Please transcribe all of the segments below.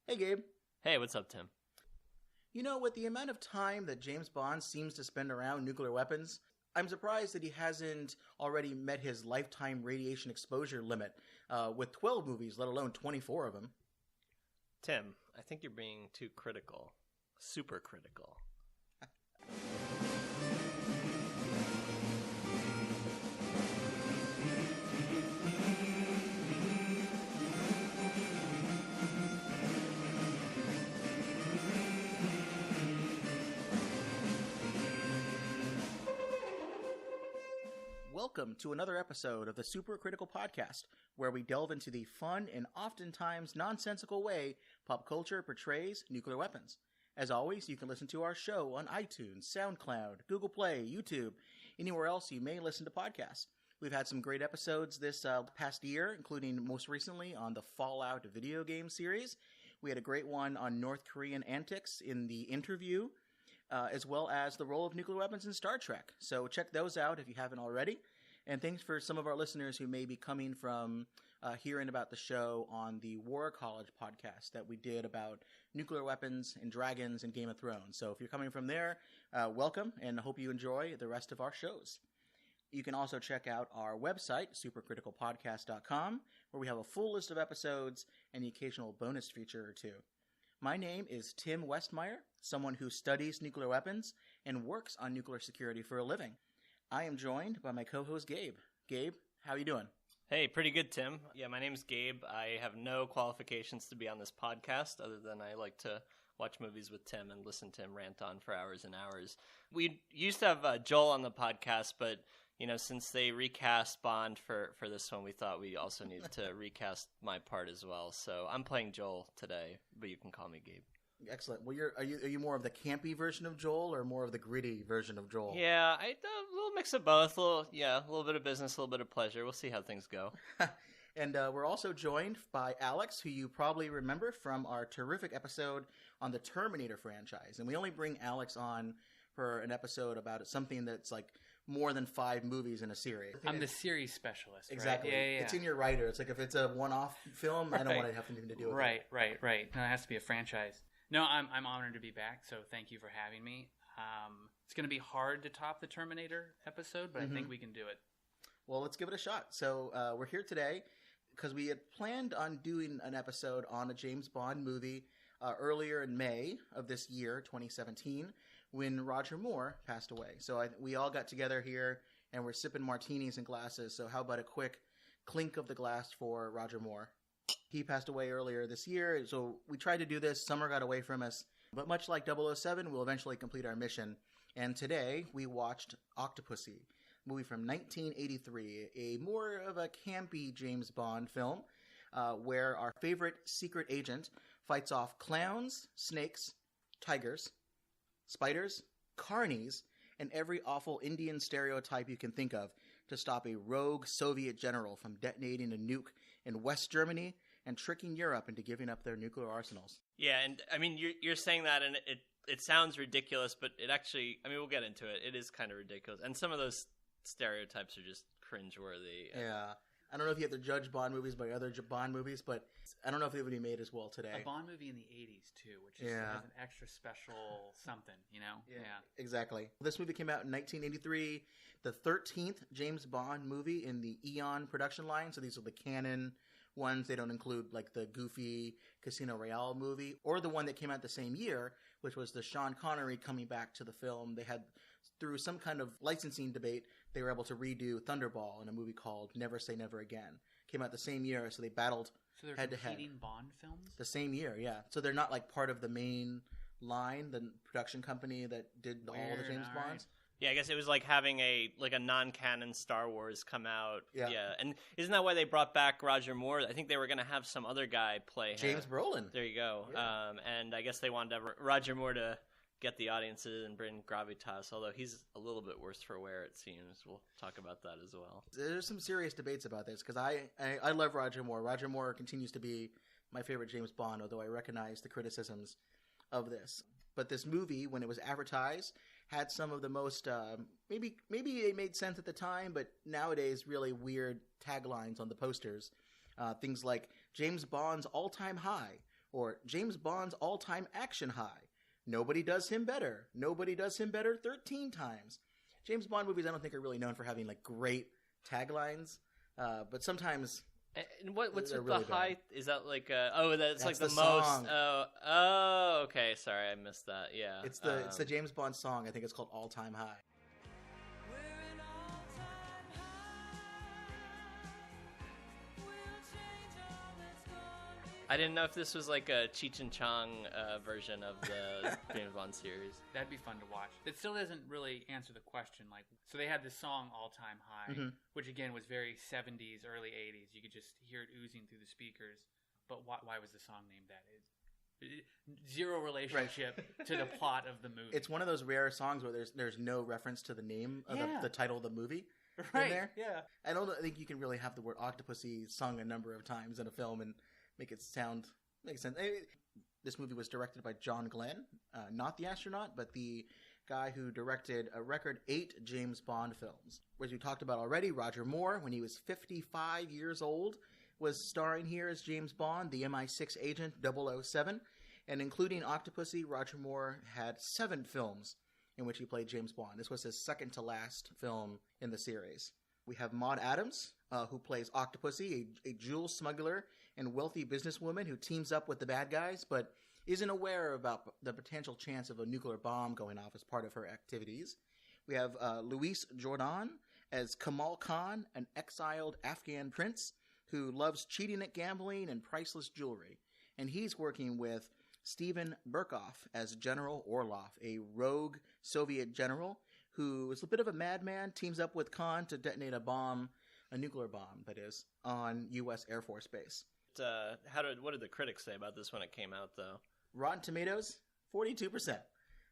Hey, Gabe. Hey, what's up, Tim? You know, with the amount of time that James Bond seems to spend around nuclear weapons, I'm surprised that he hasn't already met his lifetime radiation exposure limit with 12 movies, let alone 24 of them. Tim, I think you're being too critical. Super critical. Welcome to another episode of the Super Critical Podcast, where we delve into the fun and oftentimes nonsensical way pop culture portrays nuclear weapons. As always, you can listen to our show on iTunes, SoundCloud, Google Play, YouTube, anywhere else you may listen to podcasts. We've had some great episodes this past year, including most recently on the Fallout video game series. We had a great one on North Korean antics in The Interview, as well as the role of nuclear weapons in Star Trek. So check those out if you haven't already. And thanks for some of our listeners who may be coming from hearing about the show on the War College podcast that we did about nuclear weapons and dragons and Game of Thrones. So if you're coming from there, welcome, and hope you enjoy the rest of our shows. You can also check out our website, supercriticalpodcast.com, where we have a full list of episodes and the occasional bonus feature or two. My name is Tim Westmeyer, someone who studies nuclear weapons and works on nuclear security for a living. I am joined by my co-host, Gabe. Gabe, how are you doing? Hey, pretty good, Tim. Yeah, my name's Gabe. I have no qualifications to be on this podcast other than I like to watch movies with Tim and listen to him rant on for hours and hours. We used to have Joel on the podcast, but since they recast Bond for this one, we thought we also needed to recast my part as well. So I'm playing Joel today, but you can call me Gabe. Excellent. Well, are you more of the campy version of Joel or more of the gritty version of Joel? Yeah, a little mix of both. A little bit of business, a little bit of pleasure. We'll see how things go. And we're also joined by Alex, who you probably remember from our terrific episode on the Terminator franchise. And we only bring Alex on for an episode about something that's like more than 5 movies in a series. I'm the series specialist. Exactly. Right? Yeah. It's in your writer. It's like if it's a one-off film, right. I don't want to have anything to do with it. Right. No, it has to be a franchise. No, I'm honored to be back, so thank you for having me. It's going to be hard to top the Terminator episode, but I think we can do it. Well, let's give it a shot. So we're here today because we had planned on doing an episode on a James Bond movie earlier in May of this year, 2017, when Roger Moore passed away. So we all got together here, and we're sipping martinis and glasses. So how about a quick clink of the glass for Roger Moore? He passed away earlier this year, so we tried to do this. Summer got away from us. But much like 007, we'll eventually complete our mission. And today, we watched Octopussy, a movie from 1983, a more of a campy James Bond film, where our favorite secret agent fights off clowns, snakes, tigers, spiders, carnies, and every awful Indian stereotype you can think of to stop a rogue Soviet general from detonating a nuke in West Germany and tricking Europe into giving up their nuclear arsenals. Yeah, and I mean, you're saying that, and it sounds ridiculous, but it actually, I mean, we'll get into it. It is kind of ridiculous, and some of those stereotypes are just cringeworthy. Yeah. I don't know if you have to judge Bond movies by other Bond movies, but I don't know if they would be made as well today. A Bond movie in the 80s, too, which has an extra special something, Yeah, exactly. This movie came out in 1983, the 13th James Bond movie in the Eon production line. So these are the canon ones. They don't include like the goofy Casino Royale movie or the one that came out the same year, which was the Sean Connery coming back to the film. They had, through some kind of licensing debate, they were able to redo Thunderball in a movie called Never Say Never Again. Came out the same year, so they battled head to head. So they're competing Bond films? The same year, yeah. So they're not like part of the main line, the production company that did all the James Bonds. Yeah, I guess it was like having a non-canon Star Wars come out. Yeah. And isn't that why they brought back Roger Moore? I think they were going to have some other guy play James Brolin. There you go. Yeah. And I guess they wanted to have Roger Moore to get the audiences and bring gravitas, although he's a little bit worse for wear, it seems. We'll talk about that as well. There's some serious debates about this, because I love Roger Moore. Roger Moore continues to be my favorite James Bond, although I recognize the criticisms of this. But this movie, when it was advertised, had some of the most, maybe it made sense at the time, but nowadays really weird taglines on the posters. Things like, James Bond's all-time high, Or James Bond's all-time action high. Nobody does him better. Nobody does him better 13 times. James Bond movies I don't think are really known for having like great taglines, but sometimes... And what's with really the high? Is that like that's like the most? Song. Oh, okay. Sorry, I missed that. Yeah, it's the James Bond song. I think it's called All Time High. I didn't know if this was like a Cheech and Chong version of the James Bond series. That'd be fun to watch. It still doesn't really answer the question. Like, so they had this song "All Time High," which again was very 70s, early 80s. You could just hear it oozing through the speakers. But why was the song named that? Zero relationship to the plot of the movie. It's one of those rare songs where there's no reference to the name of the title of the movie in there. Yeah, I don't think you can really have the word Octopussy sung a number of times in a film and make it make sense. This movie was directed by John Glenn, not the astronaut, but the guy who directed a record 8 James Bond films. As we talked about already, Roger Moore, when he was 55 years old, was starring here as James Bond, the MI6 agent 007. And including Octopussy, Roger Moore had 7 films in which he played James Bond. This was his second to last film in the series. We have Maud Adams, who plays Octopussy, a jewel smuggler and wealthy businesswoman who teams up with the bad guys, but isn't aware about the potential chance of a nuclear bomb going off as part of her activities. We have Luis Jordan as Kamal Khan, an exiled Afghan prince who loves cheating at gambling and priceless jewelry. And he's working with Steven Berkoff as General Orlov, a rogue Soviet general who is a bit of a madman, teams up with Khan to detonate a nuclear bomb, that is, on U.S. Air Force Base. What did the critics say about this when it came out, though? Rotten Tomatoes, 42%.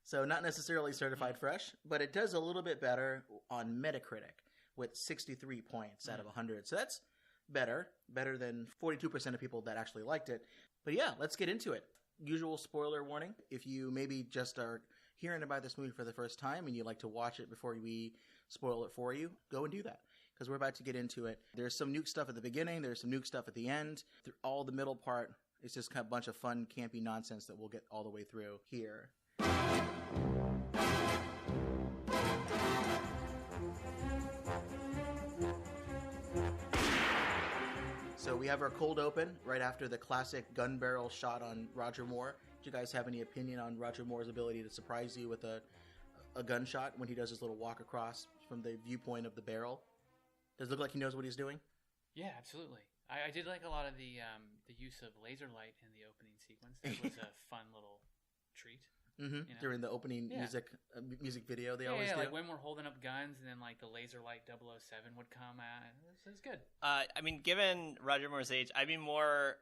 So not necessarily certified fresh, but it does a little bit better on Metacritic with 63 points out of 100. So that's better than 42% of people that actually liked it. But yeah, let's get into it. Usual spoiler warning. If you maybe just are hearing about this movie for the first time and you'd like to watch it before we spoil it for you, go and do that. Because we're about to get into it. There's some nuke stuff at the beginning. There's some nuke stuff at the end. All the middle part is just kind of a bunch of fun, campy nonsense that we'll get all the way through here. So we have our cold open right after the classic gun barrel shot on Roger Moore. Do you guys have any opinion on Roger Moore's ability to surprise you with a gunshot when he does his little walk across from the viewpoint of the barrel? Does it look like he knows what he's doing? Yeah, absolutely. I did like a lot of the use of laser light in the opening sequence. That was a fun little treat. Mm-hmm. You know? During the opening music video, they always do. Like when we're holding up guns and then like the laser light 007 would come out. It was good. I mean, given Roger Moore's age, I'd be more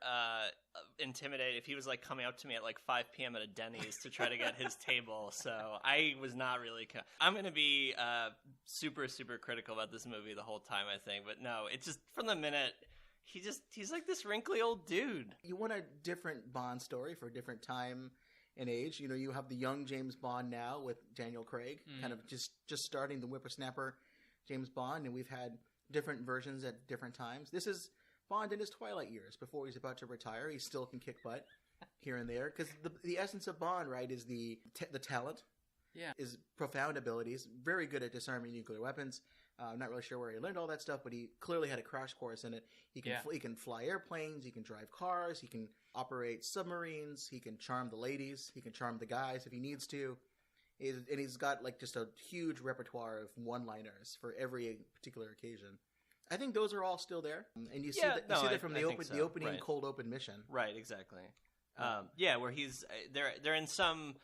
intimidated if he was like coming up to me at like 5 p.m. at a Denny's to try to get his table. So I was not really. I'm going to be super, super critical about this movie the whole time, I think. But no, it's just from the minute he's like this wrinkly old dude. You want a different Bond story for a different time and age. You know, you have the young James Bond now with Daniel Craig, kind of just starting the whippersnapper James Bond, and we've had different versions at different times. This is Bond in his twilight years, before he's about to retire. He still can kick butt here and there, because the essence of Bond, right, is the talent, is profound abilities, very good at disarming nuclear weapons. I'm not really sure where he learned all that stuff, but he clearly had a crash course in it. He can fly airplanes, he can drive cars, he can operate submarines, he can charm the ladies, he can charm the guys if he needs to. And he's got like just a huge repertoire of one-liners for every particular occasion. I think those are all still there, and you see that from the opening cold open mission. Right, exactly. Where they're in some.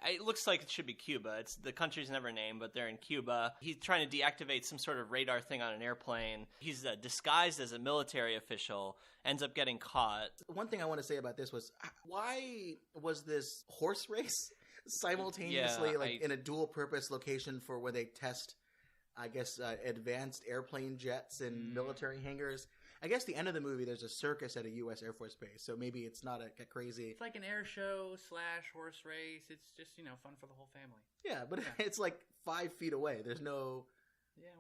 It looks like it should be Cuba. The country's never named, but they're in Cuba. He's trying to deactivate some sort of radar thing on an airplane. He's disguised as a military official, ends up getting caught. One thing I want to say about this was, why was this horse race simultaneously in a dual-purpose location for where they test, I guess, advanced airplane jets and military hangars? I guess the end of the movie, there's a circus at a U.S. Air Force Base, so maybe it's not a crazy... It's like an air show / horse race. It's just, fun for the whole family. Yeah, but it's like 5 feet away. There's no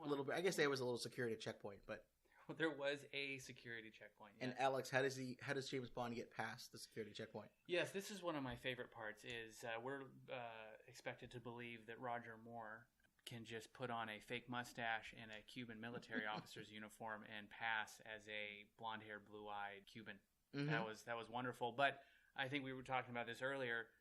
little bit... I guess there was a little security checkpoint, but... There was a security checkpoint. Yes. And Alex, how does James Bond get past the security checkpoint? Yes, this is one of my favorite parts. Is we're expected to believe that Roger Moore can just put on a fake mustache and a Cuban military officer's uniform and pass as a blonde-haired, blue-eyed Cuban. Mm-hmm. That was wonderful. But I think we were talking about this earlier.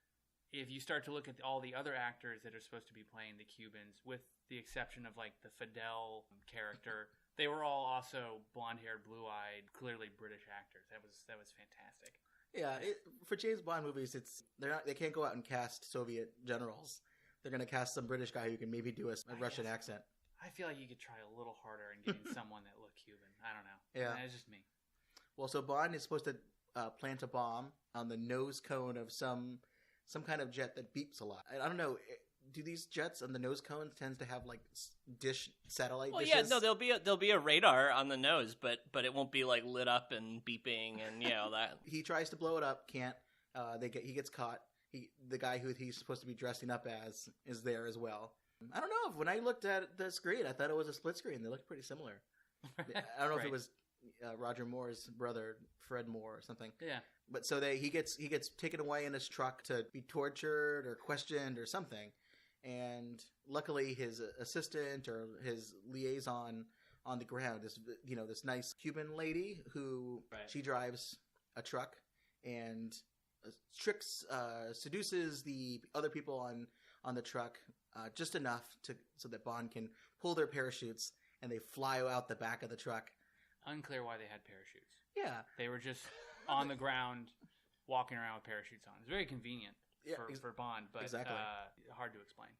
If you start to look at all the other actors that are supposed to be playing the Cubans, with the exception of like the Fidel character, they were all also blonde-haired, blue-eyed, clearly British actors. That was fantastic. Yeah, for James Bond movies, they can't go out and cast Soviet generals. They're going to cast some British guy who can maybe do a Russian accent. I feel like you could try a little harder in getting someone that looked Cuban. I don't know. Yeah, it's just me. Well, so Bond is supposed to plant a bomb on the nose cone of some kind of jet that beeps a lot. I don't know. Do these jets on the nose cones tends to have like satellite dishes? Yeah, no, there'll be a radar on the nose, but it won't be like lit up and beeping and that. He tries to blow it up, can't. He gets caught. The guy who he's supposed to be dressing up as is there as well. I don't know. When I looked at the screen, I thought it was a split screen. They looked pretty similar. I don't know if it was Roger Moore's brother, Fred Moore, or something. Yeah. But so he gets taken away in his truck to be tortured or questioned or something. And luckily, his assistant or his liaison on the ground is this nice Cuban lady who she drives a truck and seduces the other people on the truck just enough so that Bond can pull their parachutes and they fly out the back of the truck. Unclear why they had parachutes. Yeah, they were just on the ground walking around with parachutes on. It's very convenient for Bond, but exactly. Hard to explain.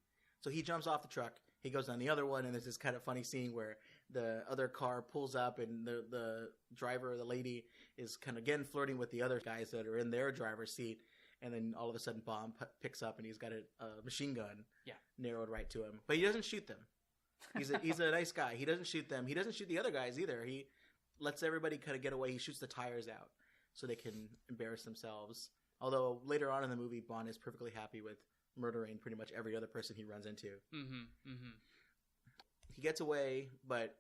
So he jumps off the truck. He goes on the other one, and there's this kind of funny scene where the other car pulls up, and the driver, the lady, is kind of again flirting with the other guys that are in their driver's seat. And then all of a sudden, Bond picks up, and he's got a machine gun narrowed right to him. But he doesn't shoot them. He's a nice guy. He doesn't shoot them. He doesn't shoot the other guys either. He lets everybody kind of get away. He shoots the tires out so they can embarrass themselves. Although later on in the movie, Bond is perfectly happy with murdering pretty much every other person he runs into. Mm-hmm. Mm-hmm. He gets away, but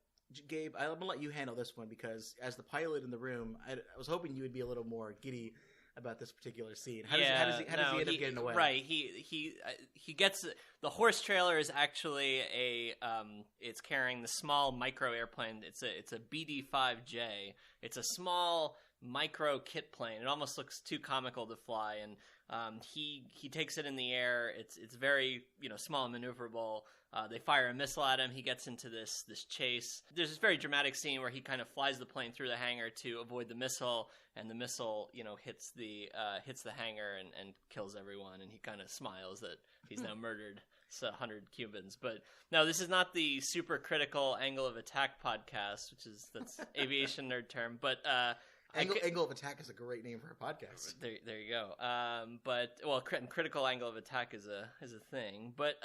Gabe, I'm going to let you handle this one because as the pilot in the room, I was hoping you would be a little more giddy about this particular scene. How does he end up getting away? Right, he gets the horse trailer is actually it's carrying the small micro airplane. It's a BD-5J. It's a small micro kit plane. It almost looks too comical to fly, and he takes it in the air. It's very small and maneuverable. They fire a missile at him. He gets into this chase. There's this very dramatic scene where he kind of flies the plane through the hangar to avoid the missile, and the missile hits the hangar and kills everyone. And he kind of smiles that he's now murdered 100 Cubans. But no, this is not the super critical angle of attack podcast, that's aviation nerd term. But Angle of Attack is a great name for a podcast. There you go. Critical angle of attack is a thing. But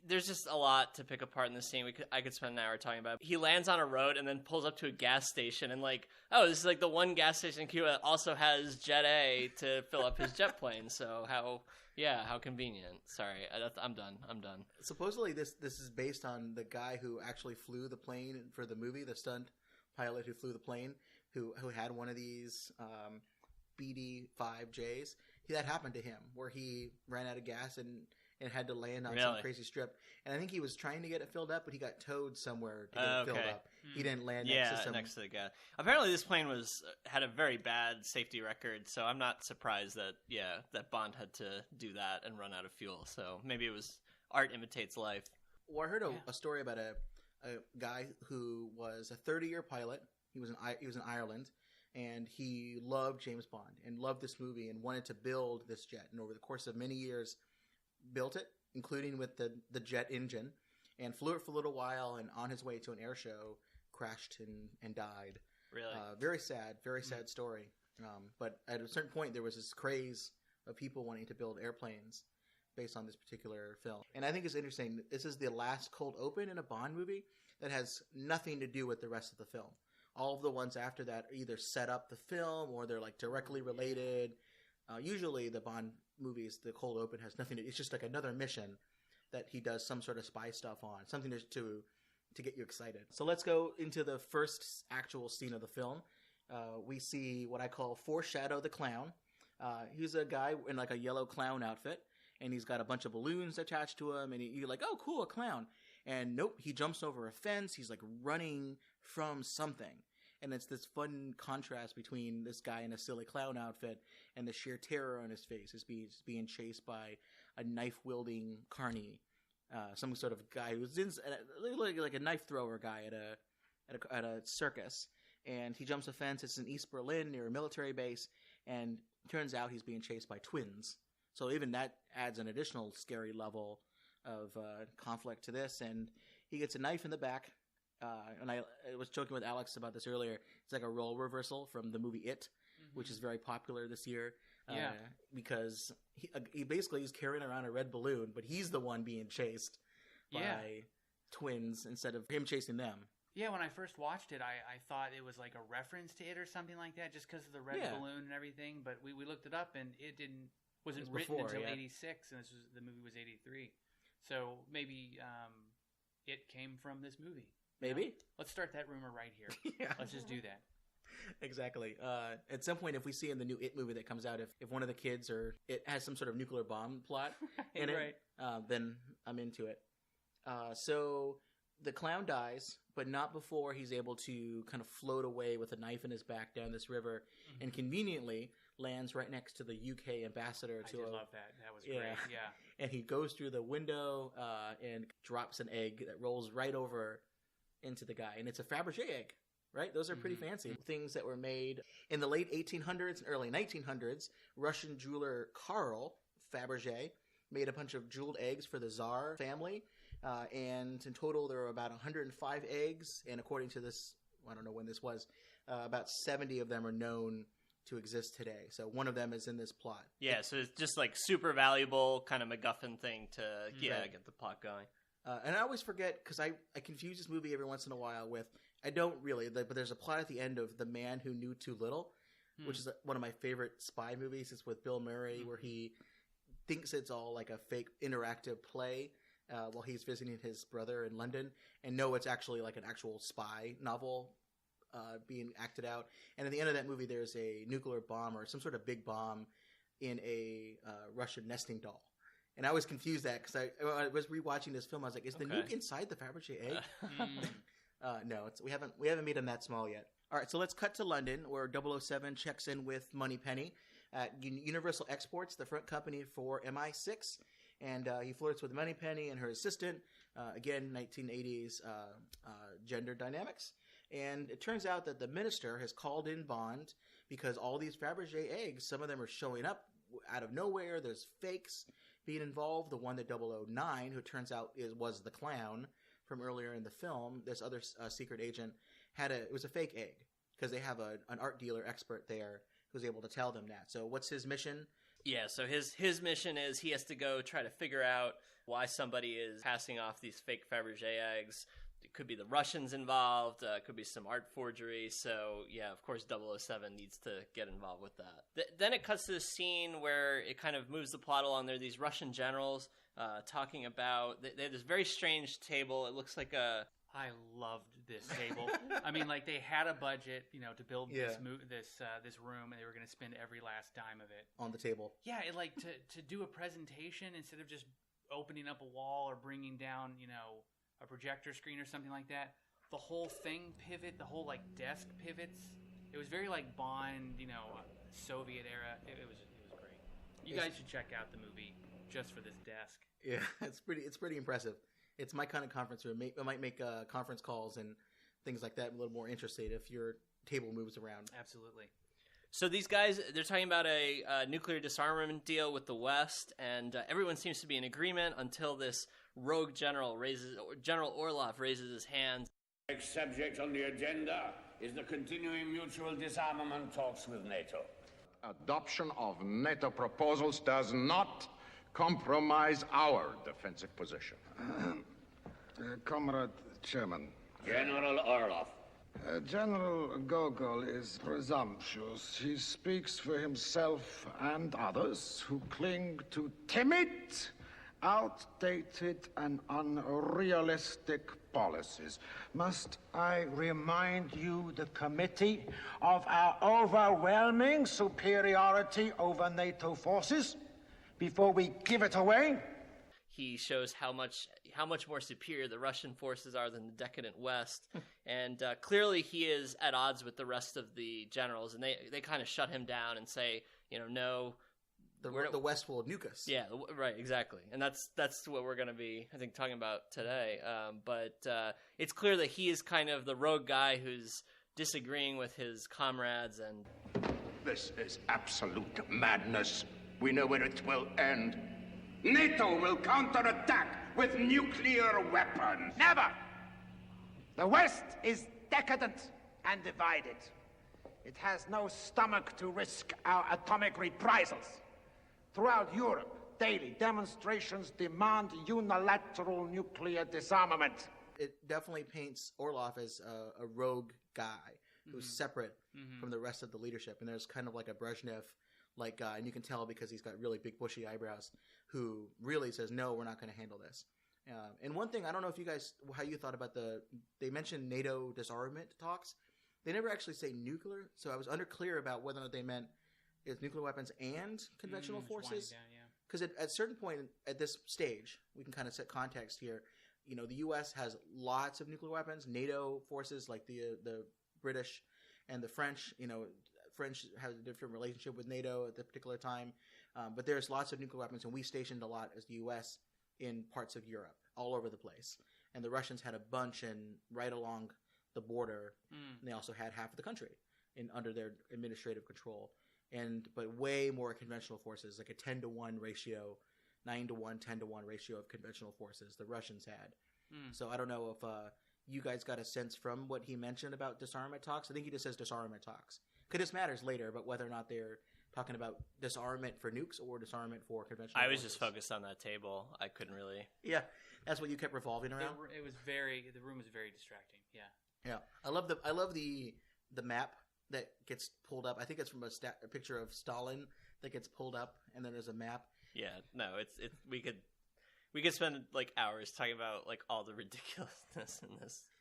there's just a lot to pick apart in this scene. I could spend an hour talking about it. He lands on a road and then pulls up to a gas station and this is like the one gas station in Cuba that also has Jet A to fill up his jet plane. So how convenient. Sorry, I'm done. Supposedly this is based on the guy who actually flew the plane for the movie, the stunt pilot who flew the plane, who had one of these BD-5Js. That happened to him, where he ran out of gas and had to land on some crazy strip. And I think he was trying to get it filled up, but he got towed somewhere to get it filled up. He didn't land next to the gas. Apparently this plane had a very bad safety record, so I'm not surprised that Bond had to do that and run out of fuel. So maybe it was art imitates life. Well, I heard a story about a guy who was a 30-year pilot. He was in Ireland, and he loved James Bond and loved this movie and wanted to build this jet. And over the course of many years, built it, including with the jet engine, and flew it for a little while. And on his way to an air show, crashed and died. Really, very sad story. But at a certain point, there was this craze of people wanting to build airplanes based on this particular film. And I think it's interesting. This is the last cold open in a Bond movie that has nothing to do with the rest of the film. All of the ones after that either set up the film or they're directly related. Usually the Bond movies, the cold open has nothing to, it's just like another mission that he does some sort of spy stuff on. Something to to get you excited. So let's go into the first actual scene of the film. We see what I call Foreshadow the Clown. He's a guy in like a yellow clown outfit, and he's got a bunch of balloons attached to him, and you're like, oh, cool, a clown. And nope, he jumps over a fence. He's like running from something. And it's this fun contrast between this guy in a silly clown outfit and the sheer terror on his face. He's being chased by a knife-wielding carny, some sort of guy who's like a knife thrower guy at a circus. And he jumps a fence. It's in East Berlin near a military base, and turns out he's being chased by twins. So even that adds an additional scary level of conflict to this. And he gets a knife in the back. And I was joking with Alex about this earlier. It's like a role reversal from the movie It, which is very popular this year. Because he basically is carrying around a red balloon, but he's the one being chased by twins instead of him chasing them. Yeah, when I first watched it, I thought it was like a reference to It or something like that, just because of the red balloon and everything. But we looked it up, and it wasn't written until '86, and the movie was '83. So maybe it came from this movie. Maybe. You know? Let's start that rumor right here. Let's just do that. Exactly. At some point, if we see in the new It movie that comes out, if one of the kids it has some sort of nuclear bomb plot in it, then I'm into it. So the clown dies, but not before he's able to kind of float away with a knife in his back down this river, and conveniently lands right next to the UK ambassador. I love that. That was great. Yeah. And he goes through the window and drops an egg that rolls right over into the guy, and it's a Fabergé egg, right? Those are pretty fancy things that were made in the late 1800s and early 1900s. Russian jeweler Karl Fabergé made a bunch of jeweled eggs for the Tsar family, and in total there were about 105 eggs, and according to this, I don't know when this was, about 70 of them are known to exist today. So one of them is in this plot. Yeah, so it's just like super valuable kind of MacGuffin thing to get the plot going. And I always forget, because I confuse this movie every once in a while with, I don't really, but there's a plot at the end of The Man Who Knew Too Little, which is one of my favorite spy movies. It's with Bill Murray, where he thinks it's all like a fake interactive play while he's visiting his brother in London. And no, it's actually like an actual spy novel being acted out. And at the end of that movie, there's a nuclear bomb or some sort of big bomb in a Russian nesting doll. And I always confused that because I was rewatching this film. I was like, "Is the nuke inside the Fabergé egg?" No, we haven't made them that small yet. All right, so let's cut to London, where 007 checks in with Moneypenny at Universal Exports, the front company for MI6, and he flirts with Moneypenny and her assistant. Again, 1980s gender dynamics. And it turns out that the minister has called in Bond because all these Fabergé eggs, some of them are showing up out of nowhere. There's fakes being involved. The one that 009, who turns out was the clown from earlier in the film, this other secret agent it was a fake egg, because they have an art dealer expert there who's able to tell them that. So what's his mission? Yeah, so his mission is he has to go try to figure out why somebody is passing off these fake Fabergé eggs. It could be the Russians involved. It could be some art forgery. So, yeah, of course, 007 needs to get involved with that. Then it cuts to this scene where it kind of moves the plot along. There are these Russian generals talking about... They have this very strange table. It looks like a... I loved this table. I mean, like, they had a budget, to build this room, and they were going to spend every last dime of it on the table. Yeah, to do a presentation instead of just opening up a wall or bringing down, a projector screen or something like that. The whole thing pivot, the whole like desk pivots. It was very like Bond, Soviet era. It was great. You guys should check out the movie just for this desk. Yeah, it's pretty impressive. It's my kind of conference room. I might make conference calls and things like that a little more interesting if your table moves around. Absolutely. So these guys, they're talking about a nuclear disarmament deal with the West, and everyone seems to be in agreement until this rogue General Orlov raises his hand. Next subject on the agenda is the continuing mutual disarmament talks with NATO. Adoption of NATO proposals does not compromise our defensive position. Comrade Chairman. General Orlov. General Gogol is presumptuous. He speaks for himself and others who cling to timid outdated and unrealistic policies. Must I remind you, the committee, of our overwhelming superiority over NATO forces before we give it away? He shows how much more superior the Russian forces are than the decadent West, and clearly he is at odds with the rest of the generals, and they kind of shut him down and say, no. The West will nuke us. Yeah, right, exactly. And that's what we're going to be, I think, talking about today. But it's clear that he is kind of the rogue guy who's disagreeing with his comrades. And This is absolute madness. We know where it will end. NATO will counterattack with nuclear weapons. Never! The West is decadent and divided. It has no stomach to risk our atomic reprisals. Throughout Europe, daily demonstrations demand unilateral nuclear disarmament. It definitely paints Orlov as a rogue guy who's separate from the rest of the leadership. And there's kind of like a Brezhnev-like guy, and you can tell because he's got really big bushy eyebrows, who really says, no, we're not going to handle this. And one thing, I don't know if you guys, how you thought about they mentioned NATO disarmament talks. They never actually say nuclear, so I was unclear about whether or not they meant it's nuclear weapons and conventional forces. Because at a certain point at this stage, we can kind of set context here. The U.S. has lots of nuclear weapons. NATO forces, like the British and the French, French have a different relationship with NATO at the particular time. But there's lots of nuclear weapons, and we stationed a lot as the U.S. in parts of Europe, all over the place. And the Russians had a bunch right along the border, and they also had half of the country under their administrative control. But way more conventional forces, like a 10-to-1 ratio, 9-to-1, 10-to-1 ratio of conventional forces the Russians had. So I don't know if you guys got a sense from what he mentioned about disarmament talks. I think he just says disarmament talks. Because this matters later, but whether or not they're talking about disarmament for nukes or disarmament for conventional forces. just focused on that table. I couldn't really... Yeah, that's what you kept revolving around? The room was very distracting, yeah. I love the map that gets pulled up. I think it's from a picture of Stalin that gets pulled up, and then there's a map. Yeah, no, we could spend like hours talking about like all the ridiculousness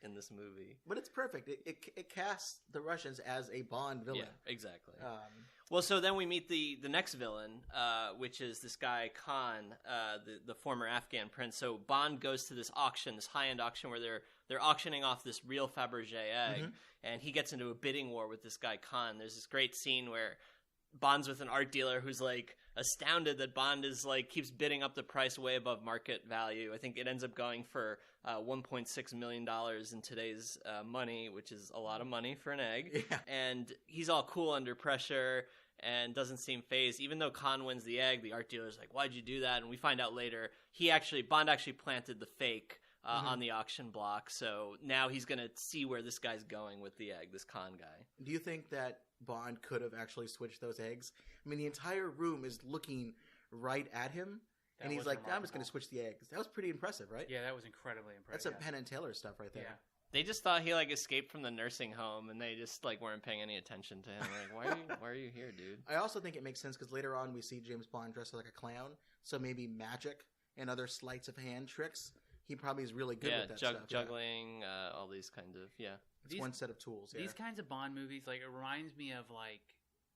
in this movie. But it's perfect. It casts the Russians as a Bond villain. Yeah, exactly. Well, so then we meet the next villain, which is this guy Khan, the former Afghan prince. So Bond goes to this auction, this high-end auction where they're auctioning off this real Fabergé egg, and he gets into a bidding war with this guy Khan. There's this great scene where Bond's with an art dealer who's like astounded that Bond is like keeps bidding up the price way above market value. I think it ends up going for $1.6 million in today's money, which is a lot of money for an egg. Yeah. And he's all cool under pressure and doesn't seem fazed. Even though Khan wins the egg, the art dealer's like, "Why'd you do that?" And we find out later Bond actually planted the fake on the auction block. So now he's going to see where this guy's going with the egg, this Khan guy. Do you think that Bond could have actually switched those eggs? I mean, the entire room is looking right at him, and he's like, "I'm just going to switch the eggs." That was pretty impressive, right? Yeah, that was incredibly impressive. That's some Penn and Teller stuff right there. Yeah. They just thought he like escaped from the nursing home, and they just like weren't paying any attention to him. Like, why are you here, dude? I also think it makes sense because later on we see James Bond dressed like a clown, so maybe magic and other sleights of hand tricks. He probably is really good with that stuff. Juggling, all these kinds of It's one set of tools. Yeah. These kinds of Bond movies, like, it reminds me of like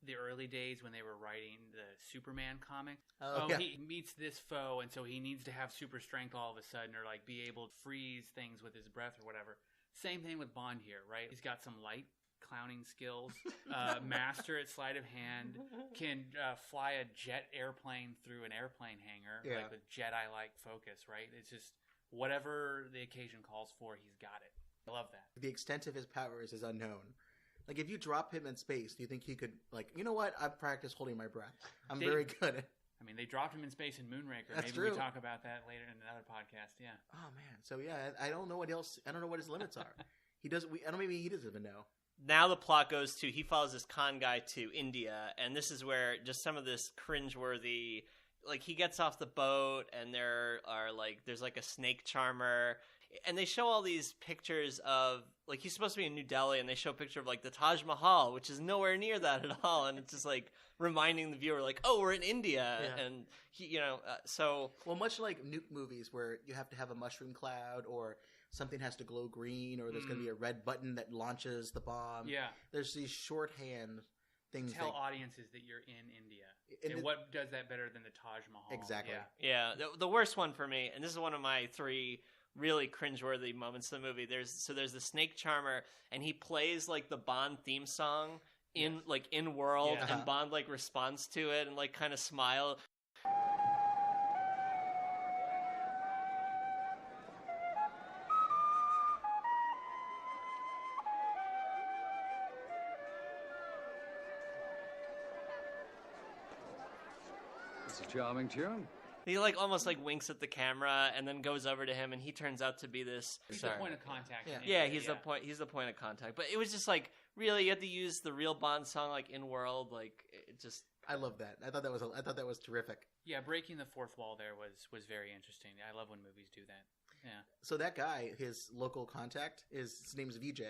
the early days when they were writing the Superman comic. He meets this foe, and so he needs to have super strength all of a sudden, or like be able to freeze things with his breath or whatever. Same thing with Bond here, right? He's got some light clowning skills, master at sleight of hand, can fly a jet airplane through an airplane hangar, like with Jedi-like focus, right? It's just whatever the occasion calls for, he's got it. I love that. The extent of his powers is unknown. Like, if you drop him in space, do you think he could, like, you know what? I've practiced holding my breath. I'm very good at... I mean, they dropped him in space in Moonraker. That's Maybe true. we talk about that later in another podcast, yeah. Oh, man. So, yeah, I don't know what else... I don't know what his limits are. Maybe he doesn't even know. Now the plot goes to, he follows this Khan guy to India, and this is where just some of this cringeworthy... Like, he gets off the boat, and there's like a snake charmer. And they show all these pictures of, like, he's supposed to be in New Delhi, and they show a picture of, like, the Taj Mahal, which is nowhere near that at all. And it's just, like, reminding the viewer, like, oh, we're in India. Yeah. And, he, so... Well, much like Nuke movies where you have to have a mushroom cloud or something has to glow green or there's going to be a red button that launches the bomb. Yeah. There's these shorthand things. Tell audiences that you're in India. And what does that better than the Taj Mahal? Exactly. Yeah. The worst one for me, and this is one of my 3 really cringeworthy moments in the movie. There's the snake charmer, and he plays like the Bond theme song in world, and Bond like responds to it and like kind of smile. It's a charming tune. He like almost like winks at the camera and then goes over to him, and he turns out to be this. He's the point of contact. Yeah, he's the point. He's the point of contact. But it was just like, really, you had to use the real Bond song like in world, like it just. I love that. I thought that was terrific. Yeah, breaking the fourth wall there was very interesting. I love when movies do that. Yeah. So that guy, his local contact, his name is VJ.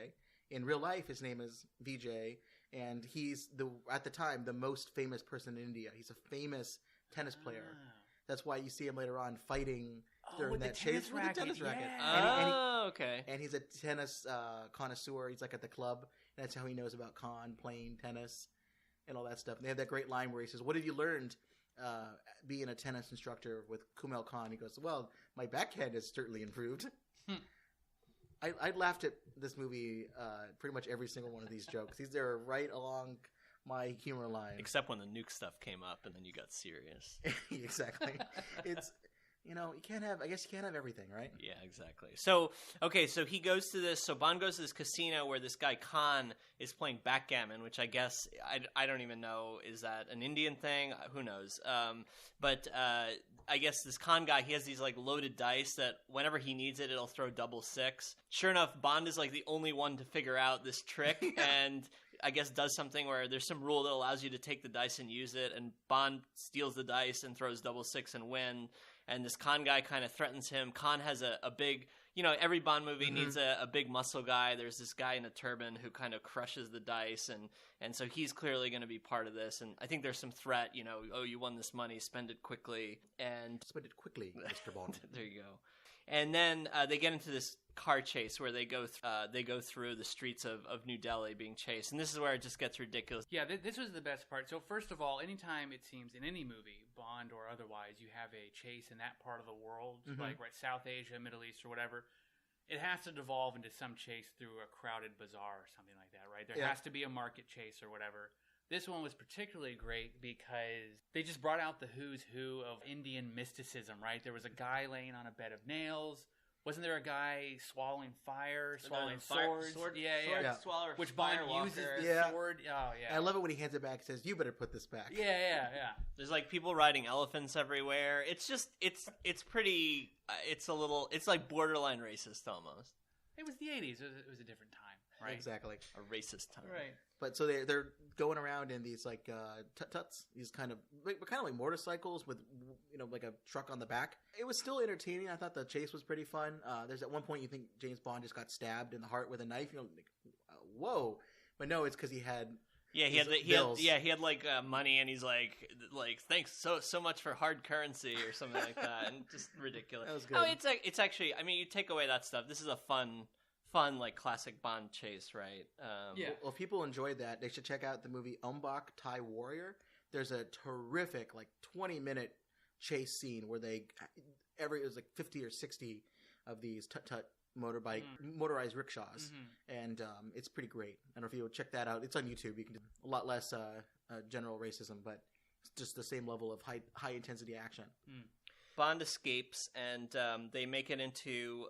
In real life, his name is VJ, and he's at the time the most famous person in India. He's a famous tennis player. That's why you see him later on fighting during that chase with the tennis racket. Yeah. Okay. And he's a tennis connoisseur. He's like at the club, and that's how he knows about playing tennis, and all that stuff. And they have that great line where he says, "What have you learned being a tennis instructor with Kumail Khan?" He goes, "Well, my backhand has certainly improved." I laughed at this movie pretty much every single one of these jokes. They're right along my humor line. Except when the nuke stuff came up and then you got serious. Exactly. It's, you can't have everything, right? Yeah, exactly. So he goes to this, so Bond goes to this casino where this guy Khan is playing backgammon, which I guess, I don't even know, is that an Indian thing? Who knows? But I guess this Khan guy, he has these like loaded dice that whenever he needs it, it'll throw 666. Sure enough, Bond is like the only one to figure out this trick and I guess does something where there's some rule that allows you to take the dice and use it, and Bond steals the dice and throws 666 and win. And this Khan guy kind of threatens him. Khan has a big, every Bond movie needs a big muscle guy. There's this guy in a turban who kind of crushes the dice, and so he's clearly going to be part of this. And I think there's some threat, oh, you won this money, spend it quickly. And spend it quickly, Mr. Bond. There you go. And then they get into this car chase where they go through the streets of New Delhi being chased, and this is where it just gets ridiculous. Yeah, this was the best part. So first of all, anytime it seems in any movie, Bond or otherwise, you have a chase in that part of the world, like South Asia, Middle East, or whatever, it has to devolve into some chase through a crowded bazaar or something like that, right? There has to be a market chase or whatever. This one was particularly great because they just brought out the who's who of Indian mysticism, right? There was a guy laying on a bed of nails. Wasn't there a guy swallowing fire, swallowing swords? Yeah. Swallower, which Bond uses the sword. Oh, yeah. I love it when he hands it back and says, "You better put this back." Yeah. There's like people riding elephants everywhere. It's just, it's pretty, it's like borderline racist almost. It was the 80s. It was a different time, right? Exactly. A racist time. Right. But so they're going around in these like tut-tuts, these kind of like motorcycles with like a truck on the back. It was still entertaining. I thought the chase was pretty fun. There's at one point you think James Bond just got stabbed in the heart with a knife. Like, whoa! But no, it's because he had. Yeah, he had like money, and he's like thanks so much for hard currency or something like that, and just ridiculous. That was good. Oh, it's actually. I mean, you take away that stuff. This is a fun like classic Bond chase, right? Well, if people enjoyed that, they should check out the movie Umbok Thai Warrior. There's a terrific like 20-minute chase scene where it was like 50 or 60 of these tut-tut motorized rickshaws, and it's pretty great. I don't know if you'll check that out. It's on YouTube. You can do a lot less general racism, but it's just the same level of high intensity action. Bond escapes, and they make it into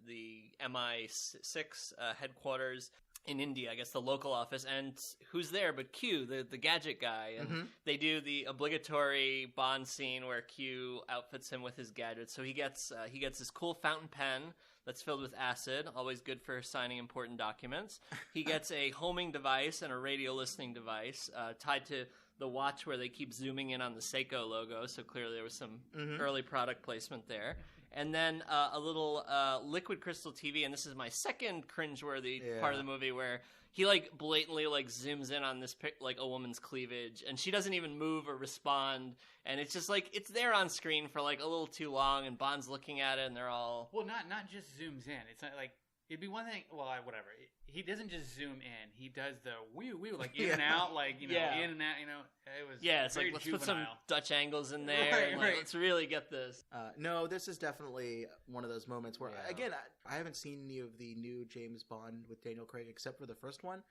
the MI6 headquarters in India, I guess the local office. And who's there but Q, the gadget guy? And they do the obligatory Bond scene where Q outfits him with his gadget. So he gets this cool fountain pen that's filled with acid, always good for signing important documents. He gets a homing device and a radio listening device tied to the watch where they keep zooming in on the Seiko logo, so clearly there was some early product placement there. And then a little liquid crystal TV, and this is my second cringeworthy part of the movie where he like blatantly like zooms in on this like a woman's cleavage, and she doesn't even move or respond, and it's just like it's there on screen for like a little too long, and Bond's looking at it, and they're all not just zooms in. It's not like it'd be one thing. Well, whatever. He doesn't just zoom in. He does the wee like in and out, like in and out. It was it's like let's juvenile. put some Dutch angles in there, and like, let's really get this. No, this is definitely one of those moments where again I haven't seen any of the new James Bond with Daniel Craig except for the first one.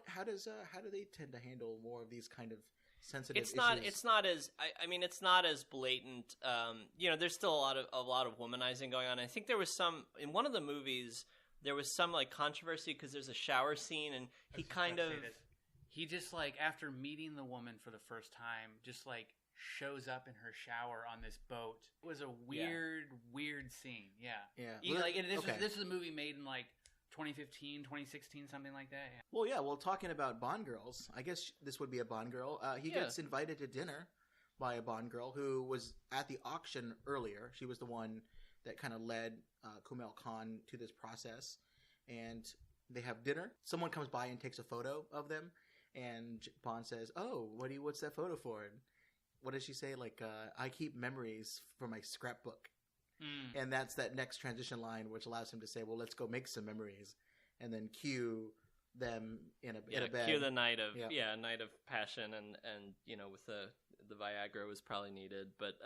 How do they tend to handle more of these kind of sensitive issues? It's not as it's not as blatant. There's still a lot of womanizing going on. I think there was some in one of the movies. There was some like controversy because there's a shower scene, and he just like after meeting the woman for the first time, just like shows up in her shower on this boat. It was a weird scene. This is a movie made in like 2015, 2016, something like that. Yeah. Well, talking about Bond girls, I guess this would be a Bond girl. He gets invited to dinner by a Bond girl who was at the auction earlier. She was the one that kind of led Kumail Khan to this process, and they have dinner. Someone comes by and takes a photo of them, and Bond says, "Oh, what's that photo for?" And what does she say? Like, "I keep memories for my scrapbook," and that's that next transition line, which allows him to say, "Well, let's go make some memories," and then cue them in a bed. Cue the night of night of passion, and with the Viagra was probably needed, but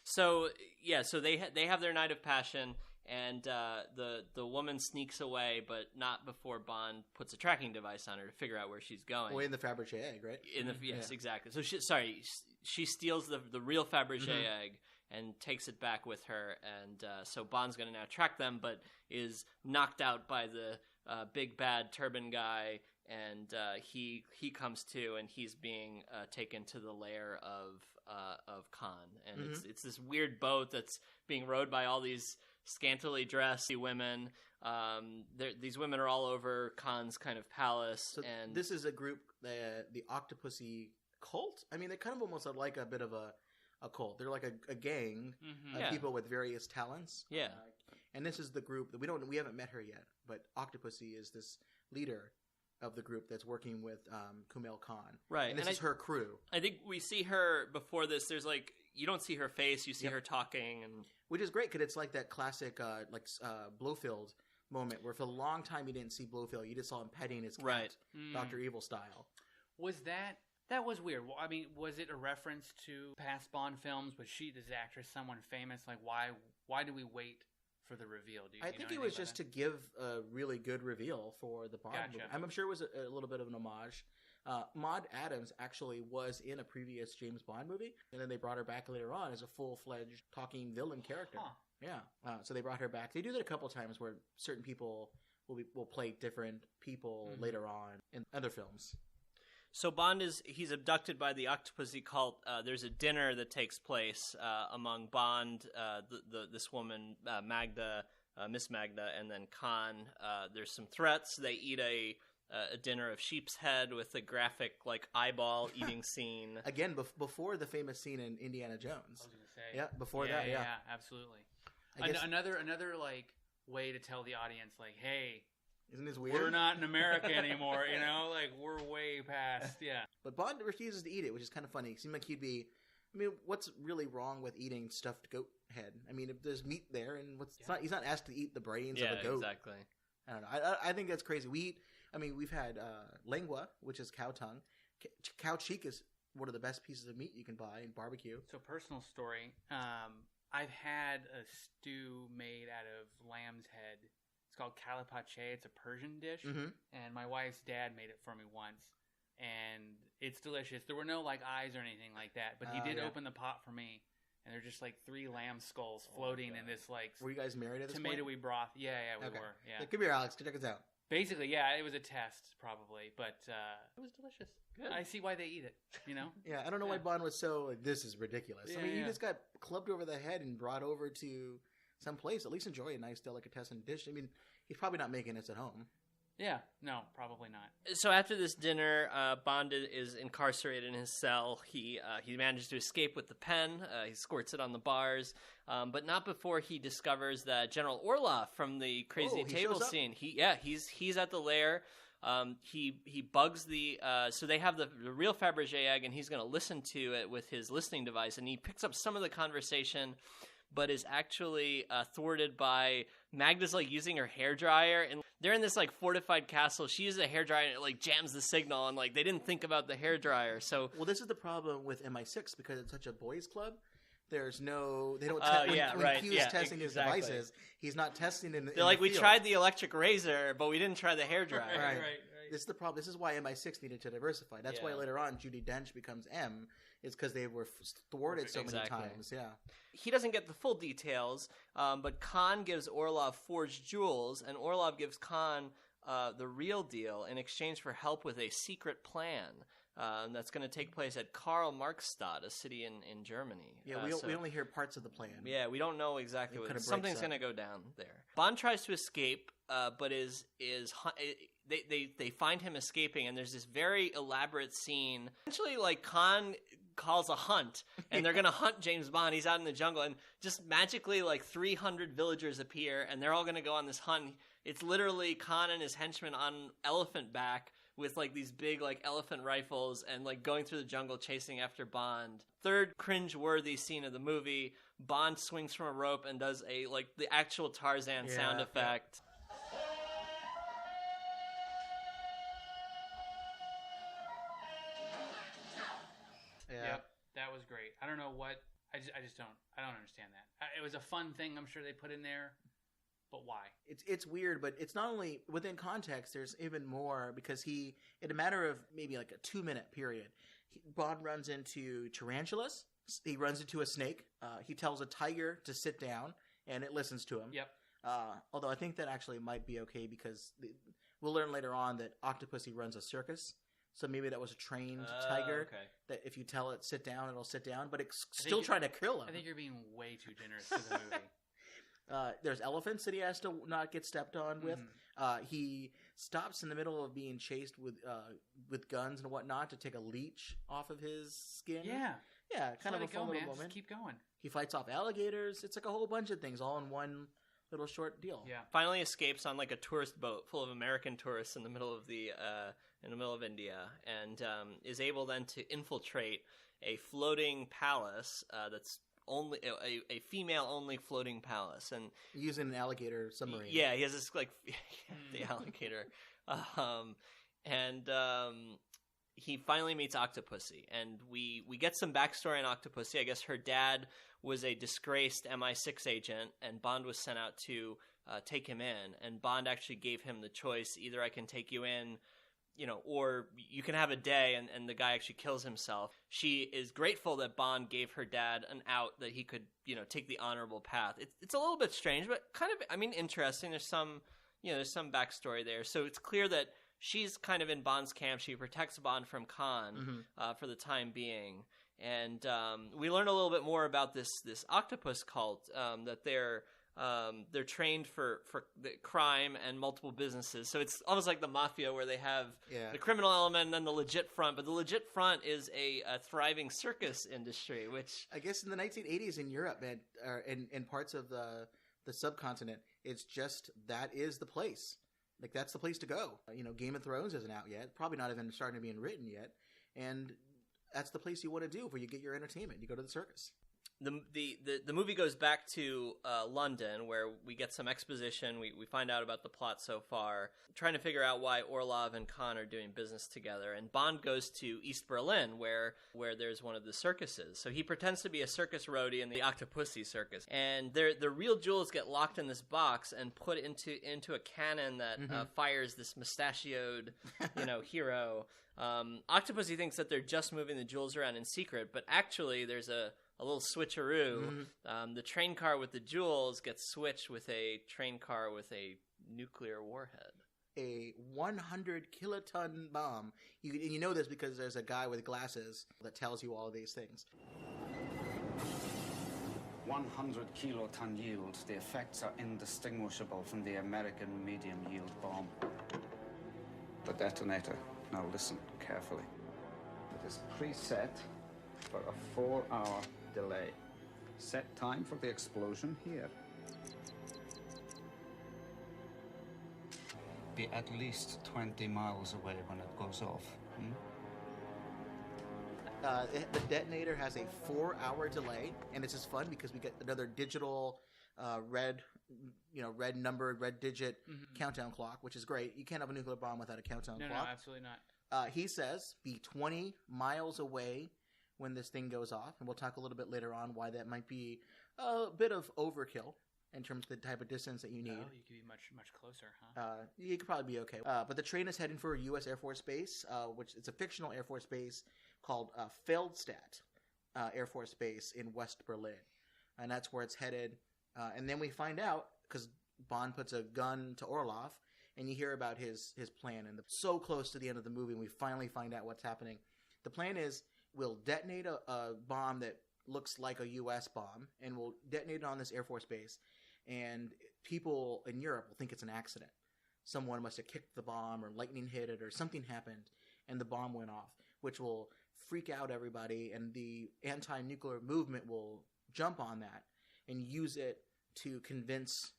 so they have their night of passion, and the woman sneaks away, but not before Bond puts a tracking device on her to figure out where she's going. Well, in the Fabergé egg, right? Yes, exactly. So she steals the real Fabergé egg and takes it back with her, and so Bond's going to now track them, but is knocked out by the big bad turban guy. And he comes to, and he's being taken to the lair of Khan, and it's this weird boat that's being rowed by all these scantily dressed women. These women are all over Khan's kind of palace, and this is a group, the Octopussy cult. I mean, they kind of almost are like a bit of a cult. They're like a gang of people with various talents. And this is the group that we haven't met her yet, but Octopussy is this leader of the group that's working with Kumail Khan. Right. And this is her crew. I think we see her before this. There's like, you don't see her face, you see her talking. Which is great, because it's like that classic Blofeld moment where for a long time you didn't see Blofeld. You just saw him petting his cat, Dr. Evil style. Was that was weird. Well, I mean, was it a reference to past Bond films? Was she, this actress, someone famous? Like, why do we wait for the reveal? I think it was just to give a really good reveal for the Bond movie. I'm sure it was a little bit of an homage. Maud Adams actually was in a previous James Bond movie, and then they brought her back later on as a full-fledged talking villain character. So they brought her back. They do that a couple times where certain people will play different people later on in other films. So Bond he's abducted by the Octopussy cult. There's a dinner that takes place among Bond, this woman Magda, Miss Magda, and then Khan. There's some threats. They eat a dinner of sheep's head with a graphic like eyeball eating scene. Again, before the famous scene in Indiana Jones. I was going to say. Before that. Yeah, absolutely. Another like way to tell the audience, like, hey. Isn't this weird? We're not in America anymore, like, we're way past, But Bond refuses to eat it, which is kind of funny. It seemed like he'd be, what's really wrong with eating stuffed goat head? I mean, if there's meat there, and he's not asked to eat the brains of a goat. Exactly. I don't know. I think that's crazy. We've had lengua, which is cow tongue. Cow cheek is one of the best pieces of meat you can buy in barbecue. So, personal story, I've had a stew made out of lamb's head. It's called calipache. It's a Persian dish, and my wife's dad made it for me once, and it's delicious. There were no like eyes or anything like that, but he did open the pot for me, and they're just like 3 lamb skulls floating in this like. Were you guys married at this point? Tomatoey broth. Yeah, we were. Yeah. Come here, Alex. Check us out. Basically, it was a test probably, but it was delicious. Good. I see why they eat it. Yeah, I don't know why Bond was so like, this is ridiculous. Yeah, he just got clubbed over the head and brought over to some place. At least enjoy a nice delicatessen dish. He's probably not making this at home. Yeah, no, probably not. So after this dinner, Bond is incarcerated in his cell. He manages to escape with the pen. He squirts it on the bars, but not before he discovers that General Orloff from the crazy table scene. He's at the lair. He bugs the so they have the real Fabergé egg, and he's going to listen to it with his listening device, and he picks up some of the conversation, but is actually thwarted by Magda's like using her hairdryer, and they're in this like fortified castle. She uses a hairdryer and it like jams the signal, and like they didn't think about the hairdryer. So this is the problem with MI6 because it's such a boys' club. There's no, they don't. When Q is testing his devices, he's not testing in. They're like, we tried the electric razor, but we didn't try the hairdryer. Right. This is the problem. This is why MI6 needed to diversify. That's why later on Judi Dench becomes M. Is because they were thwarted so many times. Yeah. He doesn't get the full details, but Khan gives Orlov forged jewels, and Orlov gives Khan the real deal in exchange for help with a secret plan. That's going to take place at Karl-Marxstadt, a city in Germany. Yeah, we only hear parts of the plan. Yeah, we don't know exactly what something's going to go down there. Bond tries to escape, but they find him escaping, and there's this very elaborate scene. Essentially, like Khan calls a hunt, and they're going to hunt James Bond. He's out in the jungle, and just magically like 300 villagers appear, and they're all going to go on this hunt. It's literally Khan and his henchmen on elephant back with like these big like elephant rifles and like going through the jungle chasing after Bond. Third cringe-worthy scene of the movie, Bond swings from a rope and does the actual Tarzan sound effect. Yep, that was great. I don't know what I don't understand that. It was a fun thing I'm sure they put in there. But why? It's weird, but it's not only within context. There's even more because in a matter of maybe like a 2-minute period, Bond runs into tarantulas. He runs into a snake. He tells a tiger to sit down, and it listens to him. Yep. Although I think that actually might be okay because we'll learn later on that Octopussy runs a circus. So maybe that was a trained tiger that if you tell it sit down, it'll sit down, but it's still trying to kill him. I think you're being way too generous to the movie. There's elephants that he has to not get stepped on with. He stops in the middle of being chased with guns and whatnot to take a leech off of his skin. Yeah, kind of a fun little moment. Just keep going. He fights off alligators. It's like a whole bunch of things all in one little short deal. Yeah. Finally escapes on like a tourist boat full of American tourists in the middle of India, and is able then to infiltrate a floating palace that's only a female-only floating palace, and using an alligator submarine. Yeah, he has this like the alligator, and he finally meets Octopussy, and we get some backstory on Octopussy. I guess her dad was a disgraced MI6 agent, and Bond was sent out to take him in, and Bond actually gave him the choice: either I can take you in, or you can have a day, and the guy actually kills himself. She is grateful that Bond gave her dad an out, that he could, take the honorable path. It's a little bit strange, but kind of, interesting. There's some backstory there. So it's clear that she's kind of in Bond's camp. She protects Bond from Khan for the time being. And we learn a little bit more about this octopus cult, that they're trained for the crime and multiple businesses. So it's almost like the mafia where they have the criminal element and then the legit front. But the legit front is a thriving circus industry, which I guess in the 1980s in Europe and in parts of the subcontinent, it's just that is the place. Like that's the place to go. Game of Thrones isn't out yet. Probably not even starting to be written yet. And that's the place you want to do where you get your entertainment. You go to the circus. The movie goes back to London, where we get some exposition. We find out about the plot so far, trying to figure out why Orlov and Khan are doing business together. And Bond goes to East Berlin, where there's one of the circuses. So he pretends to be a circus roadie in the Octopussy circus. And the real jewels get locked in this box and put into a cannon that fires this mustachioed, hero. Octopussy thinks that they're just moving the jewels around in secret, but actually there's a little switcheroo. The train car with the jewels gets switched with a train car with a nuclear warhead. A 100-kiloton bomb. You know this because there's a guy with glasses that tells you all of these things. 100-kiloton yield. The effects are indistinguishable from the American medium-yield bomb. the detonator. Now listen carefully. It is preset for a 4-hour delay. Set time for the explosion here. Be at least 20 miles away when it goes off. The detonator has a 4-hour delay, and it's just fun because we get another digital red numbered, red digit countdown clock, which is great. You can't have a nuclear bomb without a countdown clock. No, absolutely not. He says be 20 miles away when this thing goes off, and we'll talk a little bit later on why that might be a bit of overkill in terms of the type of distance that you need. Oh, you could be much closer, huh? You could probably be okay. But the train is heading for a U.S. Air Force Base, which it's a fictional Air Force base called Feldstadt Air Force Base in West Berlin. And that's where it's headed. And then we find out, because Bond puts a gun to Orlov, and you hear about his plan. And so close to the end of the movie, we finally find out what's happening. The plan is we'll detonate a bomb that looks like a U.S. bomb, and we'll detonate it on this Air Force base. And people in Europe will think it's an accident. Someone must have kicked the bomb, or lightning hit it, or something happened, and the bomb went off, which will freak out everybody, and the anti-nuclear movement will jump on that and use it to convince,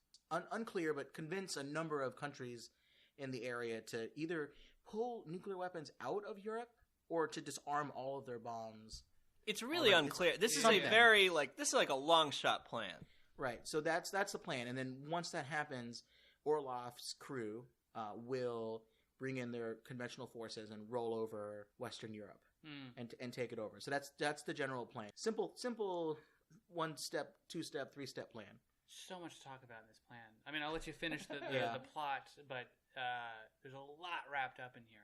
unclear, but convince a number of countries in the area to either pull nuclear weapons out of Europe or to disarm all of their bombs. It's really unclear. This is like a long shot plan. Right. So that's the plan. And then once that happens, Orlov's crew will bring in their conventional forces and roll over Western Europe and take it over. So that's the general plan. Simple 1-step, 2-step, 3-step plan. So much to talk about in this plan. I mean, I'll let you finish the plot, but there's a lot wrapped up in here.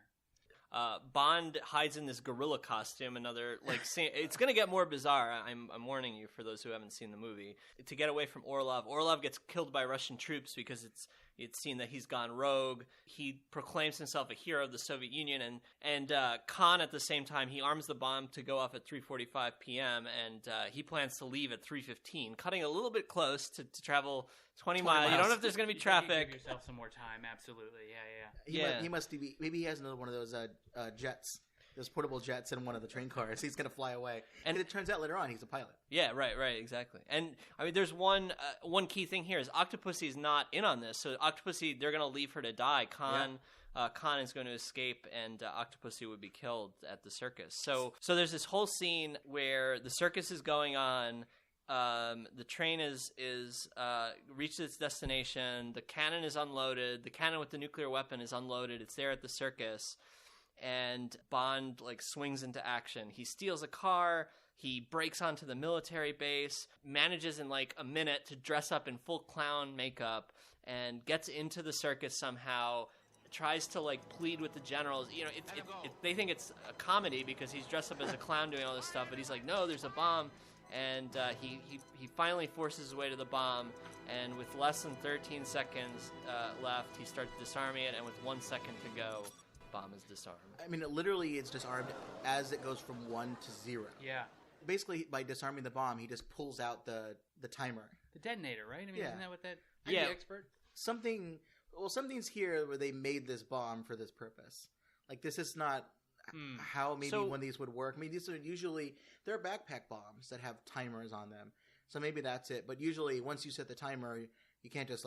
Bond hides in this gorilla costume. It's going to get more bizarre. I'm warning you, for those who haven't seen the movie, to get away from Orlov. Orlov gets killed by Russian troops because it's seen that he's gone rogue. He proclaims himself a hero of the Soviet Union, and Khan at the same time, he arms the bomb to go off at 3:45 p.m. and he plans to leave at 3:15, cutting a little bit close to travel 20 miles. You don't know if there's going to be traffic. Give yourself some more time. Absolutely. Yeah. He must be. Maybe he has another one of those jets, those portable jets in one of the train cars. He's going to fly away. And it turns out later on he's a pilot. Yeah, right, exactly. And I mean, there's one key thing here is Octopussy's not in on this. So Octopussy, they're going to leave her to die. Khan is going to escape, and Octopussy would be killed at the circus. So there's this whole scene where the circus is going on. The train is reached its destination. The cannon is unloaded. The cannon with the nuclear weapon is unloaded. It's there at the circus, and Bond swings into action. He steals a car. He breaks onto the military base. Manages in a minute to dress up in full clown makeup and gets into the circus somehow. Tries to plead with the generals. They think it's a comedy because he's dressed up as a clown doing all this stuff, but he's like, no, there's a bomb. And he finally forces his way to the bomb, and with less than 13 seconds left, he starts disarming it, and with 1 second to go, bomb is disarmed. I mean, literally, it's disarmed as it goes from 1 to 0. Yeah. Basically, by disarming the bomb, he just pulls out the timer. The detonator, right? I mean, isn't that what that... Are you the expert? Something's here where they made this bomb for this purpose. This is not... how one of these would work. I mean, these are usually, they're backpack bombs that have timers on them. So maybe that's it. But usually, once you set the timer, you can't just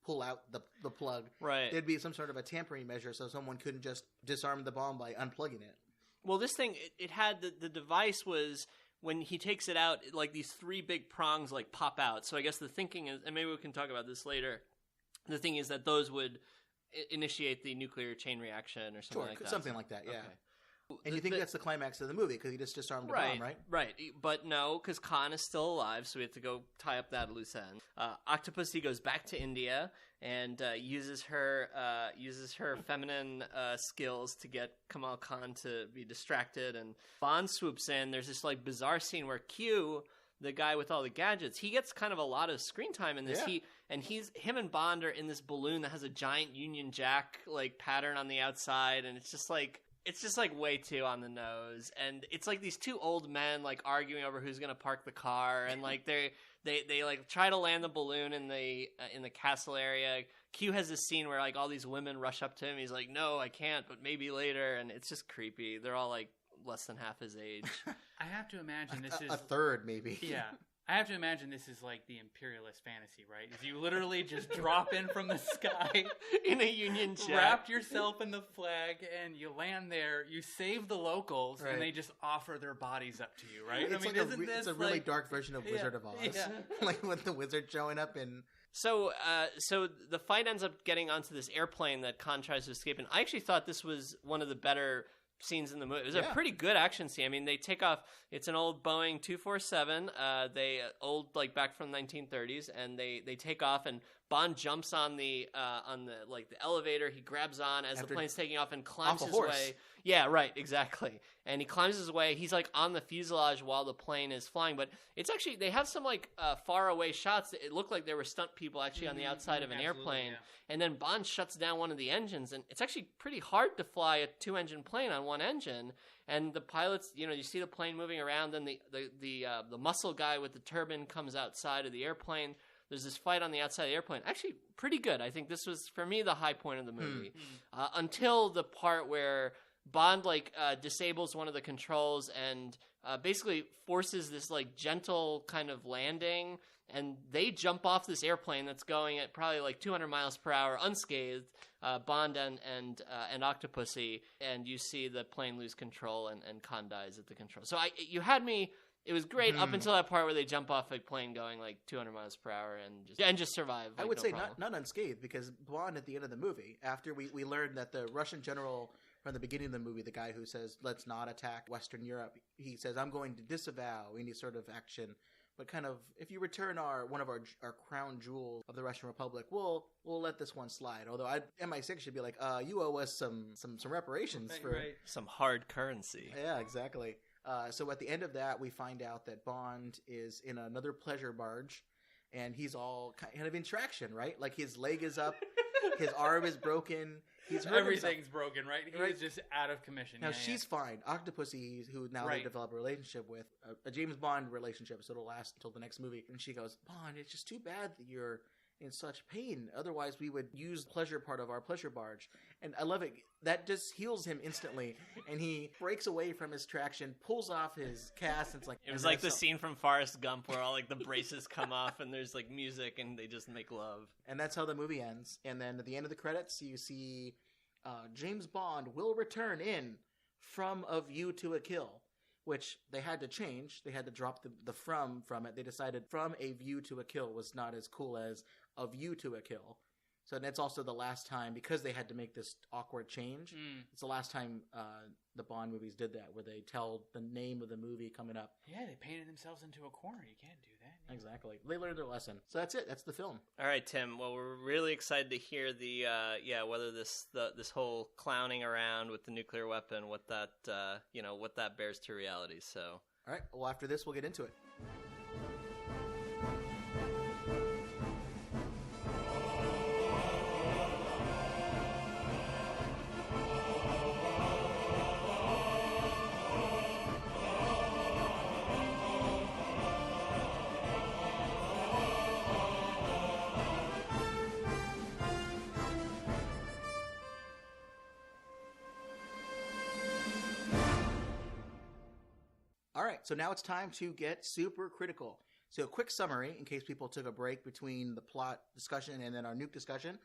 pull out the plug. Right. There'd be some sort of a tampering measure so someone couldn't just disarm the bomb by unplugging it. Well, this thing, it had, the device was, when he takes it out, these 3 big prongs pop out. So I guess the thinking is, and maybe we can talk about this later, the thing is that those would initiate the nuclear chain reaction or something like that. Something like that, yeah. Okay. And you think that's the climax of the movie because he just disarmed the bomb, right? Right. But no, because Khan is still alive, so we have to go tie up that loose end. Octopussy goes back to India and uses her feminine skills to get Kamal Khan to be distracted. And Bond swoops in. There's this bizarre scene where Q, the guy with all the gadgets, he gets kind of a lot of screen time in this. Yeah. Him and Bond are in this balloon that has a giant Union Jack pattern on the outside, and it's just It's just like way too on the nose, and it's like these two old men like arguing over who's gonna park the car, and like they like try to land the balloon in the castle area. Q has this scene where like all these women rush up to him. He's like, "No, I can't, but maybe later," and it's just creepy. They're all like less than half his age. I have to imagine this is a third, maybe. Yeah. I have to imagine this is like the imperialist fantasy, right? Is you literally just drop in from the sky in a Union Jack, wrapped yourself in the flag, and you land there. You save the locals, right. and they just offer their bodies up to you, right? It's it's a really dark version of Wizard of Oz, like with the wizard showing up in. So the fight ends up getting onto this airplane that Khan tries to escape, and I actually thought this was one of the better scenes in the movie. It was a pretty good action scene. I mean, they take off. It's an old Boeing 247. Old like back from the 1930s, and they take off, and Bond jumps on the elevator. He grabs on as the plane's taking off and climbs his way. Yeah, right, exactly. And he climbs his way. He's like on the fuselage while the plane is flying. But it's actually, they have some like far away shots. It looked like there were stunt people actually on the outside of an airplane. Yeah. And then Bond shuts down one of the engines, and it's actually pretty hard to fly a 2-engine plane on one engine. And the pilots, you see the plane moving around. Then the muscle guy with the turban comes outside of the airplane. There's this fight on the outside of the airplane. Actually, pretty good. I think this was, for me, the high point of the movie. Until the part where Bond disables one of the controls and basically forces this like gentle kind of landing, and they jump off this airplane that's going at probably like 200 miles per hour unscathed. Bond and Octopussy, and you see the plane lose control, and Khan dies at the control. So you had me. It was great up until that part where they jump off a plane going like 200 miles per hour and just survive. Like, I would say not unscathed, because Bond at the end of the movie, after we learned that the Russian general from the beginning of the movie, the guy who says let's not attack Western Europe, he says I'm going to disavow any sort of action, but kind of if you return one of our crown jewels of the Russian Republic, we'll let this one slide. Although MI6 should be like, you owe us some reparations for some hard currency. Yeah, exactly. So at the end of that, we find out that Bond is in another pleasure barge, and he's all kind of in traction, right? Like his leg is up, his arm is broken. Everything's broken, right? He's just out of commission. Now she's fine. Octopussy, who now they develop a relationship with, a James Bond relationship, so it'll last until the next movie. And she goes, Bond, it's just too bad that you're in such pain. Otherwise, we would use the pleasure part of our pleasure barge. And I love it. That just heals him instantly. And he breaks away from his traction, pulls off his cast. And it's like it was like the scene from Forrest Gump where all like the braces come off and there's like music and they just make love. And that's how the movie ends. And then at the end of the credits, you see James Bond will return in From a View to a Kill, which they had to change. They had to drop the from it. They decided From a View to a Kill was not as cool as A View to a Kill. So that's also the last time, because they had to make this awkward change. It's the last time the Bond movies did that, where they tell the name of the movie coming up. Yeah, they painted themselves into a corner. You can't do that. Yeah. Exactly. They learned their lesson. So that's it. That's the film. All right, Tim. Well, we're really excited to hear the whether this whole clowning around with the nuclear weapon, what that bears to reality. So. All right. Well, after this, we'll get into it. So now it's time to get super critical. So a quick summary, in case people took a break between the plot discussion and then our nuke discussion.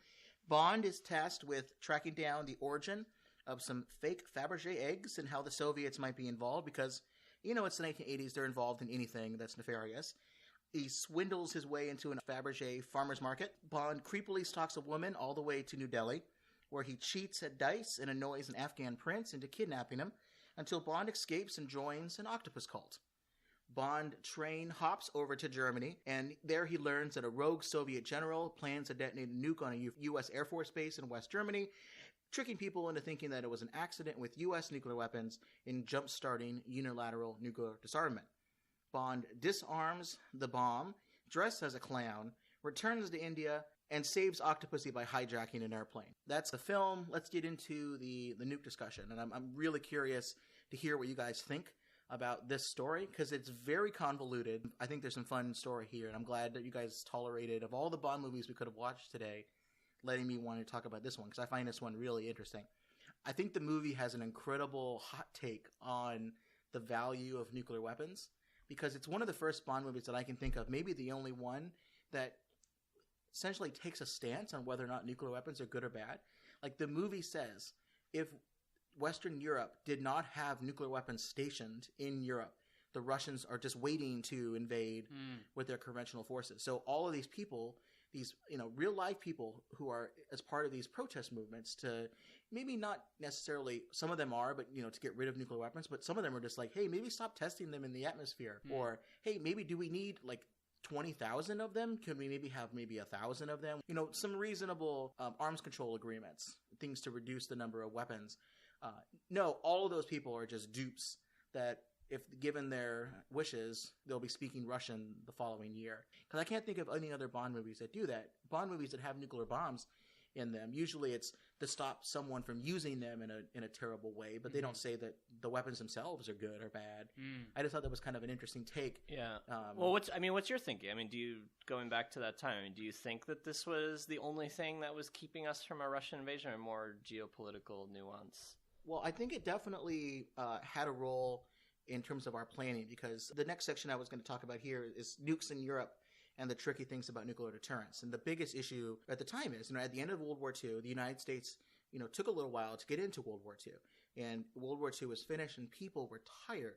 Bond is tasked with tracking down the origin of some fake Fabergé eggs and how the Soviets might be involved, because, it's the 1980s, they're involved in anything that's nefarious. He swindles his way into a Fabergé farmer's market. Bond creepily stalks a woman all the way to New Delhi, where he cheats at dice and annoys an Afghan prince into kidnapping him, until Bond escapes and joins an octopus cult. Bond train hops over to Germany, and there he learns that a rogue Soviet general plans to detonate a nuke on a U.S. Air Force base in West Germany, tricking people into thinking that it was an accident with U.S. nuclear weapons in jump-starting unilateral nuclear disarmament. Bond disarms the bomb, dressed as a clown, returns to India, and saves Octopussy by hijacking an airplane. That's the film. Let's get into the nuke discussion. And I'm really curious to hear what you guys think about this story, because it's very convoluted. I think there's some fun story here, and I'm glad that you guys tolerated, of all the Bond movies we could have watched today, letting me want to talk about this one, because I find this one really interesting. I think the movie has an incredible hot take on the value of nuclear weapons, because it's one of the first Bond movies that I can think of, maybe the only one, that essentially takes a stance on whether or not nuclear weapons are good or bad. Like, the movie says, if Western Europe did not have nuclear weapons stationed in Europe, the Russians are just waiting to invade with their conventional forces. So all of these people, these real life people who are as part of these protest movements, to maybe not necessarily, some of them are, but to get rid of nuclear weapons, but some of them are just like, hey, maybe stop testing them in the atmosphere, or hey, maybe do we need like 20,000 of them? Could we maybe have 1,000 of them? Some reasonable arms control agreements, things to reduce the number of weapons. No, all of those people are just dupes that, if given their wishes, they'll be speaking Russian the following year. Because I can't think of any other Bond movies that do that. Bond movies that have nuclear bombs in them, usually it's to stop someone from using them in a terrible way, but they don't say that the weapons themselves are good or bad. I just thought that was kind of an interesting take. Yeah. Well, what's your thinking? I mean, going back to that time, do you think that this was the only thing that was keeping us from a Russian invasion, or more geopolitical nuance? Well, I think it definitely had a role in terms of our planning, because the next section I was going to talk about here is nukes in Europe and the tricky things about nuclear deterrence. And the biggest issue at the time is, at the end of World War II, the United States, took a little while to get into World War II. And World War II was finished, and people were tired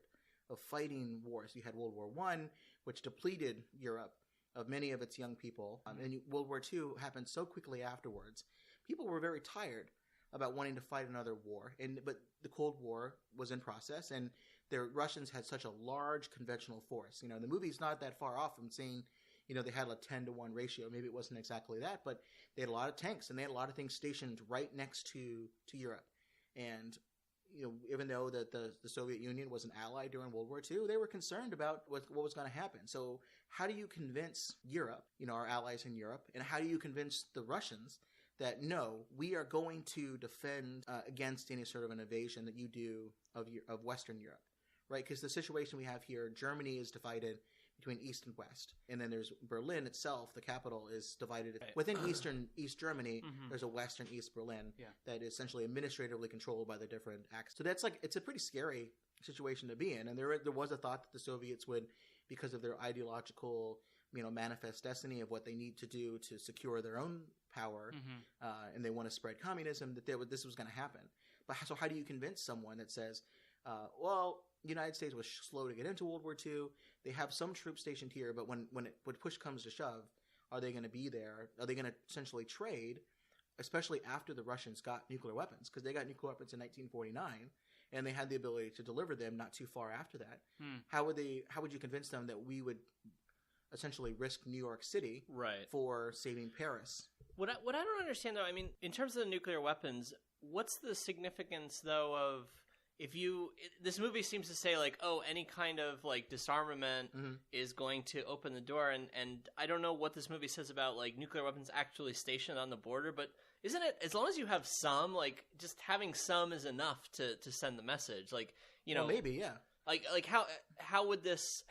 of fighting wars. You had World War I, which depleted Europe of many of its young people. And World War II happened so quickly afterwards. People were very tired about wanting to fight another war. But the Cold War was in process, and the Russians had such a large conventional force. The movie's not that far off from saying, they had a 10-to-1 ratio. Maybe it wasn't exactly that, but they had a lot of tanks, and they had a lot of things stationed right next to Europe. And, even though the Soviet Union was an ally during World War II, they were concerned about what was going to happen. So how do you convince Europe, our allies in Europe, and how do you convince the Russians that, no, we are going to defend against any sort of an invasion that you do of Western Europe, right? Because the situation we have here, Germany is divided between East and West. And then there's Berlin itself, the capital, is divided. Within East Germany, there's a Western East Berlin that is essentially administratively controlled by the different acts. So that's it's a pretty scary situation to be in. And there was a thought that the Soviets would, because of their ideological, manifest destiny of what they need to do to secure their own power, and they want to spread communism, that this was going to happen. But so how do you convince someone that says, well, the United States was slow to get into World War II. They have some troops stationed here, but when push comes to shove, are they going to be there? Are they going to essentially trade, especially after the Russians got nuclear weapons? Because they got nuclear weapons in 1949, and they had the ability to deliver them not too far after that. How would you convince them that we would essentially risk New York City for saving Paris? What I don't understand, though, I mean, in terms of the nuclear weapons, what's the significance, though, of this movie seems to say, like, oh, any kind of, like, disarmament is going to open the door, and I don't know what this movie says about, like, nuclear weapons actually stationed on the border, but isn't it, as long as you have some, like, just having some is enough to send the message, like, Well, maybe, yeah. Like how would this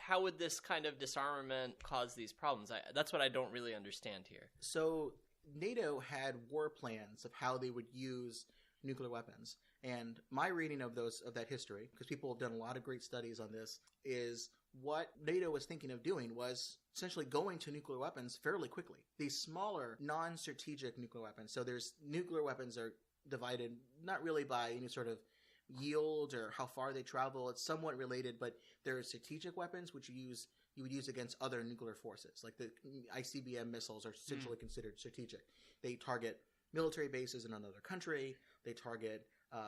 kind of disarmament cause these problems? That's what I don't really understand here. So NATO had war plans of how they would use nuclear weapons. And my reading of that history, because people have done a lot of great studies on this, is what NATO was thinking of doing was essentially going to nuclear weapons fairly quickly. These smaller, non-strategic nuclear weapons. So nuclear weapons are divided not really by any sort of yield or how far they travel. It's somewhat related, but there are strategic weapons which you would use against other nuclear forces. Like the ICBM missiles are essentially considered strategic. They target military bases in another country. They target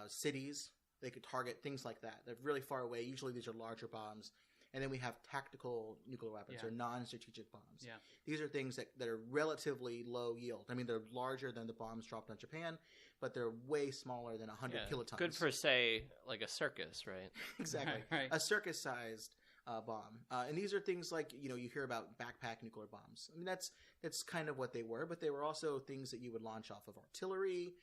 cities. They could target things like that. They're really far away. Usually these are larger bombs. And then we have tactical nuclear weapons or non-strategic bombs. Yeah. These are things that are relatively low yield. I mean, they're larger than the bombs dropped on Japan, but they're way smaller than 100 kilotons. Good for, say, like a circus, right? Exactly. Right. A circus-sized bomb. And these are things like, you hear about backpack nuclear bombs. I mean, that's kind of what they were, but they were also things that you would launch off of artillery.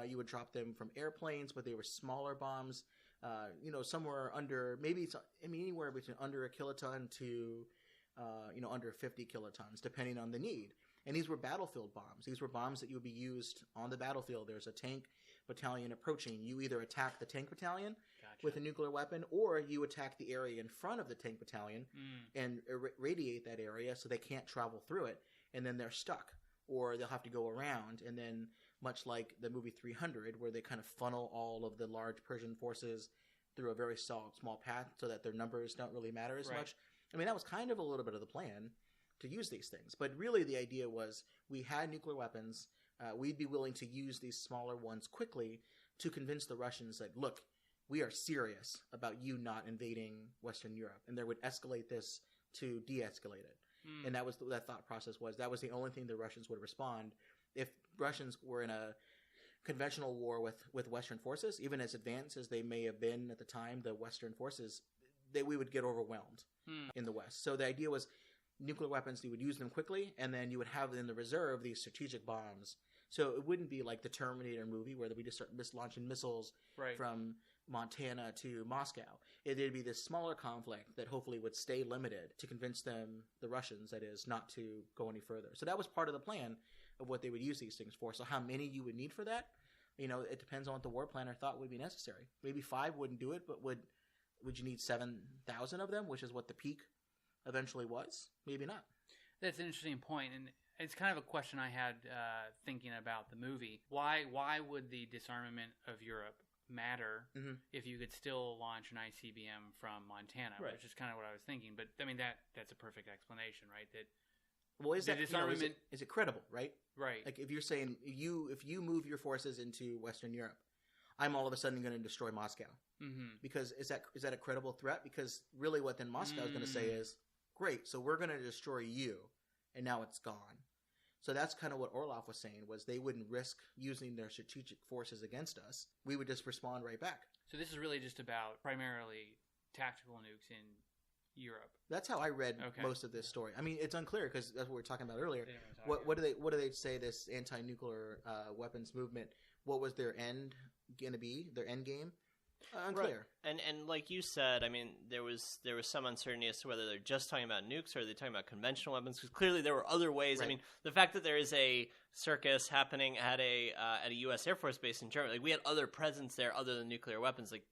You would drop them from airplanes, but they were smaller bombs. Somewhere under, anywhere between under a kiloton to, under 50 kilotons, depending on the need. And these were battlefield bombs. These were bombs that you would be used on the battlefield. There's a tank battalion approaching. You either attack the tank battalion with a nuclear weapon, or you attack the area in front of the tank battalion and irradiate that area so they can't travel through it, and then they're stuck, or they'll have to go around, and then much like the movie 300, where they kind of funnel all of the large Persian forces through a very small path so that their numbers don't really matter as much. I mean, that was kind of a little bit of the plan to use these things. But really the idea was we had nuclear weapons. We'd be willing to use these smaller ones quickly to convince the Russians that, look, we are serious about you not invading Western Europe. And they would escalate this to de-escalate it. And that was that thought process was. That was the only thing the Russians would respond. If Russians were in a conventional war with Western forces, even as advanced as they may have been at the time, the Western forces, we would get overwhelmed in the West. So the idea was nuclear weapons, you would use them quickly, and then you would have in the reserve these strategic bombs. So it wouldn't be like the Terminator movie where we just start launching missiles from Montana to Moscow. It'd be this smaller conflict that hopefully would stay limited to convince them, the Russians, that is, not to go any further. So that was part of the plan of what they would use these things for. So how many you would need for that, it depends on what the war planner thought would be necessary. Maybe 5 wouldn't do it, but would you need 7,000 of them, which is what the peak eventually was? Maybe not. That's an interesting point, and it's kind of a question I had thinking about the movie. Why would the disarmament of Europe matter if you could still launch an ICBM from Montana? Which is kind of what I was thinking. But I mean, that's a perfect explanation, right? That is that disarmament is it credible, right? Right. Like if you're saying if you move your forces into Western Europe, I'm all of a sudden going to destroy Moscow. Because is that a credible threat? Because really, what then Moscow is going to say is, great, so we're going to destroy you, and now it's gone. So that's kind of what Orlov was saying, was they wouldn't risk using their strategic forces against us. We would just respond right back. So this is really just about primarily tactical nukes in Europe. That's how I read most of this story. I mean, it's unclear because that's what we were talking about earlier. What do they say this anti-nuclear weapons movement, what was their end going to be, their end game? Unclear. Right. And like you said, I mean, there was some uncertainty as to whether they're just talking about nukes or are they talking about conventional weapons, because clearly there were other ways. Right. I mean, the fact that there is a circus happening at a U.S. Air Force base in Germany, like we had other presence there other than nuclear weapons. Like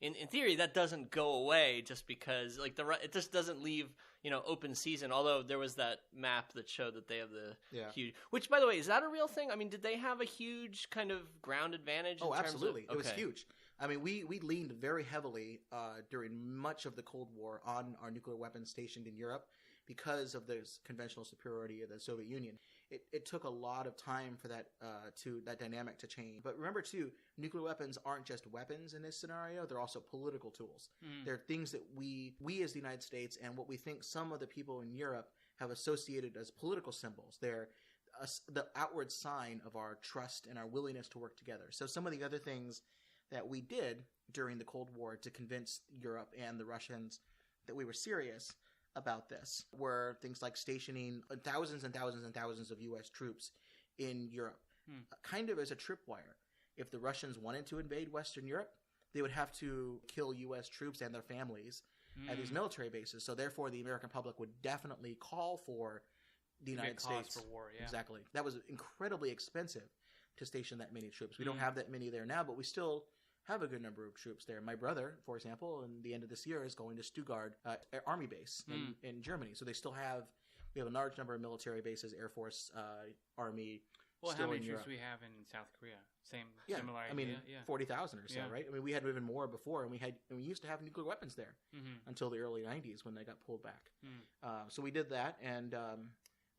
in theory, that doesn't go away just because it just doesn't leave open season. Although there was that map that showed that they have the huge. Which, by the way, is that a real thing? I mean, did they have a huge kind of ground advantage? Oh, absolutely. It was huge. I mean, we leaned very heavily during much of the Cold War on our nuclear weapons stationed in Europe because of the conventional superiority of the Soviet Union. It took a lot of time for that dynamic to change. But remember, too, nuclear weapons aren't just weapons in this scenario. They're also political tools. They're things that we as the United States and what we think some of the people in Europe have associated as political symbols. They're the outward sign of our trust and our willingness to work together. So some of the other things that we did during the Cold War to convince Europe and the Russians that we were serious about this were things like stationing thousands and thousands and thousands of U.S. troops in Europe, kind of as a tripwire. If the Russians wanted to invade Western Europe, they would have to kill U.S. troops and their families at these military bases. So therefore, the American public would definitely call for the United States for war. Yeah. Exactly. That was incredibly expensive to station that many troops. We don't have that many there now, but we still have a good number of troops there. My brother, for example, in the end of this year is going to Stuttgart Army base in Germany. So we have a large number of military bases, Air Force, Army. Well, how many troops do we have in South Korea? Similar idea? I mean, 40,000 or so, right? I mean, we had even more before, and we used to have nuclear weapons there until the early 90s when they got pulled back. So we did that, and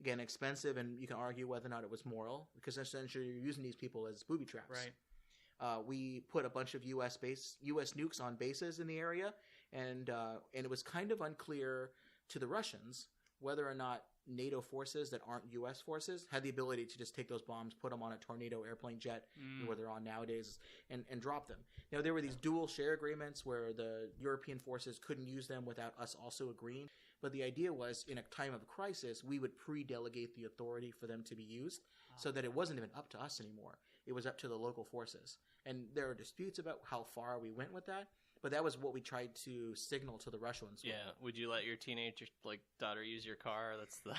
again, expensive, and you can argue whether or not it was moral, because essentially you're using these people as booby traps. Right. We put a bunch of U.S. nukes on bases in the area, and it was kind of unclear to the Russians whether or not NATO forces that aren't U.S. forces had the ability to just take those bombs, put them on a Tornado airplane jet, where they're on nowadays, and drop them. Now, there were these dual share agreements where the European forces couldn't use them without us also agreeing. But the idea was, in a time of crisis, we would pre-delegate the authority for them to be used so that it wasn't even up to us anymore. It was up to the local forces. And there are disputes about how far we went with that. But that was what we tried to signal to the Russians. Yeah. Would you let your teenage daughter use your car? That's the.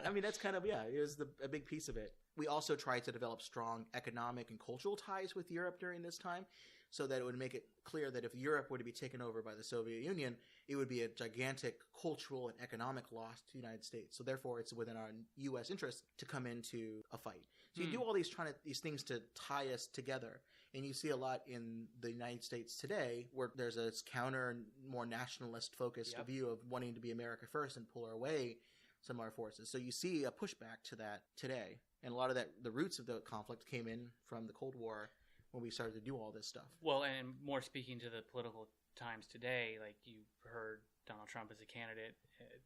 I mean, that's kind of it was a big piece of it. We also tried to develop strong economic and cultural ties with Europe during this time, so that it would make it clear that if Europe were to be taken over by the Soviet Union, it would be a gigantic cultural and economic loss to the United States. So therefore, it's within our U.S. interest to come into a fight. So you do all these things to tie us together. And you see a lot in the United States today where there's a counter, more nationalist-focused view of wanting to be America first and pull away some of our forces. So you see a pushback to that today. And a lot of that, the roots of the conflict came in from the Cold War when we started to do all this stuff. Well, and more speaking to the political times today, like you heard Donald Trump as a candidate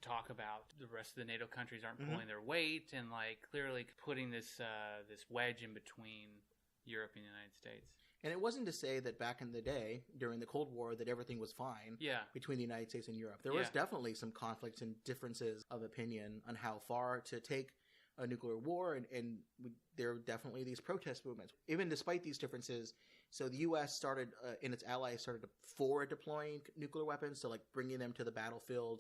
talk about the rest of the NATO countries aren't pulling their weight, and clearly putting this wedge in between Europe and the United States. And it wasn't to say that back in the day, during the Cold War, that everything was fine between the United States and Europe. There was definitely some conflicts and differences of opinion on how far to take a nuclear war, and there are definitely these protest movements. Even despite these differences, so the U.S. started, and its allies started forward deploying nuclear weapons, so bringing them to the battlefield,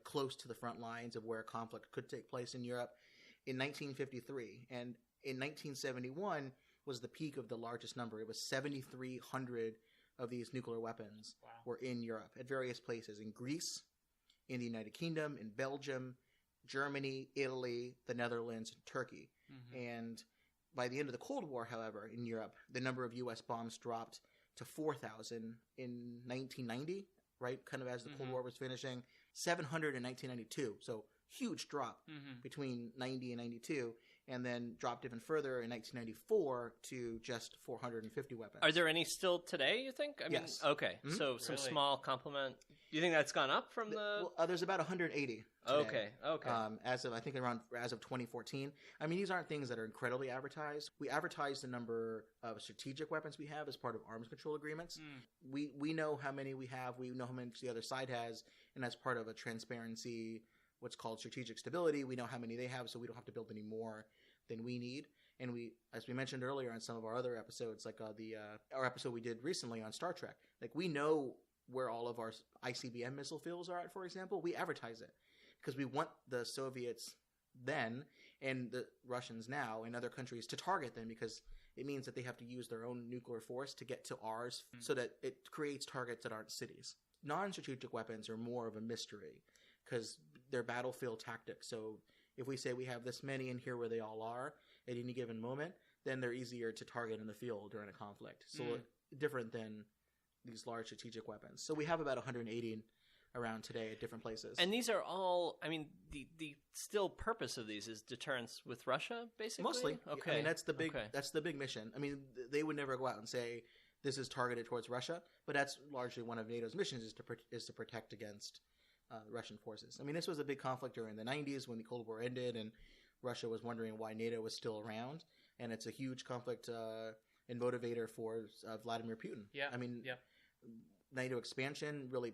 close to the front lines of where a conflict could take place in Europe in 1953. And in 1971 was the peak of the largest number. It was 7,300 of these nuclear weapons were in Europe at various places, in Greece, in the United Kingdom, in Belgium, Germany, Italy, the Netherlands, and Turkey. And by the end of the Cold War, however, in Europe, the number of U.S. bombs dropped to 4,000 in 1990, right? Kind of as the Cold War was finishing. 700 in 1992. So huge drop between 90 and 92. And then dropped even further in 1994 to just 450 weapons. Are there any still today, you think? I mean, yes. Okay, so some small complement. Do you think that's gone up from the... Well, there's about 180 today. Okay. As of 2014. I mean, these aren't things that are incredibly advertised. We advertise the number of strategic weapons we have as part of arms control agreements. We know how many we have. We know how many the other side has. And as part of a transparency, what's called strategic stability, we know how many they have, so we don't have to build any more than we need. And we, as we mentioned earlier on some of our other episodes, our episode we did recently on Star Trek, we know where all of our ICBM missile fields are at, for example. We advertise it because we want the Soviets then and the Russians now and other countries to target them, because it means that they have to use their own nuclear force to get to ours, so that it creates targets that aren't cities. Non-strategic weapons are more of a mystery because they're battlefield tactics. So if we say we have this many and here where they all are at any given moment, then they're easier to target in the field during a conflict. So different than these large strategic weapons. So we have about 180 around today at different places. And these are all, I mean, the still purpose of these is deterrence with Russia, basically? Mostly. Okay. I mean, that's the big mission. I mean, they would never go out and say this is targeted towards Russia, but that's largely one of NATO's missions is to protect against Russian forces. I mean, this was a big conflict during the 90s when the Cold War ended and Russia was wondering why NATO was still around. And it's a huge conflict and motivator for Vladimir Putin. Yeah. I mean, NATO expansion really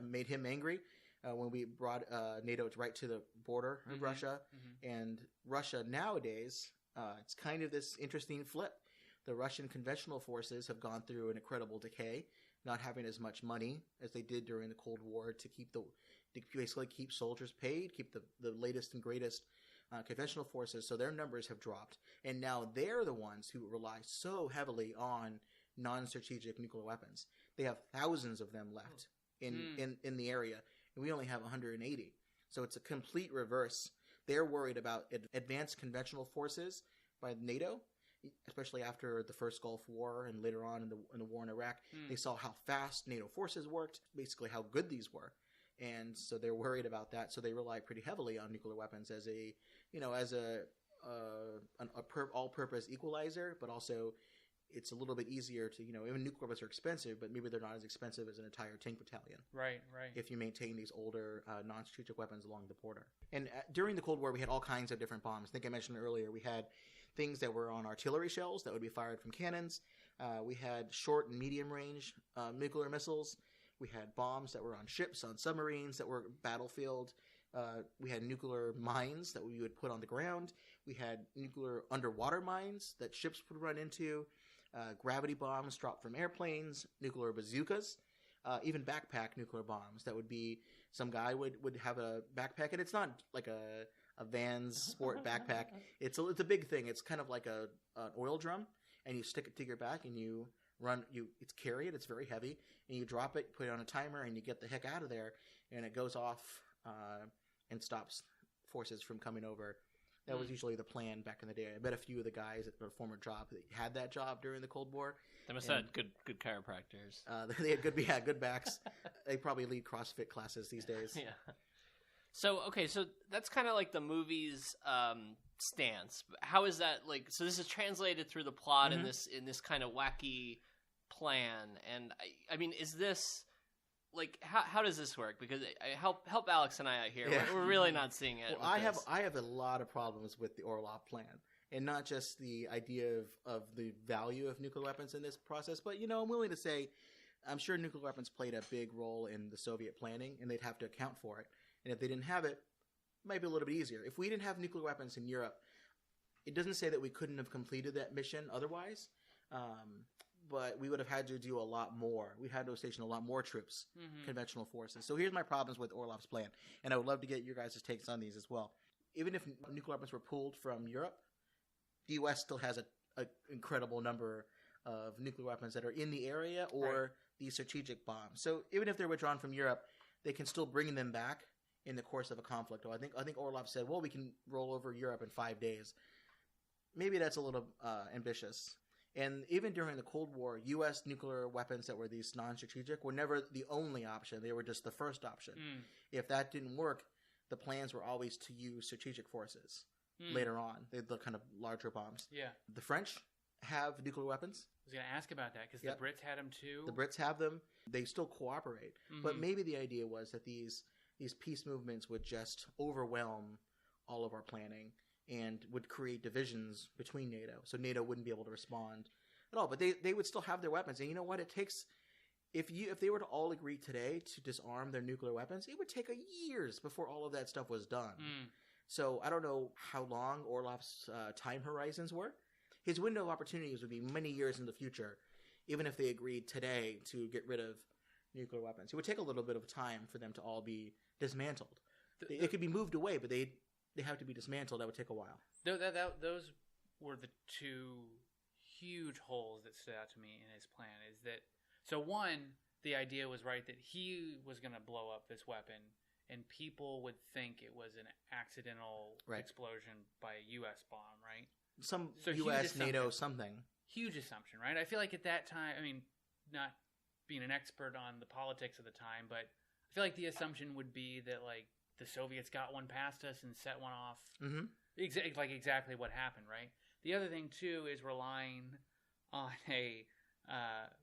made him angry when we brought NATO right to the border of Russia. And Russia nowadays, it's kind of this interesting flip. The Russian conventional forces have gone through an incredible decay, not having as much money as they did during the Cold War to basically keep soldiers paid, keep the latest and greatest conventional forces. So their numbers have dropped. And now they're the ones who rely so heavily on non-strategic nuclear weapons. They have thousands of them left in the area, and we only have 180. So it's a complete reverse. They're worried about advanced conventional forces by NATO, especially after the first Gulf War and later on in the war in Iraq. They saw how fast NATO forces worked, basically how good these were. And so they're worried about that. So they rely pretty heavily on nuclear weapons as an all-purpose equalizer, but also it's a little bit easier to, even nuclear weapons are expensive, but maybe they're not as expensive as an entire tank battalion. Right. If you maintain these older non-strategic weapons along the border. And during the Cold War, we had all kinds of different bombs. I think I mentioned earlier, we had things that were on artillery shells that would be fired from cannons. We had short and medium range nuclear missiles. We had bombs that were on ships, on submarines that were battlefield. We had nuclear mines that we would put on the ground. We had nuclear underwater mines that ships would run into. Gravity bombs dropped from airplanes, nuclear bazookas, even backpack nuclear bombs. That would be, some guy would have a backpack, and it's not like a Vans sport backpack. It's a big thing. It's kind of like an oil drum, and you stick it to your back, and you carry it. It's very heavy, and you drop it, put it on a timer, and you get the heck out of there, and it goes off and stops forces from coming over. That was usually the plan back in the day. I bet a few of the guys at their former job had that job during the Cold War. They must have had good chiropractors. They had good backs. They probably lead CrossFit classes these days. Yeah. So that's kind of like the movie's stance. How is that like? So this is translated through the plot in this kind of wacky plan. And I mean, is this like how does this work? Because help Alex and I out here. Yeah. We're really not seeing it. Well, I have a lot of problems with the Orlov plan, and not just the idea of the value of nuclear weapons in this process, but I'm willing to say, I'm sure nuclear weapons played a big role in the Soviet planning, and they'd have to account for it. And if they didn't have it, it might be a little bit easier. If we didn't have nuclear weapons in Europe, it doesn't say that we couldn't have completed that mission otherwise. But we would have had to do a lot more. We had to station a lot more troops, conventional forces. So here's my problems with Orlov's plan. And I would love to get your guys' takes on these as well. Even if nuclear weapons were pulled from Europe, the U.S. still has an incredible number of nuclear weapons that are in the area or these strategic bombs. So even if they're withdrawn from Europe, they can still bring them back in the course of a conflict. I think Orlov said, well, we can roll over Europe in 5 days. Maybe that's a little ambitious. And even during the Cold War, U.S. nuclear weapons that were these non-strategic were never the only option. They were just the first option. If that didn't work, the plans were always to use strategic forces later on, the kind of larger bombs. Yeah. The French have nuclear weapons. I was going to ask about that because the Brits had them too. The Brits have them. They still cooperate. But maybe the idea was that these peace movements would just overwhelm all of our planning and would create divisions between NATO. So NATO wouldn't be able to respond at all. But they would still have their weapons. And you know what? It takes if they were to all agree today to disarm their nuclear weapons, it would take years before all of that stuff was done. So I don't know how long Orlov's time horizons were. His window of opportunities would be many years in the future, even if they agreed today to get rid of nuclear weapons. It would take a little bit of time for them to all be dismantled. They could be moved away, but they have to be dismantled. That would take a while. Those were the two huge holes that stood out to me in his plan. Is that so? One, the idea was right that he was going to blow up this weapon, and people would think it was an accidental explosion by a U.S. bomb, right? Some U.S., NATO, something. Huge assumption, right? I feel like at that time, I mean, not being an expert on the politics of the time, but I feel like the assumption would be that, like, the Soviets got one past us and set one off. Exactly what happened, right? The other thing, too, is relying on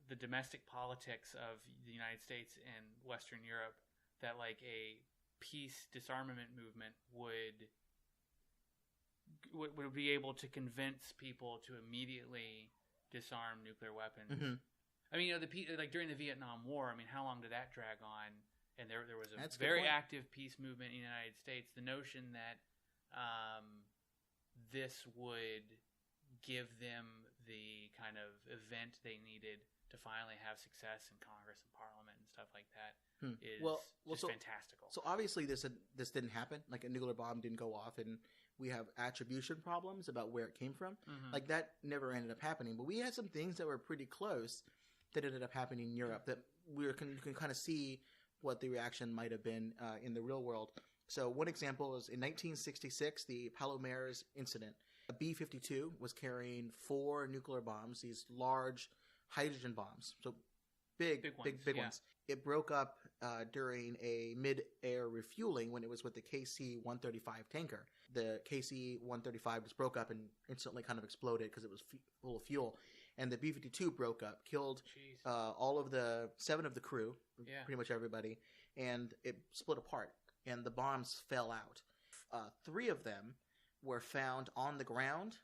the domestic politics of the United States and Western Europe, that, like, a peace disarmament movement would be able to convince people to immediately disarm nuclear weapons. I mean, like during the Vietnam War, I mean, how long did that drag on? And there was a very active peace movement in the United States. The notion that this would give them the kind of event they needed to finally have success in Congress and Parliament and stuff like that is fantastical. So obviously this didn't happen. Like a nuclear bomb didn't go off, and we have attribution problems about where it came from. Like that never ended up happening. But we had some things that were pretty close that ended up happening in Europe that we can kind of see what the reaction might have been in the real world. So one example is in 1966, the Palomares incident. A B-52 was carrying 4 nuclear bombs, these large hydrogen bombs. So big ones. It broke up during a mid-air refueling when it was with the KC-135 tanker. The KC-135 just broke up and instantly kind of exploded because it was full of fuel. and the B-52 broke up, killed all of the 7 of the crew, pretty much everybody, and it split apart, and the bombs fell out. 3 of them were found on the ground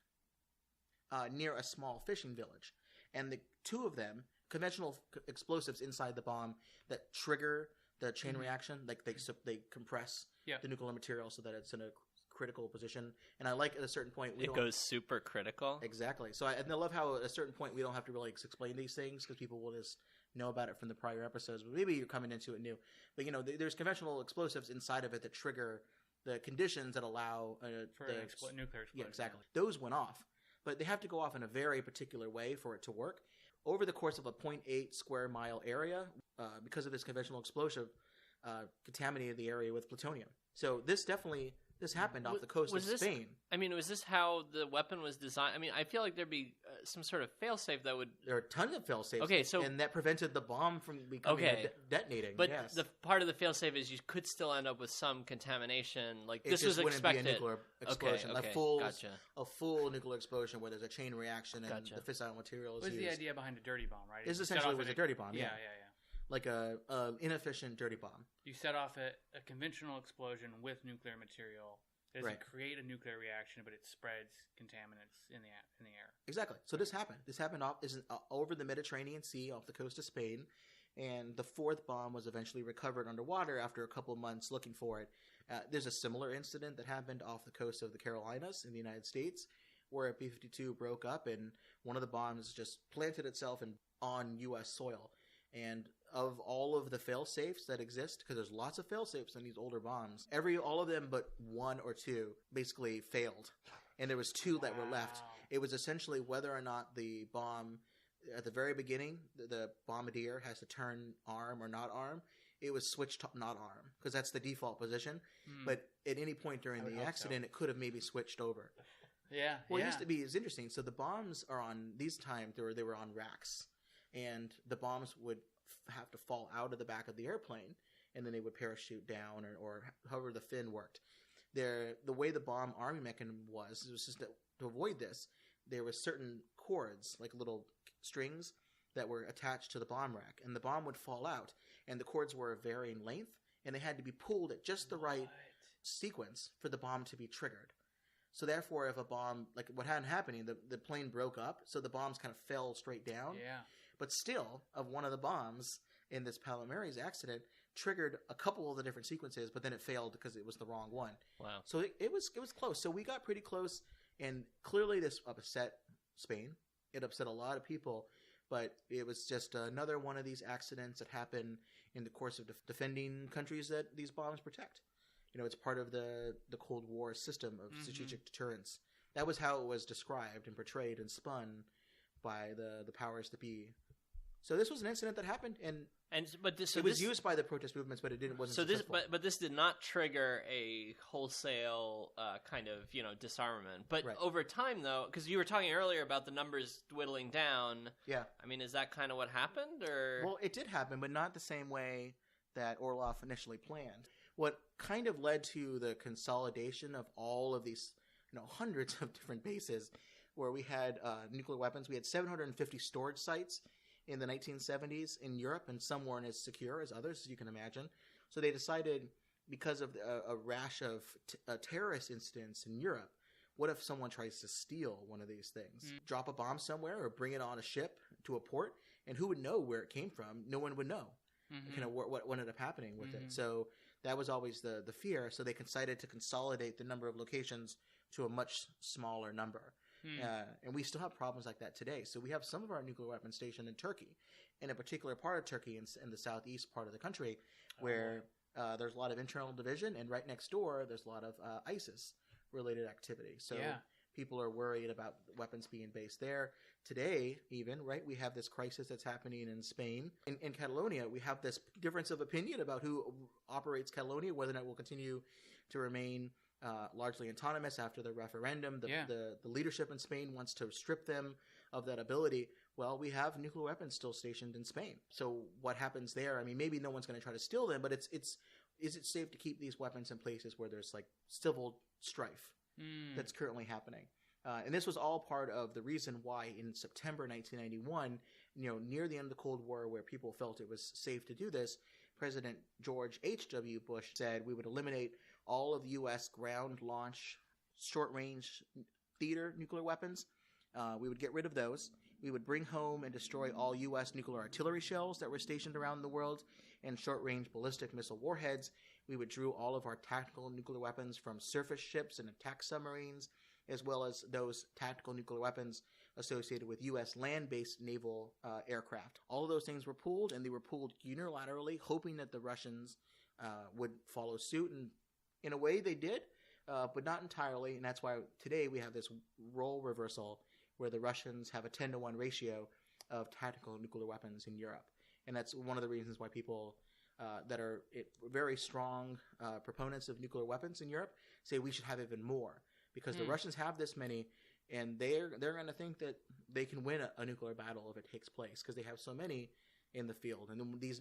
near a small fishing village, and the 2 of them, conventional explosives inside the bomb that trigger the chain reaction, like they compress the nuclear material so that it's in a critical position. And I like at a certain point it goes super critical. Exactly. So I love how at a certain point we don't have to really explain these things because people will just know about it from the prior episodes. But maybe you're coming into it new. But there's conventional explosives inside of it that trigger the conditions that allow for nuclear explosion. Yeah, exactly. Those went off, but they have to go off in a very particular way for it to work. Over the course of a 0.8 square mile area, because of this conventional explosive, contaminated the area with plutonium. So this happened off the coast of Spain. I mean, was this how the weapon was designed? I mean, I feel like there'd be some sort of failsafe that would... There are tons of failsafes. Okay, and that prevented the bomb from becoming detonating. But the part of the failsafe is you could still end up with some contamination. Like, it this was expected. Be a nuclear explosion. Okay, a full nuclear explosion where there's a chain reaction and the fissile material is used. What was the idea behind a dirty bomb, right? This essentially was a dirty bomb, yeah. Like a inefficient dirty bomb. You set off a conventional explosion with nuclear material. It doesn't create a nuclear reaction, but it spreads contaminants in the air. Exactly. So this happened. This happened over the Mediterranean Sea off the coast of Spain, and the 4th bomb was eventually recovered underwater after a couple months looking for it. There's a similar incident that happened off the coast of the Carolinas in the United States, where a B-52 broke up, and one of the bombs just planted itself on U.S. soil. And of all of the fail-safes that exist, because there's lots of fail-safes in these older bombs, all of them but 1 or 2 basically failed. And there was 2 that were left. It was essentially whether or not the bomb, at the very beginning, the bombardier has to turn arm or not arm. It was switched to not arm, because that's the default position. But at any point during the accident, it could have maybe switched over. Yeah. Well, it used to be, it's interesting. So the bombs are on, these times, they were on racks. And the bombs would have to fall out of the back of the airplane, and then they would parachute down or however the fin worked. The way the bomb arming mechanism was just to avoid this, there were certain cords, like little strings, that were attached to the bomb rack, and the bomb would fall out, and the cords were of varying length, and they had to be pulled at just the right sequence for the bomb to be triggered. So therefore, if a bomb, like what had happening, the plane broke up, so the bombs kind of fell straight down. Yeah. But still, of one of the bombs in this Palomares accident triggered a couple of the different sequences, but then it failed because it was the wrong one. Wow. So it was close. So we got pretty close, and clearly this upset Spain. It upset a lot of people, but it was just another one of these accidents that happen in the course of defending countries that these bombs protect. It's part of the Cold War system of strategic deterrence. That was how it was described and portrayed and spun by the powers that be. So this was an incident that happened, but it was used by the protest movements, but it wasn't successful. But this did not trigger a wholesale kind of disarmament. But over time, though, because you were talking earlier about the numbers dwindling down. Yeah, I mean, is that kind of what happened, or? Well, it did happen, but not the same way that Orlov initially planned. What kind of led to the consolidation of all of these, hundreds of different bases, where we had nuclear weapons. We had 750 storage sites in the 1970s in Europe, and some weren't as secure as others, as you can imagine. So they decided, because of a rash of terrorist incidents in Europe, what if someone tries to steal one of these things? Drop a bomb somewhere or bring it on a ship to a port, and who would know where it came from? No one would know what ended up happening with it. So that was always the fear. So they decided to consolidate the number of locations to a much smaller number. And we still have problems like that today. So we have some of our nuclear weapons stationed in Turkey, in a particular part of Turkey in the southeast part of the country, where there's a lot of internal division, and right next door there's a lot of ISIS-related activity. So people are worried about weapons being based there. Today, even, right, we have this crisis that's happening in Spain. In Catalonia, we have this difference of opinion about who operates Catalonia, whether or not it will continue to remain largely autonomous after the referendum. The leadership in Spain wants to strip them of that ability. Well, we have nuclear weapons still stationed in Spain. So what happens there? I mean, maybe no one's going to try to steal them, but is it safe to keep these weapons in places where there's like civil strife that's currently happening? And this was all part of the reason why in September 1991, near the end of the Cold War, where people felt it was safe to do this, President George H.W. Bush said we would eliminate all of U.S. ground launch short-range theater nuclear weapons. We would get rid of those. We would bring home and destroy all U.S. nuclear artillery shells that were stationed around the world and short-range ballistic missile warheads. We would drew all of our tactical nuclear weapons from surface ships and attack submarines, as well as those tactical nuclear weapons associated with U.S. land-based naval aircraft. All of those things were pooled, and they were pooled unilaterally, hoping that the Russians would follow suit. And in a way, they did, but not entirely. And that's why today we have this role reversal where the Russians have a 10-to-1 ratio of tactical nuclear weapons in Europe. And that's one of the reasons why people that are very strong proponents of nuclear weapons in Europe say we should have even more. Because the Russians have this many, and they're going to think that they can win a nuclear battle if it takes place, because they have so many in the field. And then these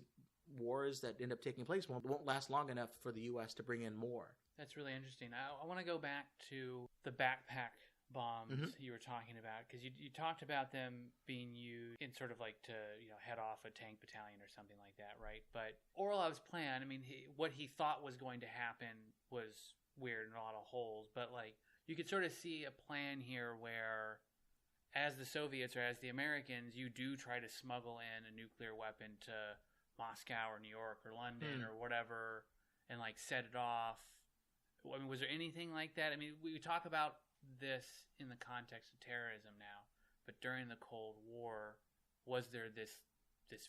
wars that end up taking place won't last long enough for the U.S. to bring in more. That's really interesting. I want to go back to the backpack bombs you were talking about, because you talked about them being used in sort of like to head off a tank battalion or something like that, right? But Orlov's plan, I mean, what he thought was going to happen was weird and a lot of holes, but like you could sort of see a plan here where as the Soviets or as the Americans, you do try to smuggle in a nuclear weapon to Moscow or New York or London or whatever and like set it off. I mean, was there anything like that? I mean, we talk about this in the context of terrorism now, but during the Cold War, was there this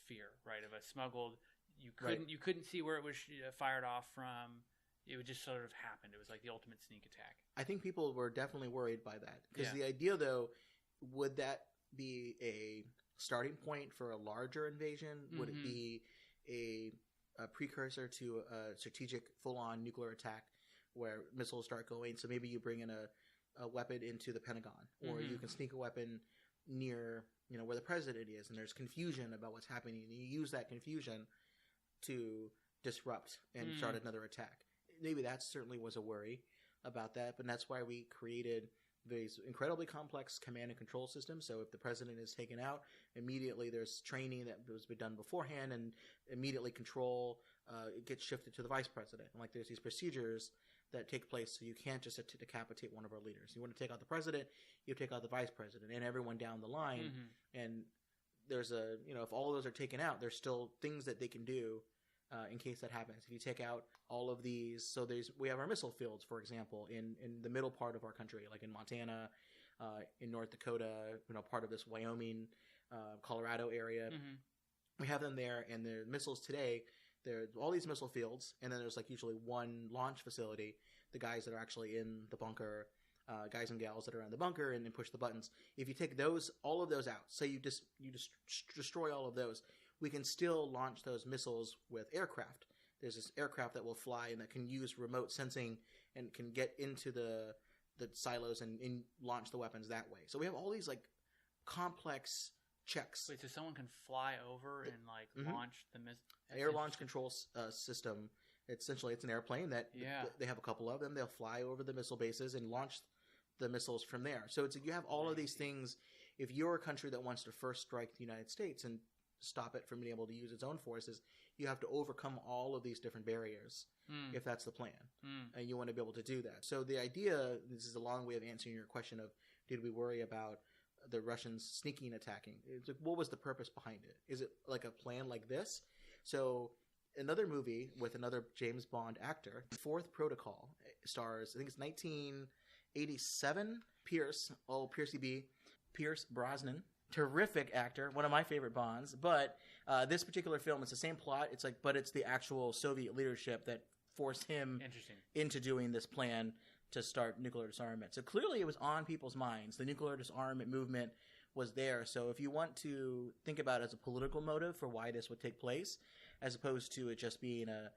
fear, right, of a smuggled? You couldn't see where it was fired off from. It would just sort of happen. It was like the ultimate sneak attack. I think people were definitely worried by that. Because the idea, though, would that be a starting point for a larger invasion? Would it be a precursor to a strategic full-on nuclear attack where missiles start going? So maybe you bring in a weapon into the Pentagon, or you can sneak a weapon near where the president is, and there's confusion about what's happening, and you use that confusion to disrupt and start another attack. Maybe that certainly was a worry about that, but that's why we created these incredibly complex command and control systems. So if the president is taken out, immediately there's training that was done beforehand, and immediately control it gets shifted to the vice president. And like there's these procedures that take place, so you can't just decapitate one of our leaders. You want to take out the president, you take out the vice president, and everyone down the line. And there's if all of those are taken out, there's still things that they can do in case that happens. If you take out all of these, so we have our missile fields, for example, in the middle part of our country, like in Montana, in North Dakota, part of this Wyoming, Colorado area. We have them there, and the missiles today, there are all these missile fields, and then there's like usually one launch facility, the guys that are actually in the bunker, guys and gals that are in the bunker and then push the buttons. If you take all of those out, say you just destroy all of those, we can still launch those missiles with aircraft. There's this aircraft that will fly and that can use remote sensing and can get into the silos and launch the weapons that way. So we have all these like complex checks. Wait, so someone can fly over and like launch the missile? Air launch control system. Essentially, it's an airplane that they have a couple of them. They'll fly over the missile bases and launch the missiles from there. So you have all of these things. If you're a country that wants to first strike the United States and stop it from being able to use its own forces, you have to overcome all of these different barriers if that's the plan. And you want to be able to do that. So the idea, this is a long way of answering your question of did we worry about the Russians sneaking attacking? It's like, what was the purpose behind it? Is it like a plan like this? So another movie with another James Bond actor, Fourth Protocol, stars, I think it's 1987, Pierce Brosnan. Terrific actor, one of my favorite Bonds. But this particular film, it's the same plot. But it's the actual Soviet leadership that forced him into doing this plan to start nuclear disarmament. So clearly it was on people's minds. The nuclear disarmament movement was there. So if you want to think about it as a political motive for why this would take place, as opposed to it just being a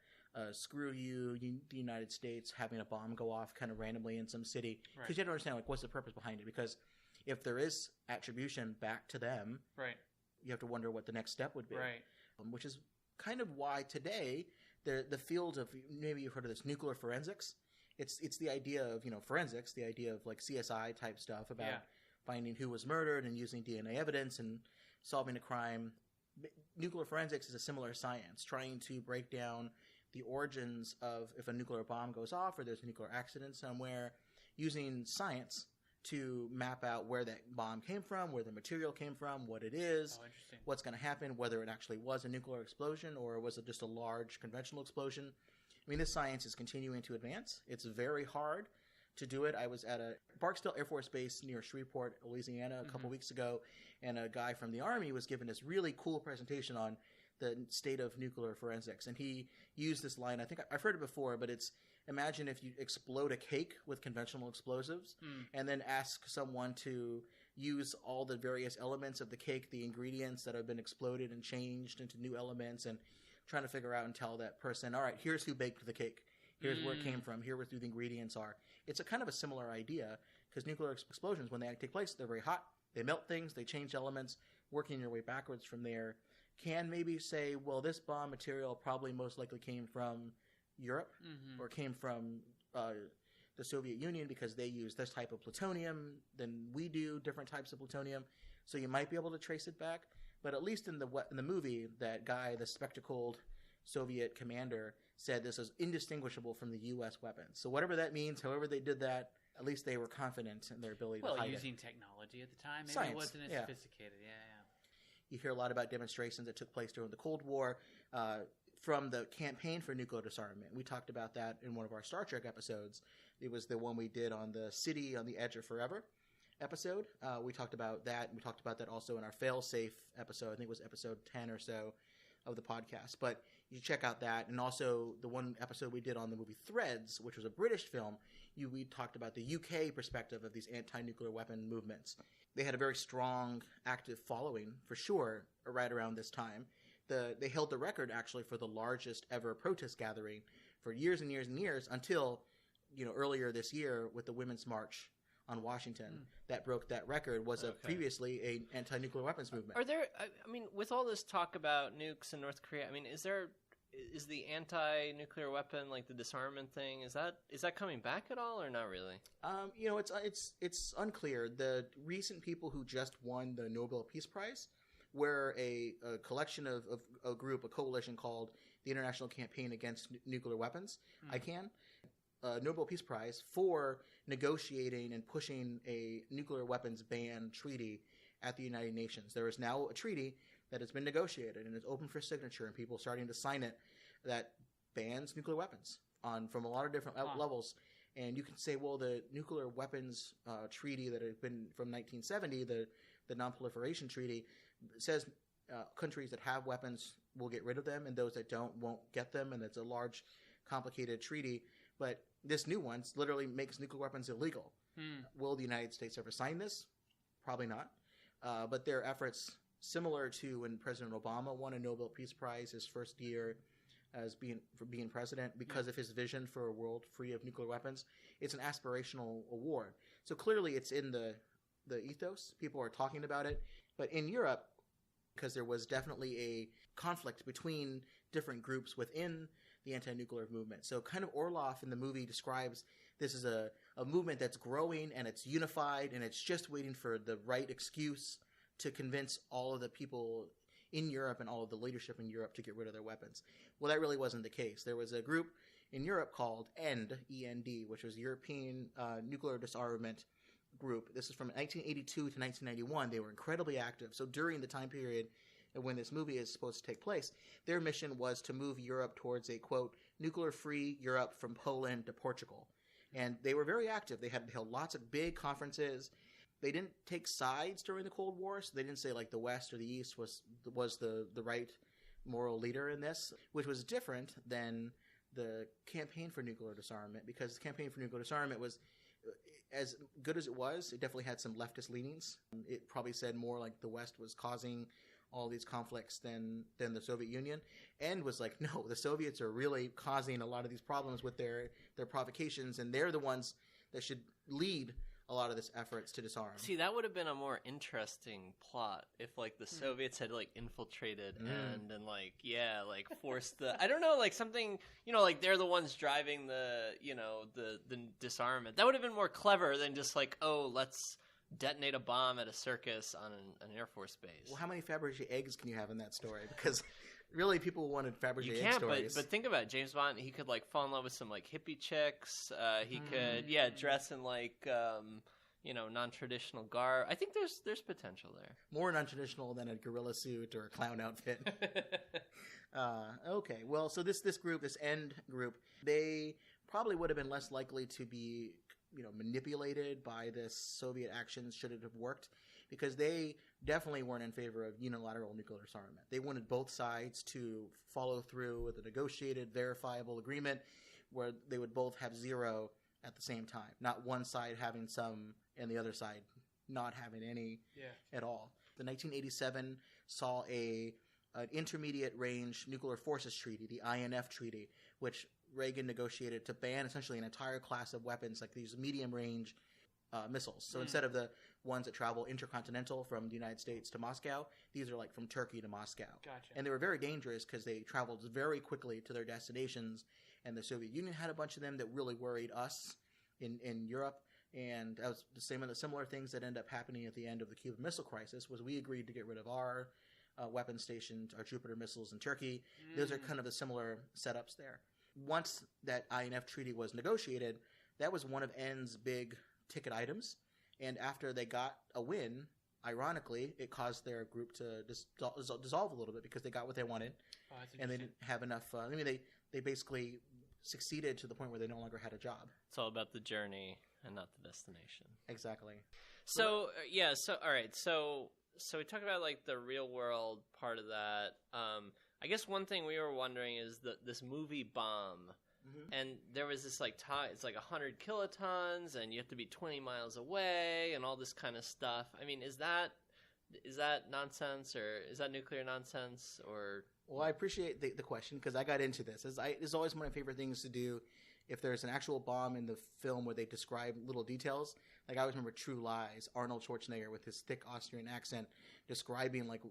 screw you, the United States having a bomb go off kind of randomly in some city, because you have to understand what's the purpose behind it. Because if there is attribution back to them, you have to wonder what the next step would be. Which is kind of why today the field of, maybe you've heard of this, nuclear forensics, it's the idea of, forensics, the idea of like CSI type stuff about finding who was murdered and using DNA evidence and solving a crime. Nuclear forensics is a similar science, trying to break down the origins of if a nuclear bomb goes off or there's a nuclear accident somewhere, using science to map out where that bomb came from, where the material came from, what it is, what's going to happen, whether it actually was a nuclear explosion or was it just a large conventional explosion. I mean, this science is continuing to advance. It's very hard to do it. I was at a Barksdale Air Force Base near Shreveport, Louisiana, a couple weeks ago, and a guy from the Army was giving this really cool presentation on the state of nuclear forensics. And he used this line, I think I've heard it before, but it's, imagine if you explode a cake with conventional explosives and then ask someone to use all the various elements of the cake, the ingredients that have been exploded and changed into new elements, and trying to figure out and tell that person, all right, here's who baked the cake. Here's where it came from. Here what the ingredients are. It's a kind of a similar idea because nuclear explosions, when they take place, they're very hot. They melt things. They change elements. Working your way backwards from there can maybe say, well, this bomb material probably most likely came from Europe or came from the Soviet Union because they use this type of plutonium than we do, different types of plutonium. So you might be able to trace it back. But at least in the movie, that guy, the spectacled Soviet commander, said this is indistinguishable from the U.S. weapons. So whatever that means, however they did that, at least they were confident in their ability to hide using it. technology at the time, maybe Science, it wasn't as sophisticated. You hear a lot about demonstrations that took place during the Cold War from the campaign for nuclear disarmament. We talked about that in one of our Star Trek episodes. It was the one we did on the City on the Edge of Forever episode. We talked about that. We talked about that also in our Failsafe episode. I think it was episode 10 or so of the podcast. But you check out that. And also the one episode we did on the movie Threads, which was a British film, we talked about the UK perspective of these anti-nuclear weapon movements. They had a very strong, active following, for sure, right around this time. They held the record, actually, for the largest ever protest gathering for years and years and years until, earlier this year with the Women's March on Washington that broke that record was previously an anti-nuclear weapons movement. Are there, with all this talk about nukes in North Korea, is the anti-nuclear weapon, like the disarmament thing, is that coming back at all or not really? It's unclear. The recent people who just won the Nobel Peace Prize were a collection of a coalition called the International Campaign Against Nuclear Weapons, ICAN, Nobel Peace Prize for negotiating and pushing a nuclear weapons ban treaty at the United Nations. There is now a treaty that has been negotiated and is open for signature, and people starting to sign it, that bans nuclear weapons from a lot of different levels. And you can say, well, the nuclear weapons treaty that had been from 1970, the Non-Proliferation Treaty, says countries that have weapons will get rid of them, and those that don't won't get them, and it's a large, complicated treaty. But this new one literally makes nuclear weapons illegal. Will the United States ever sign this? Probably not. But their efforts, similar to when President Obama won a Nobel Peace Prize his first year as being president because of his vision for a world free of nuclear weapons, it's an aspirational award. So clearly it's in the ethos. People are talking about it. But in Europe, because there was definitely a conflict between different groups within the anti-nuclear movement. So kind of Orloff in the movie describes this as a movement that's growing and it's unified and it's just waiting for the right excuse to convince all of the people in Europe and all of the leadership in Europe to get rid of their weapons. Well, that really wasn't the case. There was a group in Europe called END, E-N-D, which was European Nuclear Disarmament Group. This is from 1982 to 1991. They were incredibly active. So during the time period when this movie is supposed to take place, their mission was to move Europe towards a, quote, nuclear-free Europe from Poland to Portugal. And they were very active. They held lots of big conferences. They didn't take sides during the Cold War, so they didn't say like the West or the East was the right moral leader in this, which was different than the Campaign for Nuclear Disarmament, because the Campaign for Nuclear Disarmament was, as good as it was, it definitely had some leftist leanings. It probably said more like the West was causing all these conflicts than the Soviet Union, and was like, no, the Soviets are really causing a lot of these problems with their provocations, and they're the ones that should lead a lot of this efforts to disarm. See, that would have been a more interesting plot if, like, the Soviets had, like, infiltrated and like, yeah, like, forced the... I don't know, like, something, you know, like, they're the ones driving the, you know, the disarmament. That would have been more clever than just, like, oh, let's detonate a bomb at a circus on an Air Force base. Well, how many Fabergé eggs can you have in that story? Because... really, people wanted Fabergé egg stories. But think about it. James Bond. He could, like, fall in love with some, like, hippie chicks. He could, dress in, like, you know, non-traditional garb. I think there's potential there. More non-traditional than a gorilla suit or a clown outfit. Okay, well, so this group, this end group, they probably would have been less likely to be, you know, manipulated by this Soviet actions should it have worked, because they definitely weren't in favor of unilateral nuclear disarmament. They wanted both sides to follow through with a negotiated, verifiable agreement where they would both have zero at the same time, not one side having some and the other side not having any at all. The 1987 saw an intermediate range nuclear forces treaty, the INF treaty, which Reagan negotiated to ban essentially an entire class of weapons, like these medium range missiles. So instead of the ones that travel intercontinental from the United States to Moscow, these are like from Turkey to Moscow. Gotcha. And they were very dangerous because they traveled very quickly to their destinations, and the Soviet Union had a bunch of them that really worried us in Europe. And that was the same of the similar things that ended up happening at the end of the Cuban Missile Crisis. Was we agreed to get rid of our weapon stations, our Jupiter missiles in Turkey. Those are kind of the similar setups there. Once that INF treaty was negotiated, that was one of N's big ticket items. And after they got a win, ironically, it caused their group to dissolve a little bit because they got what they wanted. Oh, and they didn't have enough. I mean, they basically succeeded to the point where they no longer had a job. It's all about the journey and not the destination. Exactly. So, yeah, so, all right, so we talked about, like, the real world part of that. I guess one thing we were wondering is this movie Bomb. Mm-hmm. And there was this, like, it's like 100 kilotons, and you have to be 20 miles away, and all this kind of stuff. I mean, is that nonsense, or is that nuclear nonsense, or... Well, I appreciate the question, because I got into this. It's always one of my favorite things to do if there's an actual bomb in the film where they describe little details. Like, I always remember True Lies, Arnold Schwarzenegger with his thick Austrian accent describing, like,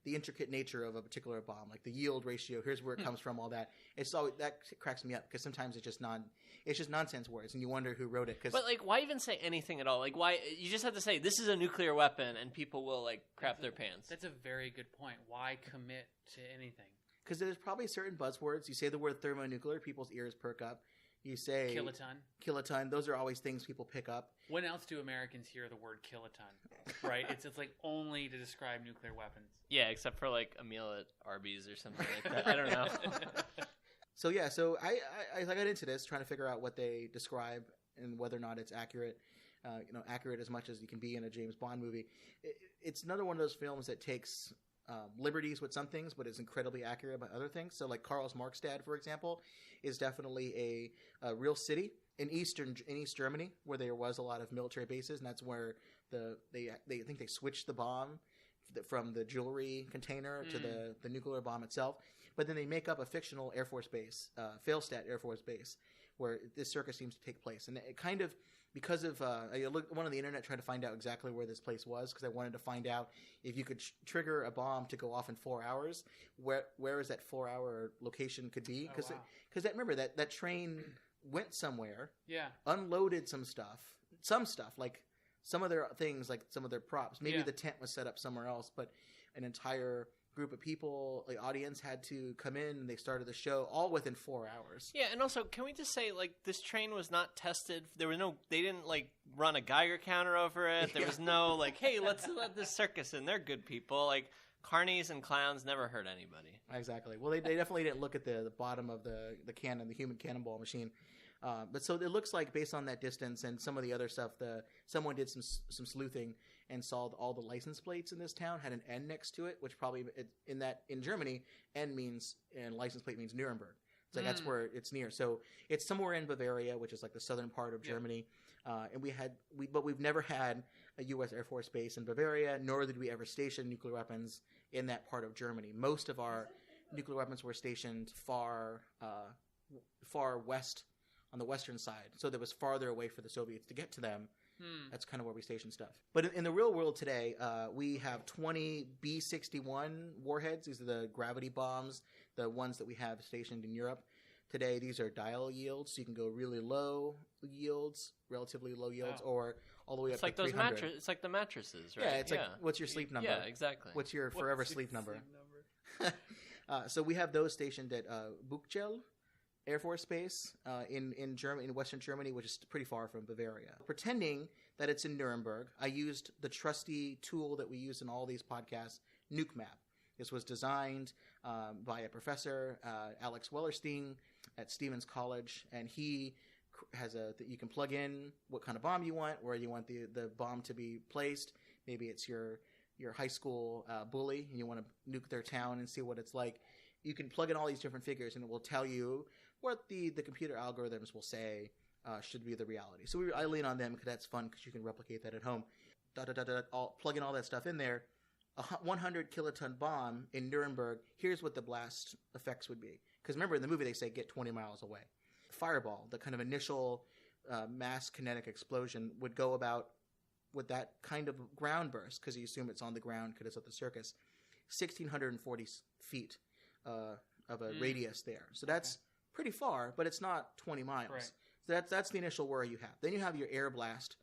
the intricate nature of a particular bomb, like the yield ratio, here's where it comes from, all that. It's always, that cracks me up, because sometimes it's just nonsense words, and you wonder who wrote it. But, like, why even say anything at all? Like, why? You just have to say, this is a nuclear weapon, and people will, like, crap their pants. That's a very good point. Why commit to anything? Because there's probably certain buzzwords. You say the word thermonuclear, people's ears perk up. You say... Kiloton. Those are always things people pick up. When else do Americans hear the word kiloton? Right? It's like only to describe nuclear weapons. Yeah, except for like a meal at Arby's or something like that. I don't know. So I got into this trying to figure out what they describe and whether or not it's accurate. Accurate as much as you can be in a James Bond movie. It's another one of those films that takes liberties with some things, but is incredibly accurate about other things. So, like Karlsmarkstad, for example, is definitely a real city in East Germany where there was a lot of military bases, and that's where they think they switched the bomb from the jewelry container to the nuclear bomb itself. But then they make up a fictional Air Force base, Failstat Air Force Base, where this circus seems to take place, and it kind of. Because of, I went on the internet trying to find out exactly where this place was, because I wanted to find out if you could trigger a bomb to go off in 4 hours, where is that 4-hour location could be? Because remember that train went somewhere, unloaded some stuff, like some of their things, like some of their props. Maybe the tent was set up somewhere else, but an entire group of people, the audience had to come in, and they started the show all within 4 hours. Yeah, and also, can we just say, like, this train was not tested? They didn't, like, run a Geiger counter over it. There was no, like, hey, let's let this circus in. They're good people. Like, carnies and clowns never hurt anybody. Exactly. Well, they definitely didn't look at the bottom of the cannon, the human cannonball machine. But so it looks like, based on that distance and some of the other stuff, someone did some sleuthing and saw all the license plates in this town had an N next to it, which probably in Germany, N means, and license plate means Nuremberg. So that's where it's near. So it's somewhere in Bavaria, which is like the southern part of Germany. And but we've never had a U.S. Air Force base in Bavaria, nor did we ever station nuclear weapons in that part of Germany. Most of our nuclear weapons were stationed far west, on the western side, so that was farther away for the Soviets to get to them That's kind of where we station stuff. But in the real world today, we have 20 B-61 warheads. These are the gravity bombs, the ones that we have stationed in Europe. Today, these are dial yields, so you can go really low yields, relatively low yields, or all the way up to 300. It's like the mattresses, right? Yeah, it's like, what's your sleep number? Yeah, exactly. What's your forever sleep number? So we have those stationed at Buchel Air Force Base in Germany, in Western Germany, which is pretty far from Bavaria. Pretending that it's in Nuremberg, I used the trusty tool that we use in all these podcasts, NUKE map. This was designed by a professor, Alex Wellerstein, at Stevens College, and he has you can plug in what kind of bomb you want, where you want the bomb to be placed. Maybe it's your high school bully, and you want to nuke their town and see what it's like. You can plug in all these different figures, and it will tell you what the computer algorithms will say should be the reality. So I lean on them because that's fun because you can replicate that at home. Plug in all that stuff in there. A 100 kiloton bomb in Nuremberg, here's what the blast effects would be. Because remember, in the movie they say get 20 miles away. Fireball, the kind of initial mass kinetic explosion, would go about with that kind of ground burst, because you assume it's on the ground because it's at the circus, 1,640 feet of a radius there. So that's pretty far, but it's not 20 miles. Right. So that's the initial worry you have. Then you have your air blast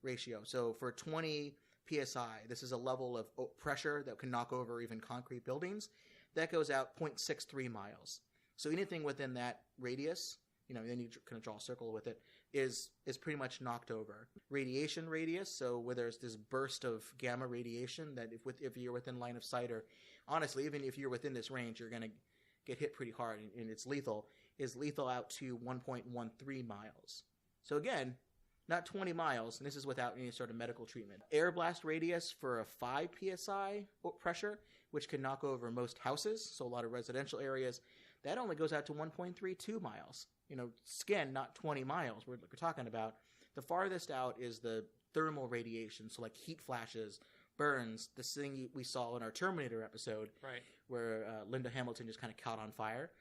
ratio. So for 20 PSI, this is a level of pressure that can knock over even concrete buildings. That goes out 0.63 miles. So anything within that radius, then you kind of draw a circle with it, is pretty much knocked over. Radiation radius, so where there's this burst of gamma radiation that if you're within line of sight, or honestly, even if you're within this range, you're going to get hit pretty hard, and it's lethal, is lethal out to 1.13 miles. So again, not 20 miles, and this is without any sort of medical treatment. Air blast radius for a 5 PSI pressure, which can knock over most houses, so a lot of residential areas, that only goes out to 1.32 miles. Skin, not 20 miles we're talking about. The farthest out is the thermal radiation, so like heat flashes, burns, this thing we saw in our Terminator episode, right, where Linda Hamilton just kind of caught on fire.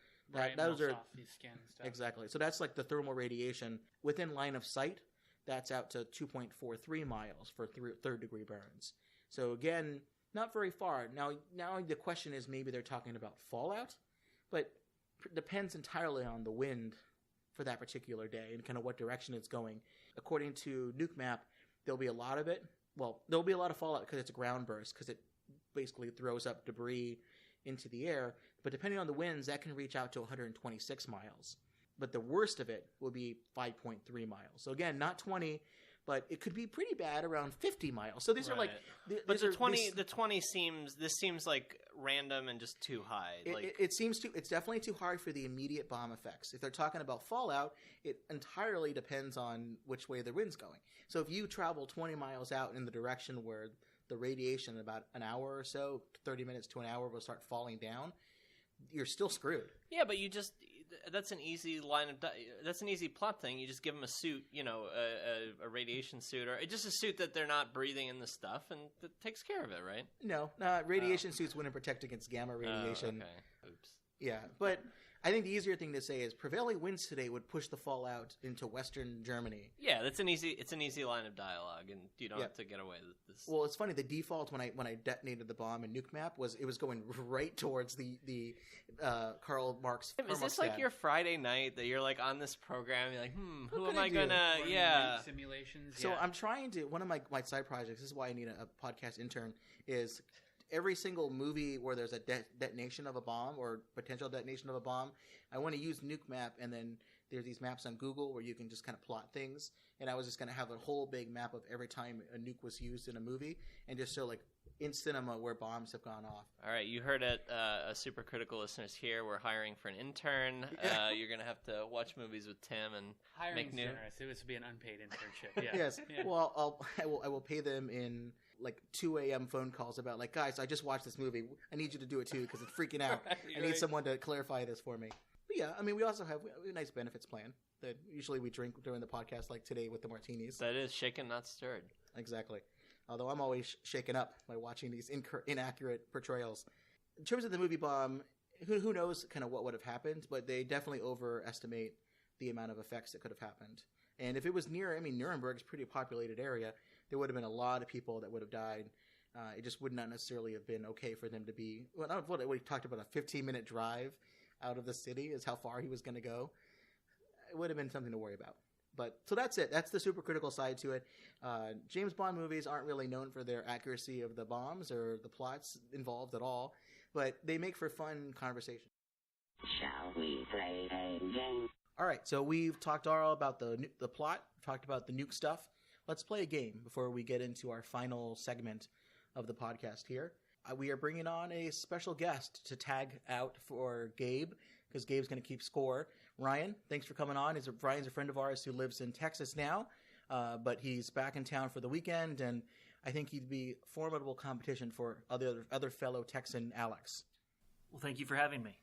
Those are off his skin and stuff. Exactly. So that's like the thermal radiation within line of sight. That's out to 2.43 miles for third-degree burns. So again, not very far. Now the question is, maybe they're talking about fallout, but depends entirely on the wind for that particular day and kind of what direction it's going. According to NUKE map, there'll be a lot of it. Well, there'll be a lot of fallout because it's a ground burst, because it basically throws up debris into the air. But depending on the winds, that can reach out to 126 miles. But the worst of it will be 5.3 miles. So again, not 20, but it could be pretty bad around 50 miles. So these are like... But the 20 seems like random and just too high. It's definitely too high for the immediate bomb effects. If they're talking about fallout, it entirely depends on which way the wind's going. So if you travel 20 miles out in the direction where the radiation in about an hour or so, 30 minutes to an hour, will start falling down, you're still screwed. Yeah, but that's an easy that's an easy plot thing. You just give them a suit, a radiation suit, or just a suit that they're not breathing in the stuff, and that takes care of it, right? No, radiation suits wouldn't protect against gamma radiation. Okay. Oops. Yeah, but I think the easier thing to say is prevailing winds today would push the fallout into Western Germany. Yeah, it's an easy line of dialogue, and you don't have to get away with this. Well, it's funny. The default when I detonated the bomb in NUKE map was it was going right towards the Karl Marx. Is this like your Friday night that you're like on this program? You're like, who am I gonna? Yeah, simulations. So I'm trying to. One of my side projects. This is why I need a podcast intern. Is every single movie where there's a detonation of a bomb or potential detonation of a bomb, I want to use NUKE map, and then there's these maps on Google where you can just kind of plot things. And I was just going to have a whole big map of every time a nuke was used in a movie, and just show like in cinema where bombs have gone off. All right, you heard it, Supercritical listeners here. We're hiring for an intern. You're going to have to watch movies with Tim and hiring make new. Generous. It would be an unpaid internship. Yeah. Yes. Yeah. Well, I will pay them in like 2 a.m. phone calls about like, guys, I just watched this movie. I need you to do it too because it's freaking out. I need someone to clarify this for me. But yeah, I mean, we also have a nice benefits plan that usually we drink during the podcast, like today with the martinis. That is shaken, not stirred. Exactly. Although I'm always shaken up by watching these inaccurate portrayals. In terms of the movie bomb, who knows kind of what would have happened, but they definitely overestimate the amount of effects that could have happened. And if it was near, I mean, Nuremberg's a pretty populated area, there would have been a lot of people that would have died. It just would not necessarily have been okay for them to be, well, not what we talked about, a 15-minute drive out of the city is how far he was going to go. It would have been something to worry about. But so that's it. That's the supercritical side to it. James Bond movies aren't really known for their accuracy of the bombs or the plots involved at all, but they make for fun conversation. Shall we play a game? All right, so we've talked all about the plot, talked about the nuke stuff. Let's play a game before we get into our final segment of the podcast here. We are bringing on a special guest to tag out for Gabe, because Gabe's going to keep score. Ryan, thanks for coming on. Ryan's a friend of ours who lives in Texas now, but he's back in town for the weekend, and I think he'd be formidable competition for other fellow Texan Alex. Well, thank you for having me.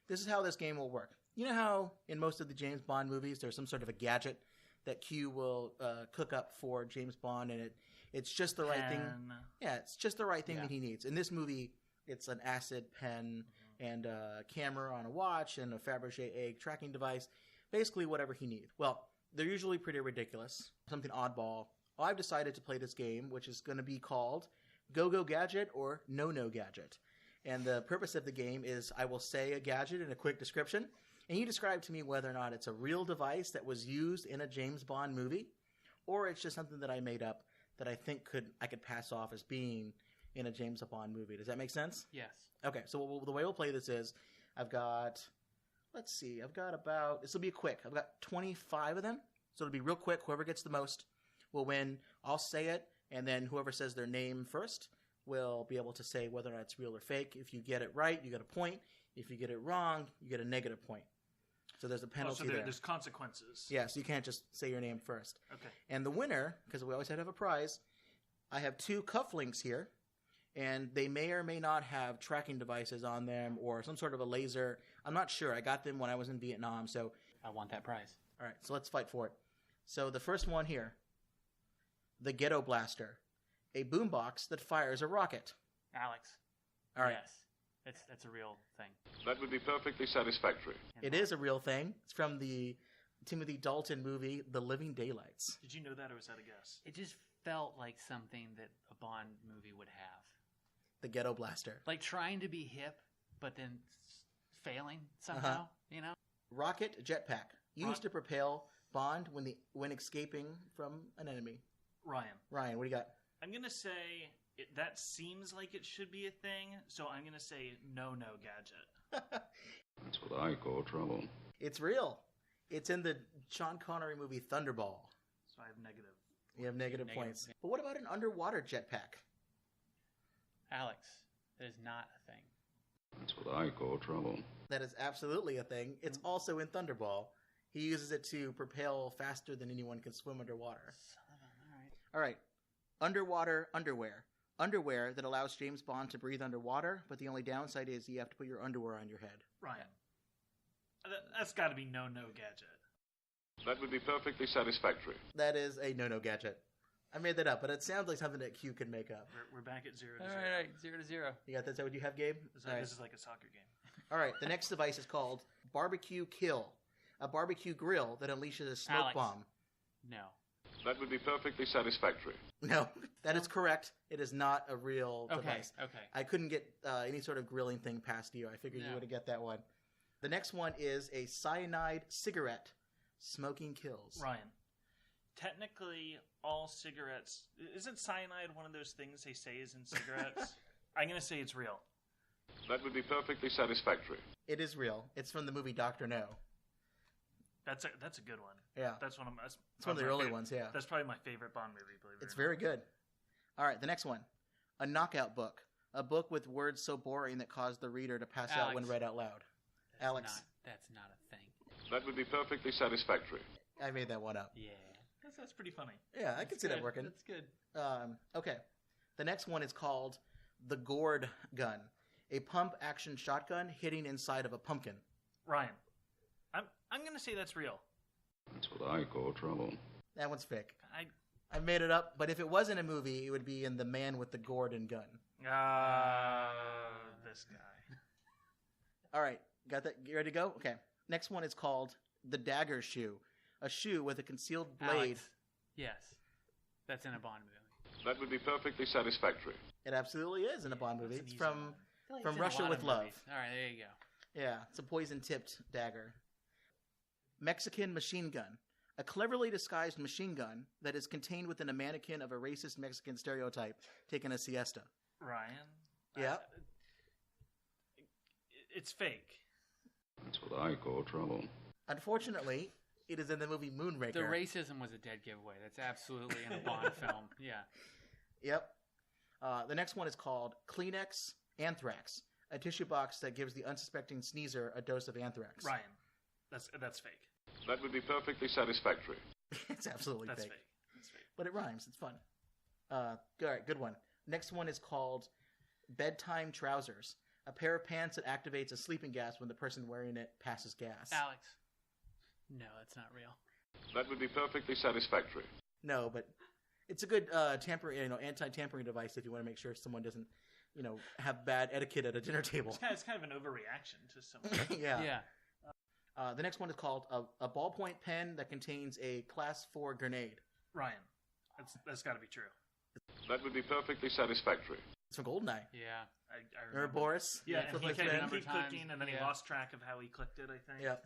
This is how this game will work. You know how in most of the James Bond movies there's some sort of a gadget that Q will cook up for James Bond, and it's just the right thing. Yeah, it's just the right thing that he needs. In this movie, it's an acid pen and a camera on a watch and a Fabergé egg tracking device, basically whatever he needs. Well, they're usually pretty ridiculous, something oddball. Well, I've decided to play this game, which is going to be called Go-Go Gadget or No-No Gadget. And the purpose of the game is I will say a gadget in a quick description, and you describe to me whether or not it's a real device that was used in a James Bond movie, or it's just something that I made up that I think I could pass off as being in a James Bond movie. Does that make sense? Yes. Okay, so the way we'll play this is I've got about, this will be quick. I've got 25 of them, so it'll be real quick. Whoever gets the most will win. I'll say it, and then whoever says their name first will be able to say whether or not it's real or fake. If you get it right, you get a point. If you get it wrong, you get a negative point. So there's a penalty there. There's consequences. Yeah, so you can't just say your name first. Okay. And the winner, because we always have to have a prize, I have 2 cufflinks here, and they may or may not have tracking devices on them or some sort of a laser. I'm not sure. I got them when I was in Vietnam, so I want that prize. All right, so let's fight for it. So the first one here, the Ghetto Blaster, a boombox that fires a rocket. Alex. All right. Yes, that's a real thing. That would be perfectly satisfactory. It is a real thing. It's from the Timothy Dalton movie, The Living Daylights. Did you know that, or was that a guess? It just felt like something that a Bond movie would have. The Ghetto Blaster. Like trying to be hip, but then failing somehow, you know? Rocket jetpack, used to propel Bond when escaping from an enemy. Ryan, what do you got? I'm going to say that seems like it should be a thing, so I'm going to say no-no gadget. That's what I call trouble. It's real. It's in the Sean Connery movie Thunderball. So I have negative. You have negative points. But what about an underwater jetpack? Alex, that is not a thing. That's what I call trouble. That is absolutely a thing. It's also in Thunderball. He uses it to propel faster than anyone can swim underwater. All right. Underwater underwear. Underwear that allows James Bond to breathe underwater, but the only downside is you have to put your underwear on your head. Ryan. That's got to be no-no gadget. That would be perfectly satisfactory. That is a no-no gadget. I made that up, but it sounds like something that Q could make up. We're back at 0 to 0. All right, 0 to 0. You got that? Is that what you have, Gabe? This is like a soccer game. All right, the next device is called Barbecue Kill, a barbecue grill that unleashes a smoke bomb. No. That would be perfectly satisfactory. No, that is correct. It is not a real device. Okay. I couldn't get any sort of grilling thing past you. I figured you would have get that one. The next one is a cyanide cigarette. Smoking kills. Ryan. Technically, all cigarettes... Isn't cyanide one of those things they say is in cigarettes? I'm going to say it's real. That would be perfectly satisfactory. It is real. It's from the movie Dr. No. That's a good one. Yeah. That's one of the early ones, yeah. That's probably my favorite Bond movie, believe it or not. It's very good. All right, the next one. A knockout book. A book with words so boring that cause the reader to pass out when read out loud. Alex. That's not a thing. That would be perfectly satisfactory. I made that one up. Yeah. That's pretty funny. Yeah, I can see that working. That's good. Okay. The next one is called the gourd gun. A pump-action shotgun hitting inside of a pumpkin. Ryan. I'm going to say that's real. That's what I call trouble. That one's fake. I made it up, but if it was in a movie, it would be in The Man with the Gourd and Gun. This guy. All right. Got that? You ready to go? Okay. Next one is called the dagger shoe. a shoe with a concealed blade. Alex. Yes. That's in a Bond movie. That would be perfectly satisfactory. It absolutely is in a Bond movie. It's from It's From in a Russia lot with of Love. movies. All right, there you go. Yeah, it's a poison-tipped dagger. Mexican machine gun. A cleverly disguised machine gun that is contained within a mannequin of a racist Mexican stereotype taking a siesta. Ryan. Yeah. It's fake. That's what I call trouble. Unfortunately, it is in the movie Moonraker. The racism was a dead giveaway. That's absolutely in a Bond film. Yeah. Yep. The next one is called Kleenex Anthrax, a tissue box that gives the unsuspecting sneezer a dose of anthrax. Ryan. That's fake. That would be perfectly satisfactory. It's absolutely That's fake. fake. That's fake. But it rhymes. It's fun. All right, good one. Next one is called Bedtime Trousers, a pair of pants that activates a sleeping gas when the person wearing it passes gas. Alex. No, that's not real. That would be perfectly satisfactory. No, but it's a good anti-tampering device if you want to make sure someone doesn't, have bad etiquette at a dinner table. It's kind of an overreaction to someone. Yeah. The next one is called a ballpoint pen that contains a Class 4 grenade. Ryan. That's got to be true. That would be perfectly satisfactory. It's from GoldenEye. Yeah. I Remember Boris? Yeah, Flip and he like kept that? keep clicking, and then he lost track of how he clicked it, I think. Yep.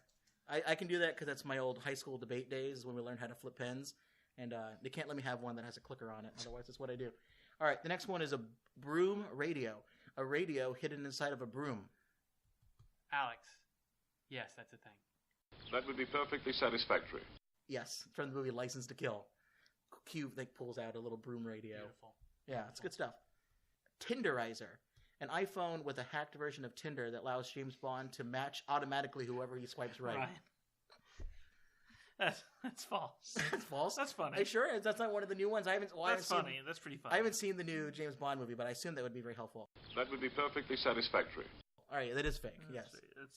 I can do that because that's my old high school debate days when we learned how to flip pens. And they can't let me have one that has a clicker on it. Otherwise, that's what I do. All right, the next one is a broom radio. A radio hidden inside of a broom. Alex. Yes, that's a thing. That would be perfectly satisfactory. Yes, from the movie License to Kill. Q pulls out a little broom radio. Beautiful. Yeah, it's good stuff. Tinderizer. An iPhone with a hacked version of Tinder that allows James Bond to match automatically whoever he swipes right. Ryan. That's false. That's false? That's funny. Are you sure? That's not one of the new ones? That's funny. That's pretty funny. I haven't seen the new James Bond movie, but I assume that would be very helpful. That would be perfectly satisfactory. All right, that is fake, yes.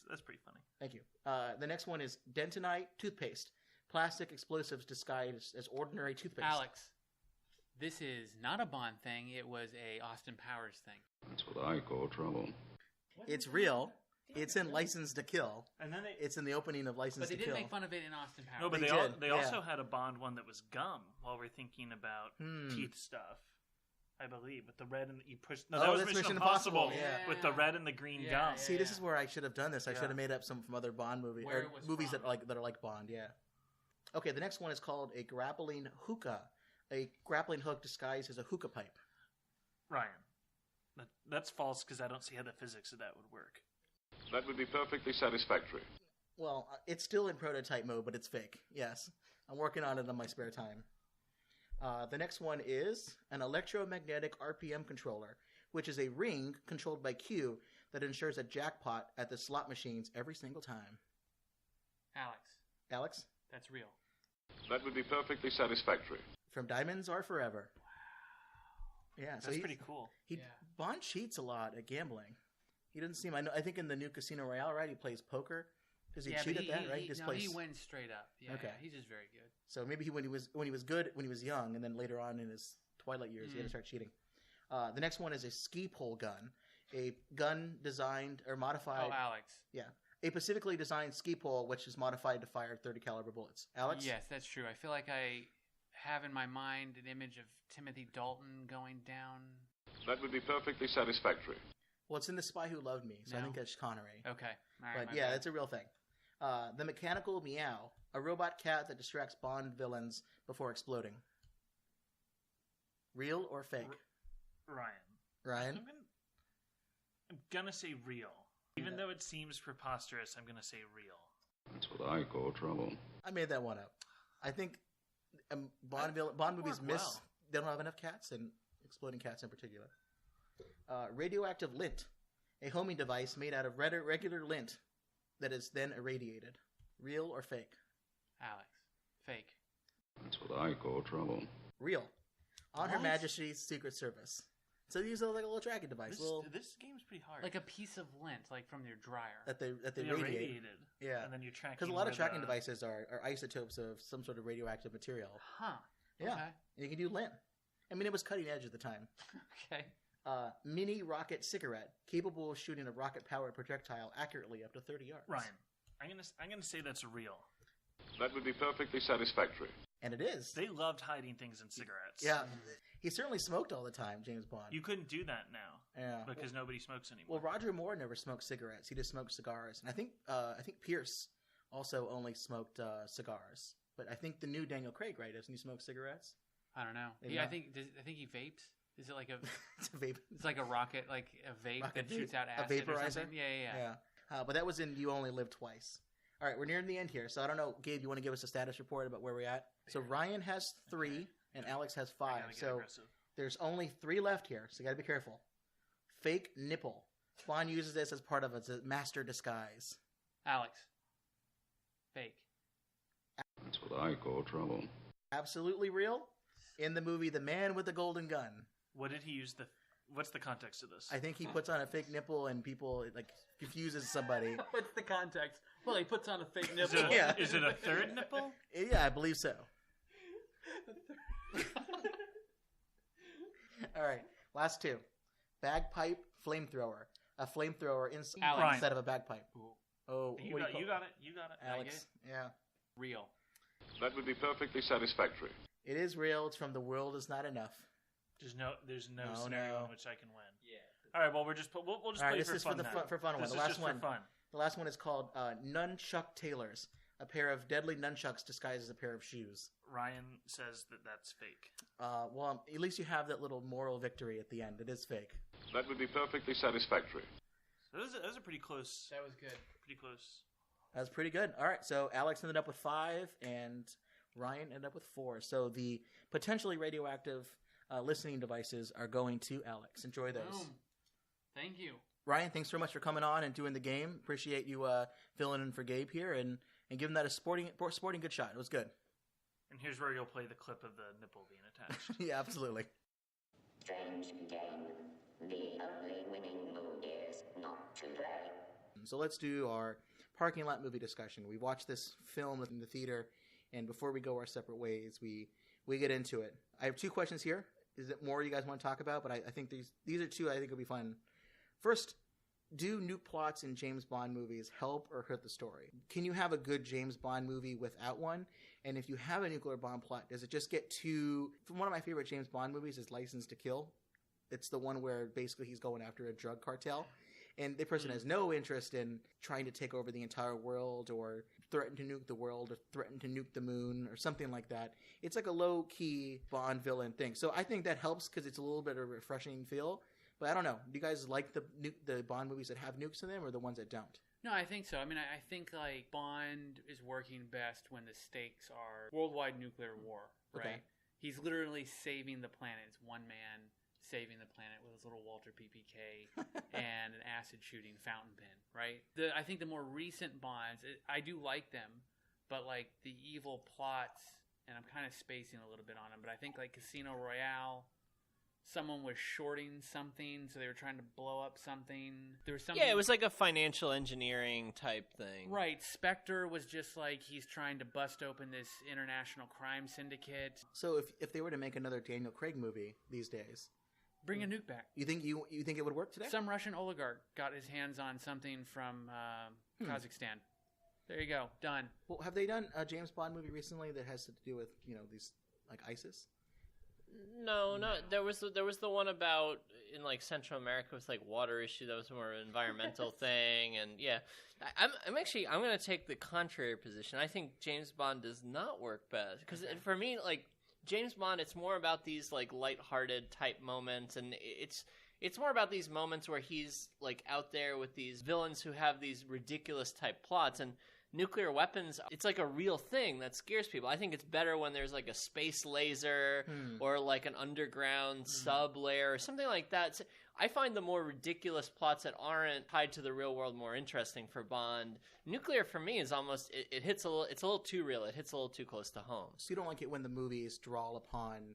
That's pretty funny. Thank you. The next one is Dentonite toothpaste. Plastic explosives disguised as ordinary toothpaste. Alex. This is not a Bond thing. It was a Austin Powers thing. That's what I call trouble. It's real. It's in License to Kill. And then it's in the opening of License to Kill. But they didn't make fun of it in Austin Powers. No, but they also had a Bond one that was gum while we're thinking about teeth stuff. I believe with the red and you push. No, that was Mission Impossible. Yeah. With the red and the green gum. See, this is where I should have done this. I should have made up some from other Bond movies or movies that are like Bond. Yeah. Okay, the next one is called a grappling hookah. A grappling hook disguised as a hookah pipe. Ryan, that's false because I don't see how the physics of that would work. That would be perfectly satisfactory. Well, it's still in prototype mode, but it's fake. Yes, I'm working on it on my spare time. The next one is an electromagnetic RPM controller, which is a ring controlled by Q that ensures a jackpot at the slot machines every single time. Alex? That's real. That would be perfectly satisfactory. From Diamonds Are Forever. Wow. Yeah, so that's pretty cool. Bond cheats a lot at gambling. He doesn't seem. I think in the new Casino Royale, right? He plays poker. Does he cheat at that? Right? He wins straight up. Yeah, okay. He's just very good. So maybe when he was good when he was young, and then later on in his twilight years, he had to start cheating. The next one is a ski pole gun, a gun designed or modified. Oh, Alex. Yeah, a specifically designed ski pole which is modified to fire 30 caliber bullets. Alex? Yes, that's true. I feel like I have in my mind an image of Timothy Dalton going down. That would be perfectly satisfactory. Well, it's in The Spy Who Loved Me, so I think that's Connery. Okay. All right, but yeah, that's a real thing. The mechanical meow, a robot cat that distracts Bond villains before exploding. Real or fake? Ryan? I'm gonna say real. Even though it seems preposterous, I'm gonna say real. That's what I call trouble. I made that one up. I think Bond movies miss. They don't have enough cats, and exploding cats in particular. Radioactive lint, a homing device made out of regular lint that is then irradiated. Real or fake? Alex. Fake. That's what I call trouble. Real. On Her Majesty's Secret Service. So they use like a little tracking device. This game's pretty hard. Like a piece of lint, like from your dryer. That they radiate. Yeah. And then you're tracking. Because a lot of tracking devices are isotopes of some sort of radioactive material. Huh. Yeah. Okay. And you can do lint. I mean, it was cutting edge at the time. Okay. Mini rocket cigarette, capable of shooting a rocket-powered projectile accurately up to 30 yards. Ryan, I'm gonna say that's real. That would be perfectly satisfactory. And it is. They loved hiding things in cigarettes. Yeah. He certainly smoked all the time, James Bond. You couldn't do that now. Yeah. Because nobody smokes anymore. Well, Roger Moore never smoked cigarettes. He just smoked cigars. And I think Pierce also only smoked cigars. But I think the new Daniel Craig, right? Doesn't he smoke cigarettes? I don't know. Maybe Yeah, I not. think he vapes. Is it like a? It's a vape. It's like a rocket, like a vape Rocket that shoots out a acid or vaporizer? something. Yeah. But that was in You Only Live Twice. All right, we're nearing the end here. So I don't know, Gabe, you want to give us a status report about where we're at? So Ryan has 3 and Alex has 5. So aggressive. there's only 3 left here. So you got to be careful. Fake nipple. Bond uses this as part of its master disguise. Alex. Fake. That's what I call trouble. Absolutely real. In the movie The Man with the Golden Gun. What did he use what's the context of this? I think he puts on a fake nipple and people, confuses somebody. What's the context? Well, he puts on a fake Is nipple. is it a third nipple? Yeah, I believe so. All right, last 2. Bagpipe, flamethrower. A flamethrower instead of a bagpipe. Oh, You what got do you it. You got it. Alex. Yeah. Real. That would be perfectly satisfactory. It is real. It's from The World Is Not Enough. There's no No, scenario no. in which I can win. Yeah. All right. Well, we'll just All play right, this for is fun for the now. fun one. This The is last just one. for fun. The last one is called Nunchuck Tailors. A pair of deadly nunchucks disguised as a pair of shoes. Ryan says that that's fake. Well, at least you have that little moral victory at the end. It is fake. That would be perfectly satisfactory. So that was a pretty close. That was good. Pretty close. That was pretty good. All right, so Alex ended up with 5, and Ryan ended up with 4. So the potentially radioactive listening devices are going to Alex. Enjoy those. Boom. Thank you. Ryan, thanks so much for coming on and doing the game. Appreciate you filling in for Gabe here and giving that a sporting good shot. It was good. And here's where you'll play the clip of the nipple being attached. Yeah, absolutely. Strange game. The only winning move is not to play. So let's do our parking lot movie discussion. We watched this film in the theater, and before we go our separate ways, we get into it. I have 2 questions here. Is it more you guys want to talk about? But I think these are 2 I think will be fun. First, do nuke plots in James Bond movies help or hurt the story? Can you have a good James Bond movie without one? And if you have a nuclear bomb plot, does it just get too... One of my favorite James Bond movies is License to Kill. It's the one where basically he's going after a drug cartel. And the person has no interest in trying to take over the entire world or threaten to nuke the world or threaten to nuke the moon or something like that. It's like a low-key Bond villain thing. So I think that helps because it's a little bit of a refreshing feel. But I don't know. Do you guys like the Bond movies that have nukes in them or the ones that don't? No, I think so. I mean, I think Bond is working best when the stakes are worldwide nuclear war, right? Okay. He's literally saving the planet. It's one man saving the planet with his little Walter PPK and an acid shooting fountain pen, right? I think the more recent Bonds, I do like them, but the evil plots, and I'm kind of spacing a little bit on them, but I think Casino Royale, someone was shorting something, so they were trying to blow up something. There was something. Yeah, it was like a financial engineering type thing. Right. Spectre was just he's trying to bust open this international crime syndicate. So if they were to make another Daniel Craig movie these days, bring a nuke back. You think it would work today? Some Russian oligarch got his hands on something from Kazakhstan. There you go. Done. Well, have they done a James Bond movie recently that has to do with these ISIS? No, not there was the one about in Central America with water issue. That was more of an environmental thing, and yeah, I'm going to take the contrary position. I think James Bond does not work best because for me, James Bond, it's more about these lighthearted type moments, and it's more about these moments where he's out there with these villains who have these ridiculous type plots and. Nuclear weapons, it's a real thing that scares people. I think it's better when there's a space laser or an underground sub layer or something like that. So I find the more ridiculous plots that aren't tied to the real world more interesting for Bond. Nuclear for me is almost, it hits it's a little too real. It hits a little too close to home. So you don't like it when the movies draw upon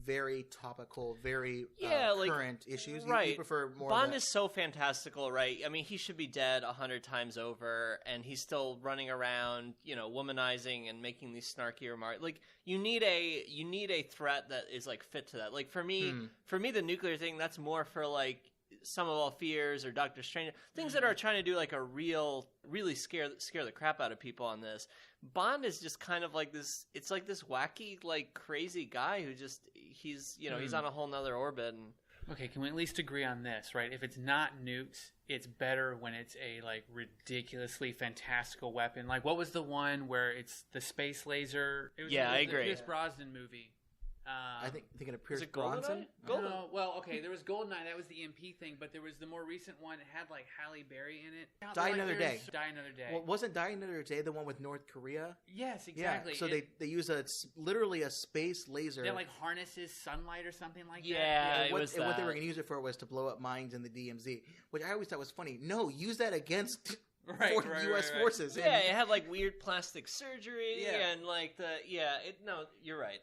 very topical, very current issues. Right. You prefer more Bond is so fantastical, right? I mean, he should be dead 100 times over, and he's still running around, womanizing and making these snarky remarks. You need a threat that is fit to that. For me, the nuclear thing, that's more for Some of All Fears or Doctor Strange, things that are trying to do like a really scare the crap out of people on this. Bond is just kind of like this. It's like this wacky, like crazy guy who just he's on a whole nother orbit. And okay, can we at least agree on this, right? If it's not nukes, it's better when it's a like ridiculously fantastical weapon. Like what was the one where it's the space laser? It was I agree. The Pierce Brosnan movie. I think thinking of Pierce Bronson. No, well, okay, there was Goldeneye. That was the EMP thing, but there was the more recent one. It had like Halle Berry in it. Die Another Day. Die Another Day. Well, wasn't Die Another Day the one with North Korea? Yes, exactly. Yeah, so they use literally a space laser. That like harnesses sunlight or something like that. Yeah, what they were going to use it for was to blow up mines in the DMZ, which I always thought was funny. No, use that against U.S. forces. Yeah, it had like weird plastic surgery and like you're right.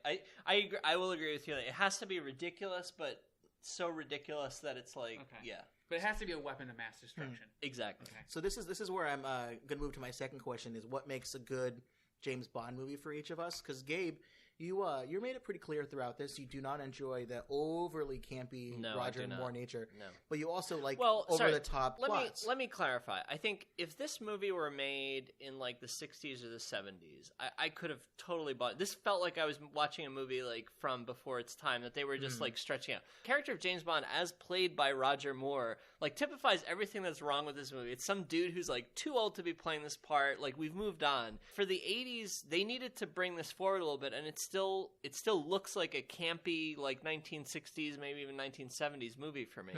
I agree, I will agree with you. It has to be ridiculous, but so ridiculous that it's like But it has to be a weapon of mass destruction. Exactly. Okay. So this is where I'm going to move to my second question: is what makes a good James Bond movie for each of us? Because Gabe, you made it pretty clear throughout this you do not enjoy the overly campy Roger Moore nature. No. But you also like over the top plots. Let me clarify. I think if this movie were made in like the 60s or the 70s, I could have totally bought it. This felt like I was watching a movie like from before its time, that they were just like stretching out. The character of James Bond as played by Roger Moore like typifies everything that's wrong with this movie. It's some dude who's like too old to be playing this part. Like we've moved on. For the 80s, they needed to bring this forward a little bit, and it still looks like a campy like 1960s, maybe even 1970s movie for me.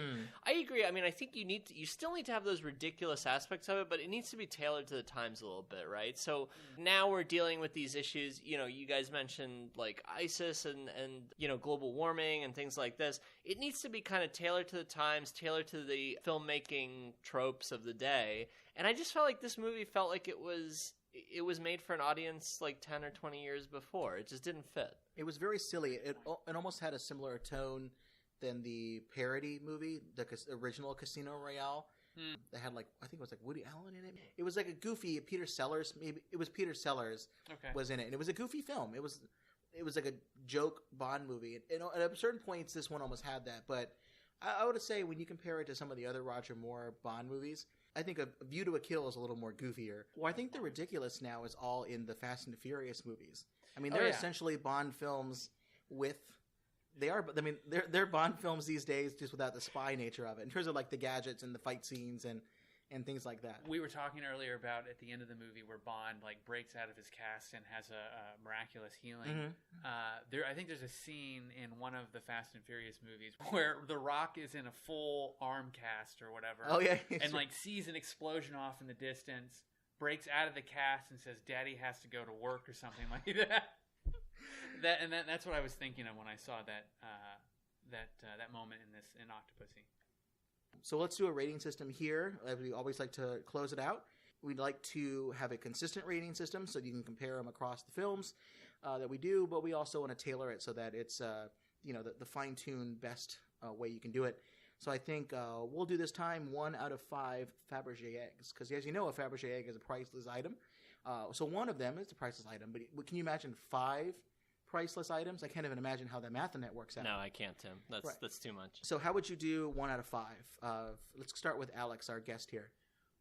I agree. I mean, I think you still need to have those ridiculous aspects of it, but it needs to be tailored to the times a little bit, right? So now we're dealing with these issues. You know, you guys mentioned like ISIS and global warming and things like this. It needs to be kind of tailored to the times, tailored to the filmmaking tropes of the day. And I just felt like this movie felt like it was made for an audience like 10 or 20 years before. It just didn't fit. It was very silly. It almost had a similar tone than the parody movie, the original Casino Royale. That had like, I think it was like Woody Allen in it. It was like a goofy Peter Sellers. Maybe it was Peter Sellers was in it, and it was a goofy film. It was like a joke Bond movie. And at certain points, this one almost had that. But I would say when you compare it to some of the other Roger Moore Bond movies, I think A View to a Kill is a little more goofier. Well, I think the ridiculous now is all in the Fast and the Furious movies. I mean, they're essentially Bond films they're Bond films these days just without the spy nature of it, in terms of like the gadgets and the fight scenes and things like that. We were talking earlier about at the end of the movie where Bond like breaks out of his cast and has a miraculous healing. I think there's a scene in one of the Fast and Furious movies where The Rock is in a full arm cast or whatever. Oh yeah, and like sees an explosion off in the distance, breaks out of the cast and says, "Daddy has to go to work" or something like that. That's what I was thinking of when I saw that moment in Octopussy. So let's do a rating system here. We always like to close it out. We'd like to have a consistent rating system so you can compare them across the films that we do, but we also want to tailor it so that it's the fine-tuned best way you can do it. So I think we'll do this time 1 out of 5 Fabergé eggs, because as you know, a Fabergé egg is a priceless item. So one of them is a priceless item, but can you imagine 5 priceless items? I can't even imagine how that math in that works out. No, I can't, Tim. That's too much. So how would you do 1 out of 5? Let's start with Alex, our guest here.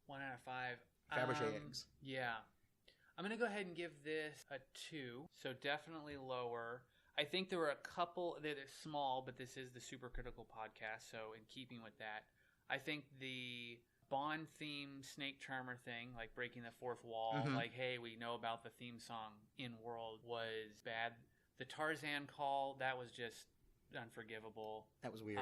1 out of 5. Fabergé eggs. Yeah. I'm going to go ahead and give this a 2, so definitely lower. I think there were a couple that are small, but this is the Supercritical podcast, so in keeping with that, I think the Bond theme Snake Charmer thing, like breaking the fourth wall, like, hey, we know about the theme song in World, was bad. The Tarzan call, that was just unforgivable. That was weird.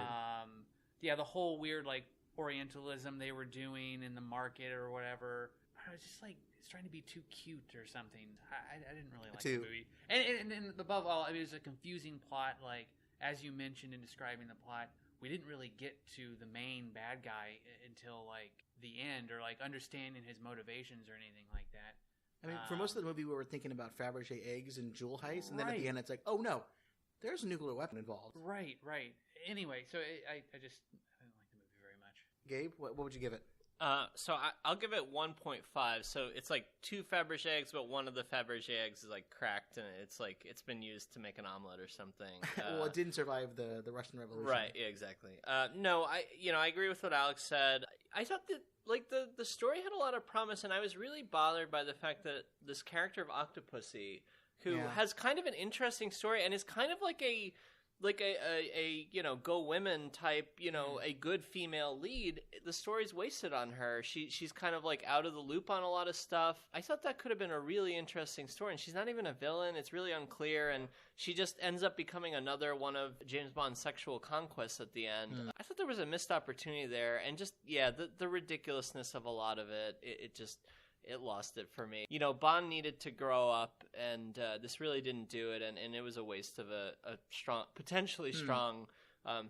The whole weird like Orientalism they were doing in the market or whatever. I was just like, it's trying to be too cute or something. I didn't really like the movie. And above all, I mean, it was a confusing plot. Like, as you mentioned in describing the plot, we didn't really get to the main bad guy until like the end, or like understanding his motivations or anything like that. I mean, for most of the movie, we were thinking about Fabergé eggs and jewel heists, and then at the end, it's like, oh no, there's a nuclear weapon involved. Right. Anyway, so I didn't like the movie very much. Gabe, what would you give it? So I'll give it 1.5. So it's like 2 Fabergé eggs, but one of the Fabergé eggs is like cracked, and it's like it's been used to make an omelet or something. Well, it didn't survive the Russian Revolution, right? Yeah, exactly. No, I agree with what Alex said. I thought that like the story had a lot of promise, and I was really bothered by the fact that this character of Octopussy, who has kind of an interesting story and is kind of like a go women type, a good female lead, the story's wasted on her. She's kind of like out of the loop on a lot of stuff. I thought that could have been a really interesting story, and she's not even a villain. It's really unclear, and she just ends up becoming another one of James Bond's sexual conquests at the end. I thought there was a missed opportunity there, and just, the ridiculousness of a lot of it lost it for me. Bond needed to grow up, and this really didn't do it, and it was a waste of a strong, potentially strong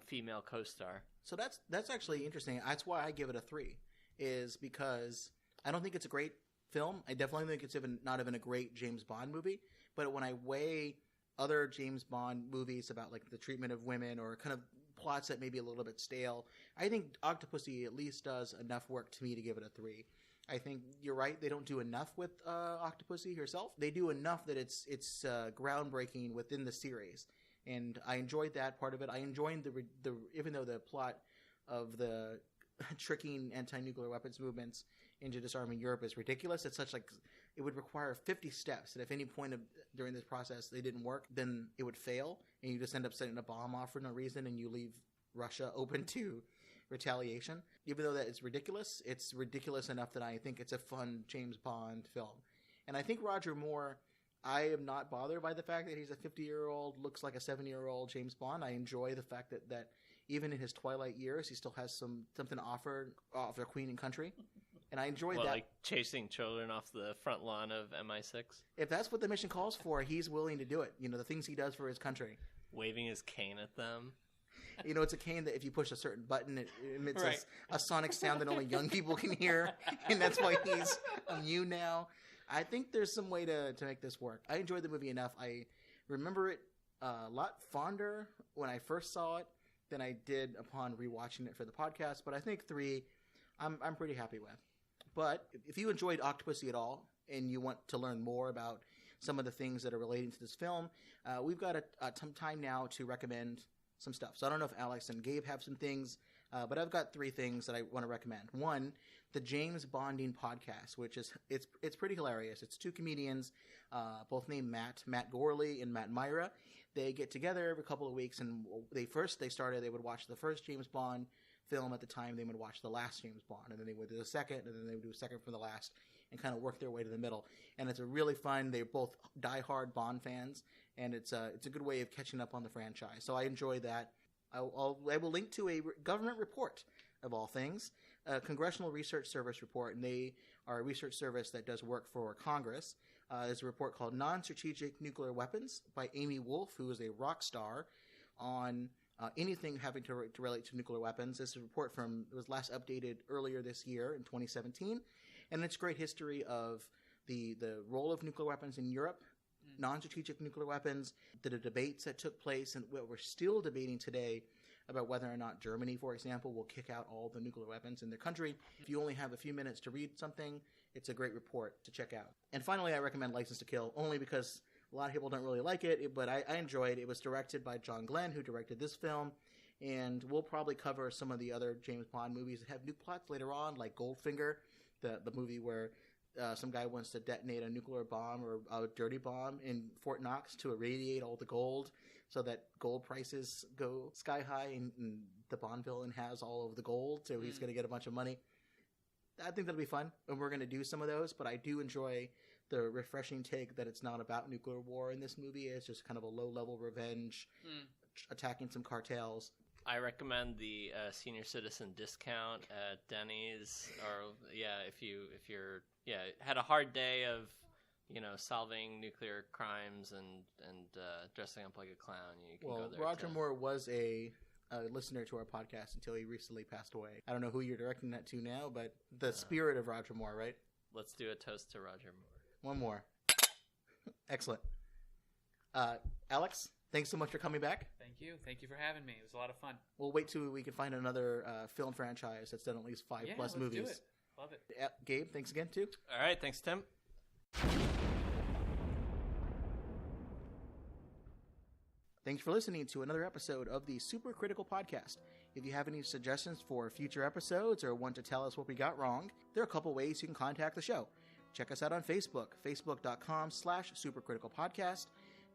female co-star. So that's actually interesting. That's why I give it a 3, is because I don't think it's a great film. I definitely think it's not even a great James Bond movie. But when I weigh other James Bond movies about like the treatment of women or kind of plots that may be a little bit stale, I think Octopussy at least does enough work to me to give it a 3. I think you're right. They don't do enough with Octopussy herself. They do enough that it's groundbreaking within the series, and I enjoyed that part of it. I enjoyed the even though the plot of the tricking anti-nuclear weapons movements into disarming Europe is ridiculous. It's such like it would require 50 steps, and if any point during this process they didn't work, then it would fail, and you just end up setting a bomb off for no reason, and you leave Russia open to retaliation. Even though that it's ridiculous enough that I think it's a fun James Bond film. And I think Roger Moore, I am not bothered by the fact that he's a 50-year-old, looks like a 70-year-old James Bond. I enjoy the fact that even in his twilight years, he still has something to offer Queen and Country. And I enjoyed that. Like chasing children off the front lawn of MI6? If that's what the mission calls for, he's willing to do it. The things he does for his country. Waving his cane at them. It's a cane that if you push a certain button, it emits a sonic sound that only young people can hear, and that's why he's immune now. I think there's some way to make this work. I enjoyed the movie enough. I remember it a lot fonder when I first saw it than I did upon rewatching it for the podcast, but I think 3, I'm pretty happy with. But if you enjoyed Octopussy at all, and you want to learn more about some of the things that are relating to this film, we've got some time now to recommend some stuff. So I don't know if Alex and Gabe have some things, but I've got 3 things that I want to recommend. One, the James Bonding podcast, which is it's pretty hilarious. It's 2 comedians, both named Matt Gorley and Matt Myra. They get together every couple of weeks, and they would watch the first James Bond film at the time. They would watch the last James Bond, and then they would do the second, and then they would do a second from the last, and kind of work their way to the middle. And it's a really fun. They're both diehard Bond fans, and it's a good way of catching up on the franchise. So I enjoy that. I will link to a government report of all things, a Congressional Research Service report, and they are a research service that does work for Congress. There's a report called Non-Strategic Nuclear Weapons by Amy Wolf, who is a rock star on anything having to relate to nuclear weapons. This is a report it was last updated earlier this year in 2017, and it's great history of the role of nuclear weapons in Europe, non-strategic nuclear weapons, the debates that took place, and what we're still debating today about whether or not Germany, for example, will kick out all the nuclear weapons in their country. If you only have a few minutes to read something, it's a great report to check out. And finally, I recommend License to Kill, only because a lot of people don't really like it, but I enjoyed it. It was directed by John Glenn, who directed this film, and we'll probably cover some of the other James Bond movies that have nuke plots later on, like Goldfinger, the movie where some guy wants to detonate a nuclear bomb or a dirty bomb in Fort Knox to irradiate all the gold so that gold prices go sky high, and the Bond villain has all of the gold, so he's going to get a bunch of money. I think that'll be fun, and we're going to do some of those, but I do enjoy the refreshing take that it's not about nuclear war in this movie. It's just kind of a low-level revenge, attacking some cartels. I recommend the senior citizen discount at Denny's, or if you're had a hard day of solving nuclear crimes and dressing up like a clown, you can go there. Roger Moore was a listener to our podcast until he recently passed away. I don't know who you're directing that to now, but the spirit of Roger Moore, right? Let's do a toast to Roger Moore. One more. Excellent. Alex, thanks so much for coming back. Thank you for having me. It was a lot of fun. We'll wait till we can find another film franchise that's done at least 5+ movies. Do it. Love it. Gabe, thanks again, too. All right, thanks, Tim. Thanks for listening to another episode of the Super Critical Podcast. If you have any suggestions for future episodes or want to tell us what we got wrong, there are a couple ways you can contact the show. Check us out on Facebook, facebook.com/supercriticalpodcast,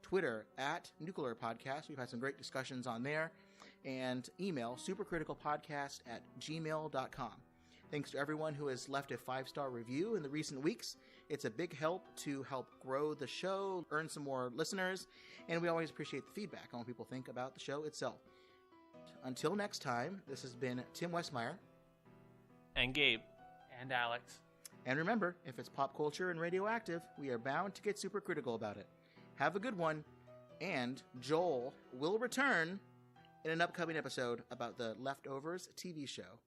Twitter @nuclearpodcast. We've had some great discussions on there. And email supercriticalpodcast@gmail.com. Thanks to everyone who has left a 5-star review in the recent weeks. It's a big help to help grow the show, earn some more listeners, and we always appreciate the feedback on what people think about the show itself. Until next time, this has been Tim Westmeyer. And Gabe. And Alex. And remember, if it's pop culture and radioactive, we are bound to get super critical about it. Have a good one, and Joel will return in an upcoming episode about the Leftovers TV show.